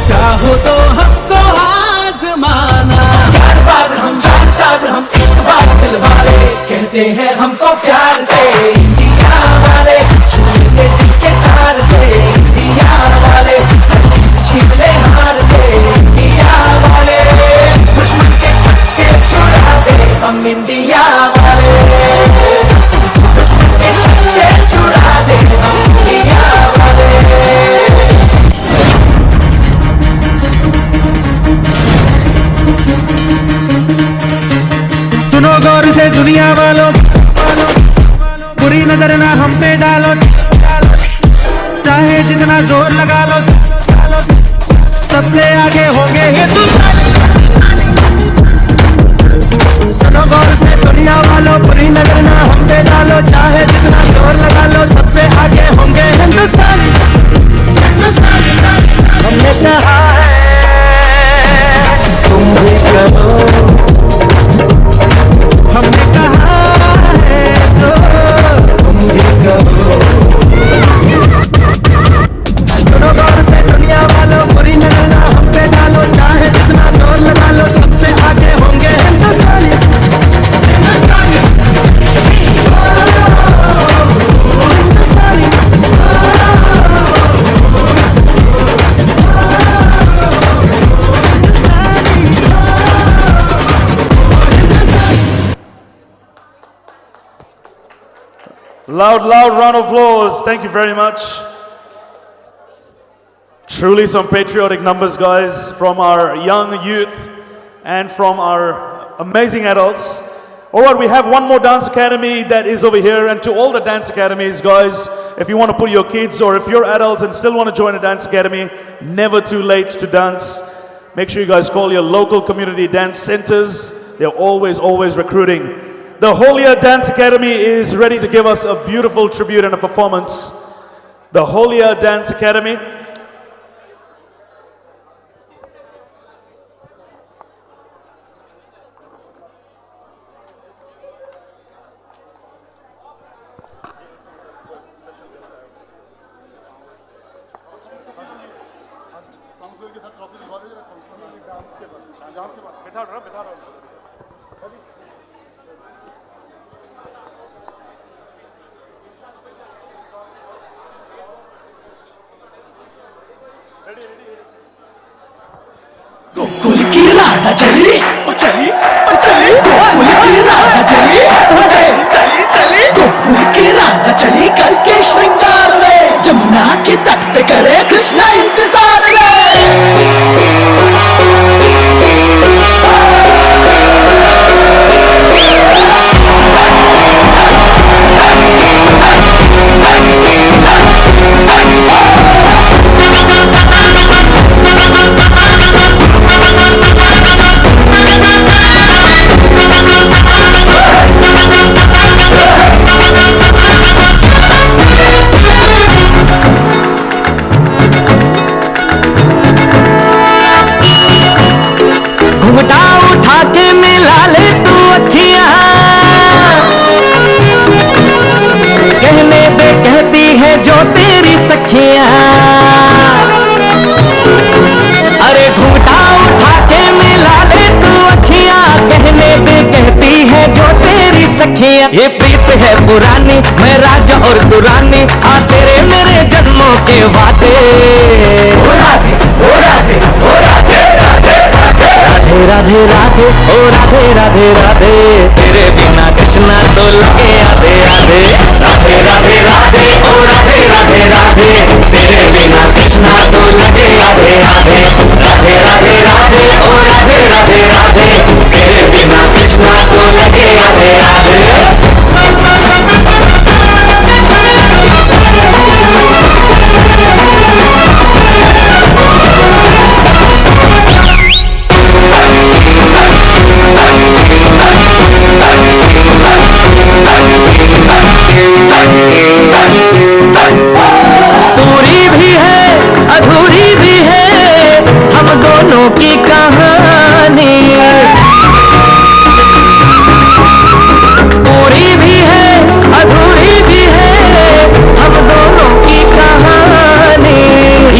चाहो तो हमको आजमाना यारबाज हम जानसाज हम इश्कबाज दिल वाले कहते हैं हमको प्यार से इंडिया वाले छूटे दिल के तार से इंडिया वाले छीन ले हार से इंडिया वाले दुश्मन के छक्के छुड़ा दे हम इंडिया वाले दुश्मन के छक्के छुड़ा दे हम इंडिया वाले सुनो गौर से दुनिया वालों बुरी नजर ना हम पे डालो चाहे जितना जोर लगा लो सबसे आगे होंगे हिंदुस्तान सुनो गौर से दुनिया वालों बुरी नजर ना हम पे डालो चाहे जितना जोर लगा लो सबसे आगे होंगे हिंदुस्तान हमने कहा है तुम भी करो हमने कहा है जो तुम भी करो सुनो गौर से दुनिया वालों बुरी नजर ना हम पे डालो चाहे जितना जोर लगा लो सबसे आगे होंगे हिंदुस्तानी हिंदुस्तानी Loud, loud round of applause. Thank you very much. Truly some patriotic numbers, guys, from our young youth and from our amazing adults. All right, we have one more dance academy that is over here. And to all the dance academies, guys, if you want to put your kids or if you're adults and still want to join a dance academy, never too late to dance. Make sure you guys call your local community dance centers. They're always, always recruiting. The Holia Dance Academy is ready to give us a beautiful tribute and a performance. The Holia Dance Academy. Gokul की राधा चली ओ चली ओ चली गोकुल की राधा चली ओ चली चली चली गोकुल की राधा चली करके श्रृंगार में जमुना के तट पे करे कृष्णा इंतजार घुंघटा उठा के मिला ले तू अखियां कहने पे कहती है जो तेरी सखियां अरे घुंघटा उठा के मिला ले तू अखियां कहने पे कहती है जो तेरी सखियां ये प्रीत है पुरानी मैं राजा और तू रानी आ तेरे मेरे जन्मों के वादे ओ राधे ओ राधे ओ राधे राधे राधे राधे ओ राधे राधे राधे तेरे बिना कृष्णा तो लगे आधे आधे राधे राधे राधे ओ राधे राधे राधे तेरे बिना कृष्णा तो लगे आधे आधे राधे राधे राधे ओ राधे राधे राधे तेरे बिना कृष्णा तो लगे आधे आधे पूरी भी है अधूरी भी है हम दोनों की कहानी पूरी भी है अधूरी भी है हम दोनों की कहानी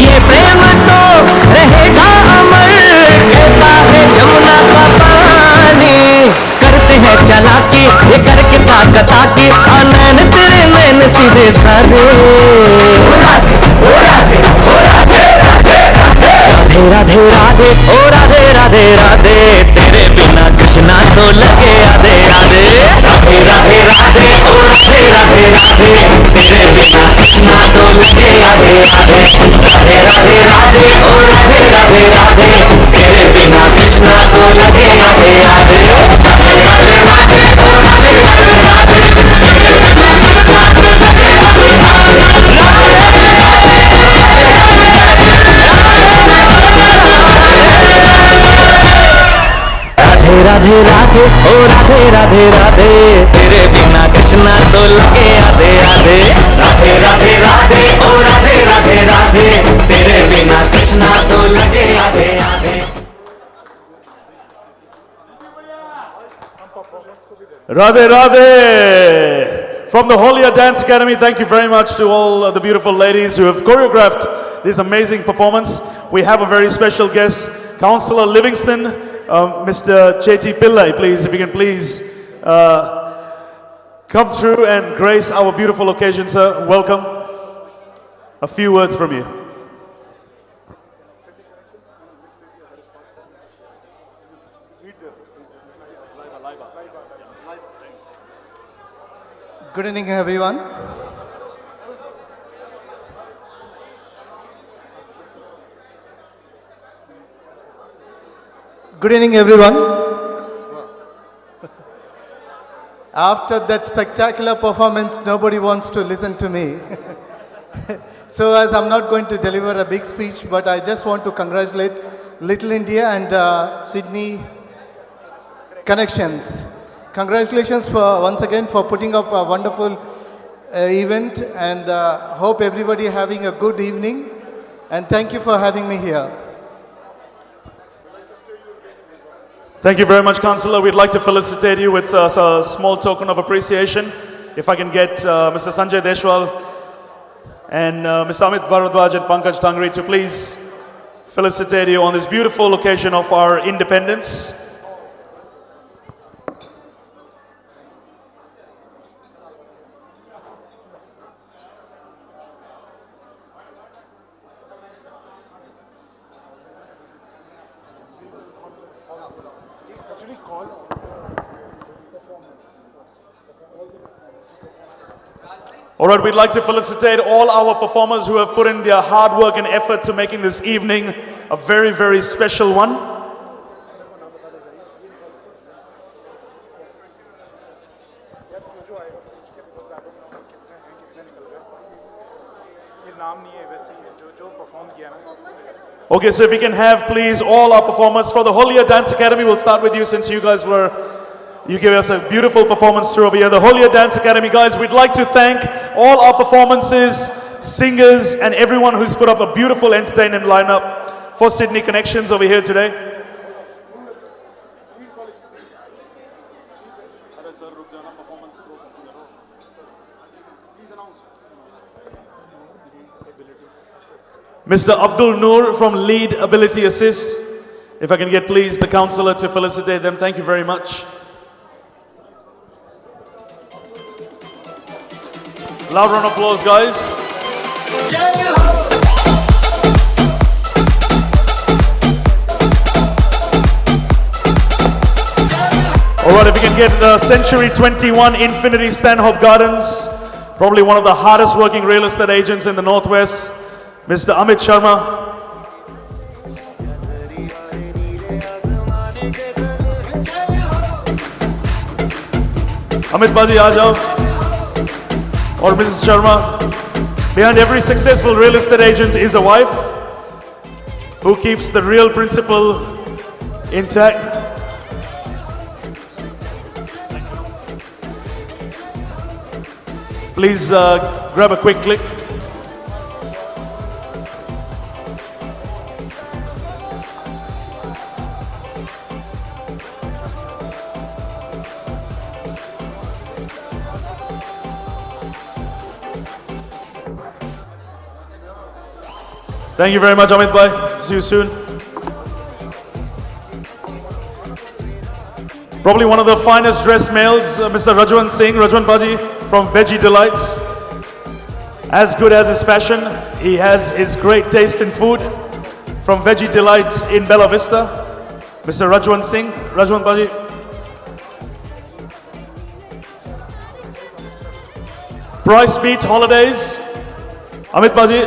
ये प्रेम तो रहेगा अमर कहता है जमुना का पानी करते हैं चालाकी ये करके ताकता की आनैन तेरे नैन सीधे साधे राधे राधे ओ राधे राधे राधे तेरे बिना कृष्णा तो लगे आधे आधे राधे राधे राधे ओ राधे राधे राधे तेरे बिना कृष्णा तो लगे आधे आधे राधे राधे राधे ओ राधे राधे राधे तेरे बिना कृष्णा तो लगे आधे आधे राधे राधे राधे ओ राधे राधे राधे तेरे बिना कृष्णा तो लगे आधे आधे राधे राधे ओ राधे राधे राधे तेरे बिना कृष्णा तो लगे आधे आधे राधे राधे राधे ओ राधे राधे राधे तेरे बिना कृष्णा तो लगे आधे आधे Radhe Radhe! From the Holia Dance Academy, thank you very much to all the beautiful ladies who have choreographed this amazing performance. We have a very special guest, Councillor Livingston, Mr. Chetty Pillai, please, if you can please come through and grace our beautiful occasion, sir. Welcome. A few words from you. Good evening, everyone. Good evening, everyone. After that spectacular performance, nobody wants to listen to me. So as I'm not going to deliver a big speech, but I just want to congratulate Little India and Sydney Connections. Congratulations once again for putting up a wonderful event, and hope everybody having a good evening, and thank you for having me here. Thank you very much, Councillor. We'd like to felicitate you with a small token of appreciation. If I can get Mr. Sanjay Deshwal and Mr. Amit Bharadwaj and Pankaj Tangri to please felicitate you on this beautiful occasion of our independence. All right, we'd like to felicitate all our performers who have put in their hard work and effort to making this evening a very, very special one. Okay, so if we can have, please, all our performers for the Holia Dance Academy. We'll start with you since you guys you gave us a beautiful performance through over here. The Holia Dance Academy, guys, we'd like to thank all our performances, singers, and everyone who's put up a beautiful entertainment lineup for Sydney Connections over here today. Mr. Abdul Noor from Lead Ability Assist. If I can get, please, the councillor to felicitate them. Thank you very much. Loud round of applause, guys. All right, if we can get the Century 21 Infinity Stanhope Gardens, probably one of the hardest working real estate agents in the Northwest, Mr. Amit Sharma. Amit Baji, aa jao. Or Mrs. Sharma. Behind every successful real estate agent is a wife who keeps the real principle intact. Please grab a quick click. Thank you very much, Amit Bhai. See you soon. Probably one of the finest dressed males, Mr. Rajwan Singh, Rajwan Baji from Veggie Delights. As good as his fashion, he has his great taste in food from Veggie Delights in Bella Vista. Mr. Rajwan Singh, Rajwan Baji. Price Beat Holidays, Amit Baji.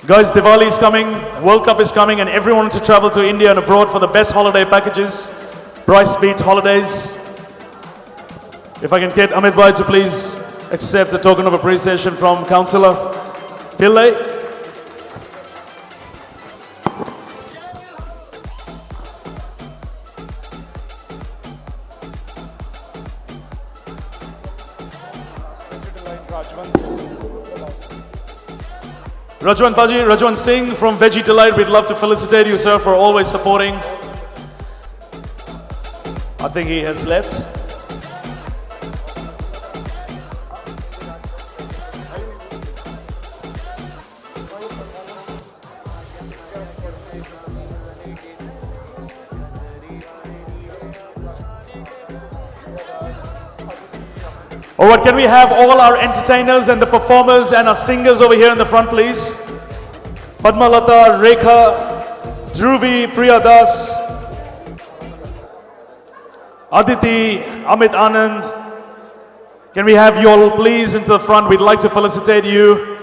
Guys, Diwali is coming, World Cup is coming, and everyone wants to travel to India and abroad for the best holiday packages. Price Beat Holidays. If I can get Amit Bhai to please accept a token of appreciation from Councillor Pillai. Rajwan Baji, Rajwan Singh from Veggie Delight, we'd love to felicitate you, sir, for always supporting. I think he has left. All right, can we have all our entertainers and the performers and our singers over here in the front, please? Padmalata, Rekha, Dhruvi, Priyadas, Aditi, Amit Anand. Can we have you all please into the front? We'd like to felicitate you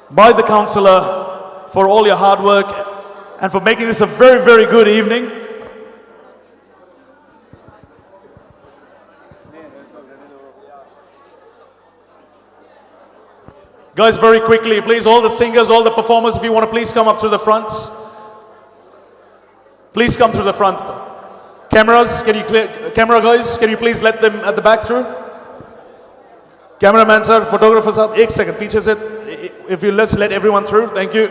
by the councillor for all your hard work and for making this a very, very good evening. Guys, very quickly, please, all the singers, all the performers, if you want to please come up through the fronts. Please come through the front. Cameras, can you clear, camera guys, can you please let them at the back through? Cameraman sir, photographers up, 1 second, पीछे से, if you let's let everyone through, thank you.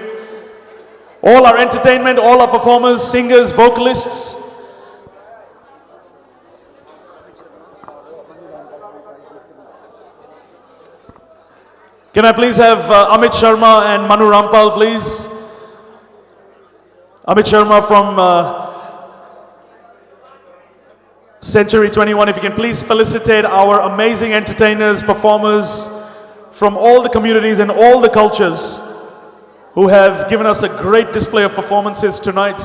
All our entertainment, all our performers, singers, vocalists. Can I please have Amit Sharma and Manu Rampal, please? Amit Sharma from Century 21, if you can please felicitate our amazing entertainers, performers from all the communities and all the cultures who have given us a great display of performances tonight.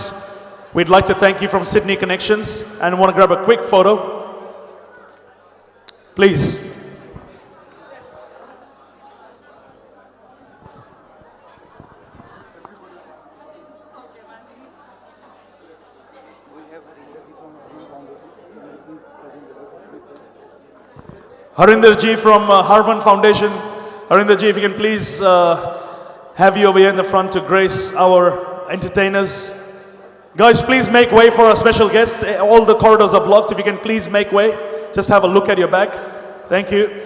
We'd like to thank you from Sydney Connections and want to grab a quick photo. Please. Harinder ji from Harman Foundation. Harinder ji, if you can please have you over here in the front to grace our entertainers. Guys, please make way for our special guests. All the corridors are blocked. If you can please make way. Just have a look at your back. Thank you.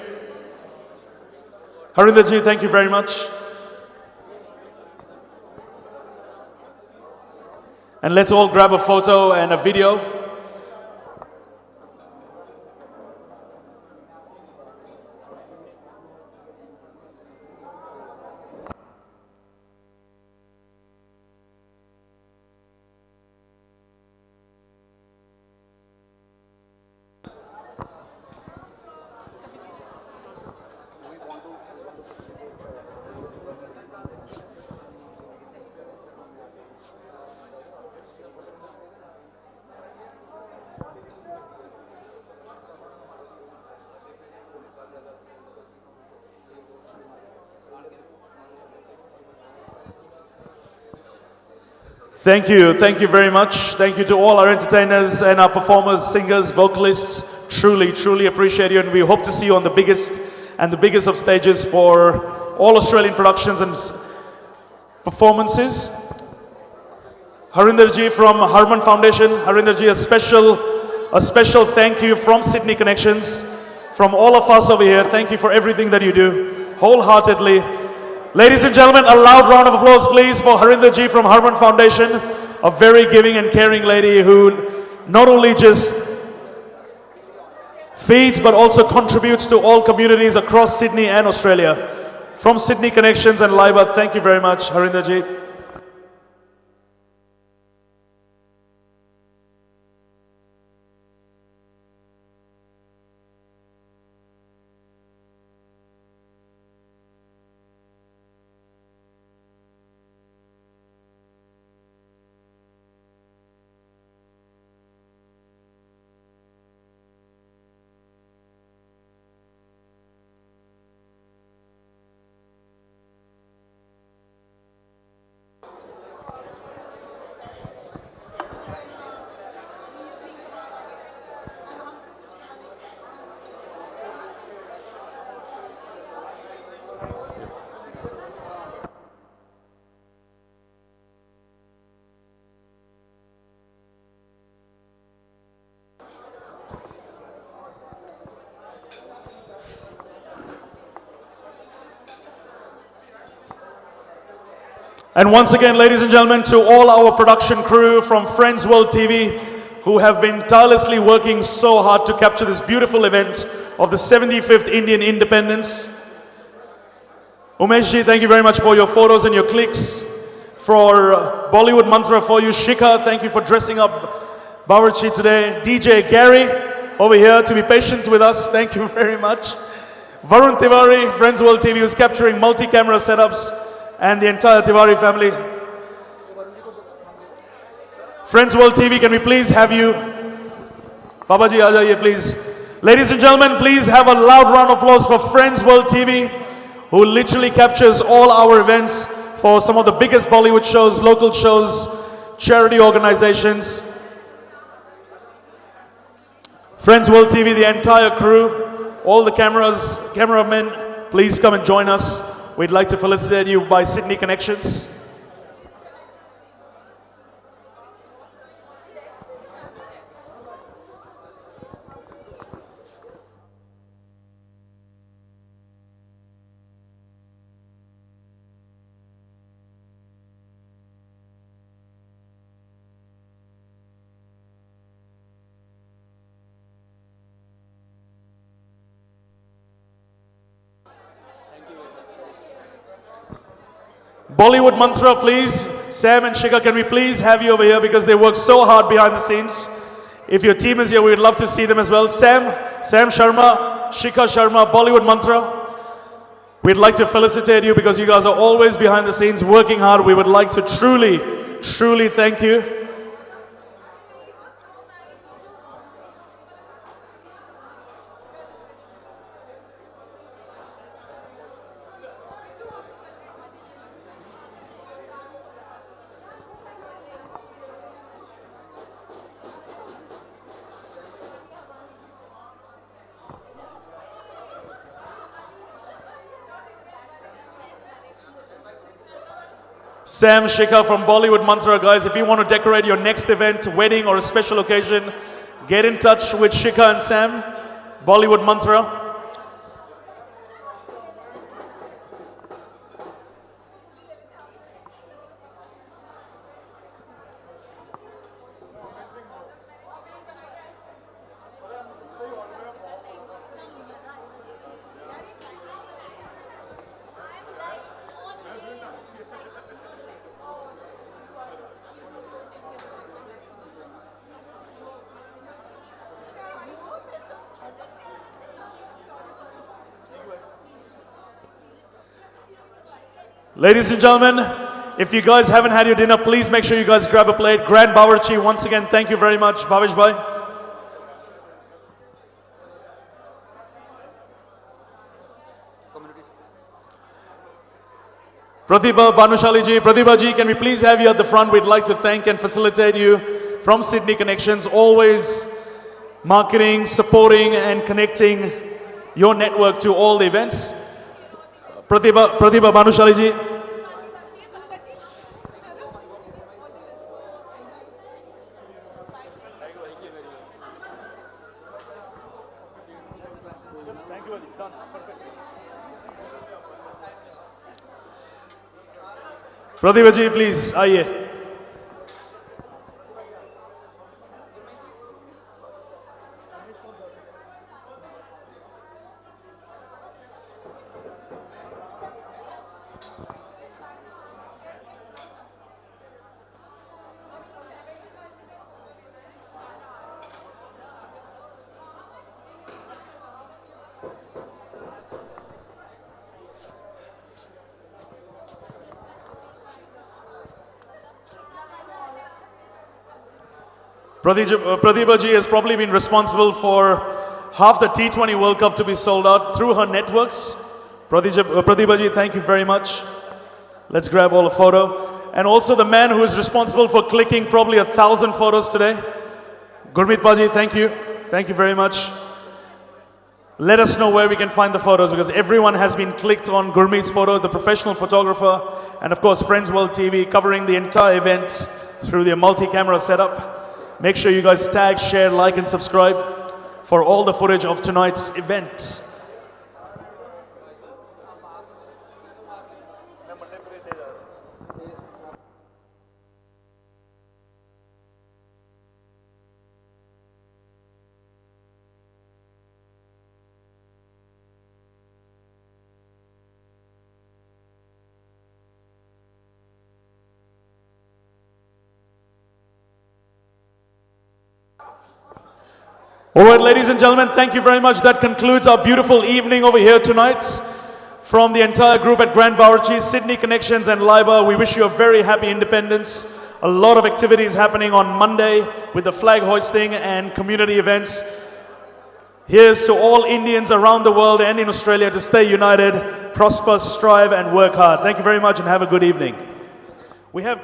Harinder ji, thank you very much. And let's all grab a photo and a video. Thank you very much. Thank you to all our entertainers and our performers, singers, vocalists. Truly, truly appreciate you, and we hope to see you on the biggest of stages for all Australian productions and performances. Harinder ji from Harman Foundation. Harinder ji, a special thank you from Sydney Connections, from all of us over here. Thank you for everything that you do, wholeheartedly. Ladies and gentlemen, a loud round of applause please for Harinder ji from Harman Foundation, a very giving and caring lady who not only just feeds but also contributes to all communities across Sydney and Australia. From Sydney Connections and Laiba, thank you very much, Harinder ji. And once again, ladies and gentlemen, to all our production crew from Friends World TV, who have been tirelessly working so hard to capture this beautiful event of the 75th Indian Independence. Umesh ji, thank you very much for your photos and your clicks. For Bollywood Mantra for you. Shikha, thank you for dressing up Bawarchi today. DJ Gary, over here to be patient with us. Thank you very much. Varun Tiwari, Friends World TV, who's capturing multi-camera setups, and the entire Tiwari family. Friends World TV, can we please have you? Baba ji, aa jaiye please. Ladies and gentlemen, please have a loud round of applause for Friends World TV, who literally captures all our events for some of the biggest Bollywood shows, local shows, charity organizations, Friends World TV, the entire crew, all the cameramen, please come and join us. We'd like to felicitate you by Sydney Connections. Bollywood Mantra, please. Sam and Shikha, can we please have you over here because they work so hard behind the scenes. If your team is here, we would love to see them as well. Sam Sharma, Shikha Sharma, Bollywood Mantra. We'd like to felicitate you because you guys are always behind the scenes working hard. We would like to truly, truly thank you. Sam, Shikha from Bollywood Mantra, guys, if you want to decorate your next event, wedding or a special occasion, get in touch with Shikha and Sam, Bollywood Mantra. Ladies and gentlemen, if you guys haven't had your dinner, please make sure you guys grab a plate. Grand Bawarchi, once again, thank you very much. Bhavesh bhai. Pratibha Banushali ji, Pratibha ji, can we please have you at the front? We'd like to thank and facilitate you from Sydney Connections, always marketing, supporting and connecting your network to all the events. Pratibha Banushali ji. Pratibha ji, please, आइए. Pratibha ji has probably been responsible for half the T20 World Cup to be sold out through her networks. Pratibha ji, thank you very much. Let's grab all a photo. And also the man who is responsible for clicking probably 1,000 photos today. Gurmeet Paji, thank you. Thank you very much. Let us know where we can find the photos because everyone has been clicked on Gurmeet's photo, the professional photographer, and of course Friends World TV covering the entire event through their multi-camera setup. Make sure you guys tag, share, like and subscribe for all the footage of tonight's event. All right, ladies and gentlemen, thank you very much. That concludes our beautiful evening over here tonight. From the entire group at Grand Bawarchi, Sydney Connections and Liba, we wish you a very happy independence. A lot of activities happening on Monday with the flag hoisting and community events. Here's to all Indians around the world and in Australia to stay united, prosper, strive and work hard. Thank you very much and have a good evening. We have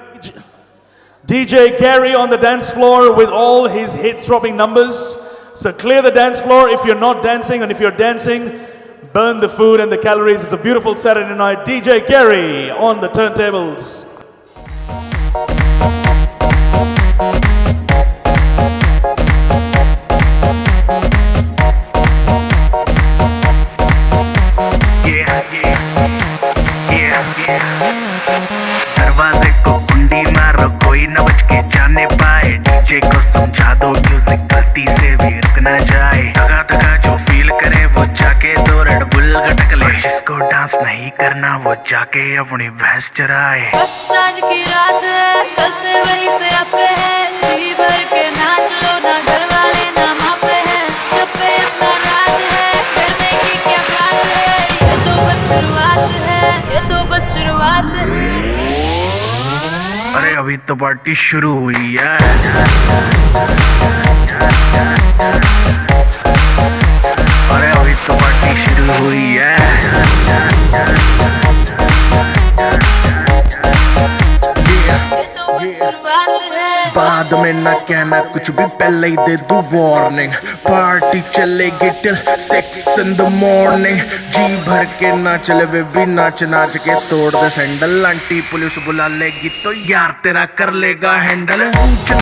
DJ Gary on the dance floor with all his hit-throbbing numbers. So clear the dance floor if you're not dancing, and if you're dancing, burn the food and the calories. It's a beautiful Saturday night. DJ Gary on the turntables. दरवाजे को कुंडी मारो, कोई न बच के जाने पाए। डीजे को समझा दो म्यूजिक गलती से भी रुक ना जाए। धगा धगा जो फील करे वो जाके दो रेड बुल गटक ले। जिसको डांस नहीं करना वो जाके अपनी भैंस चराए। बस आज की रात है, कल से वही से अपे है। जी भर के नाच लो, ना घर वाले ना मापे हैं। सब पे अपना राज है, करने की क्या बात है। ये तो बस शुरुआत है, ये तो बस शुरुआत है। अरे अभी तो पार्टी शुरू हुई है। अरे अभी तो पार्टी शुरू हुई है। बाद में ना कहना कुछ भी, पहले ही दे दूं वार्निंग। पार्टी चलेगी टिल 6 in the morning। जी भर के ना चले वे भी नाच नाच के तोड़ दे सैंडल। आंटी पुलिस बुला लेगी तो यार तेरा कर लेगा हैंडल।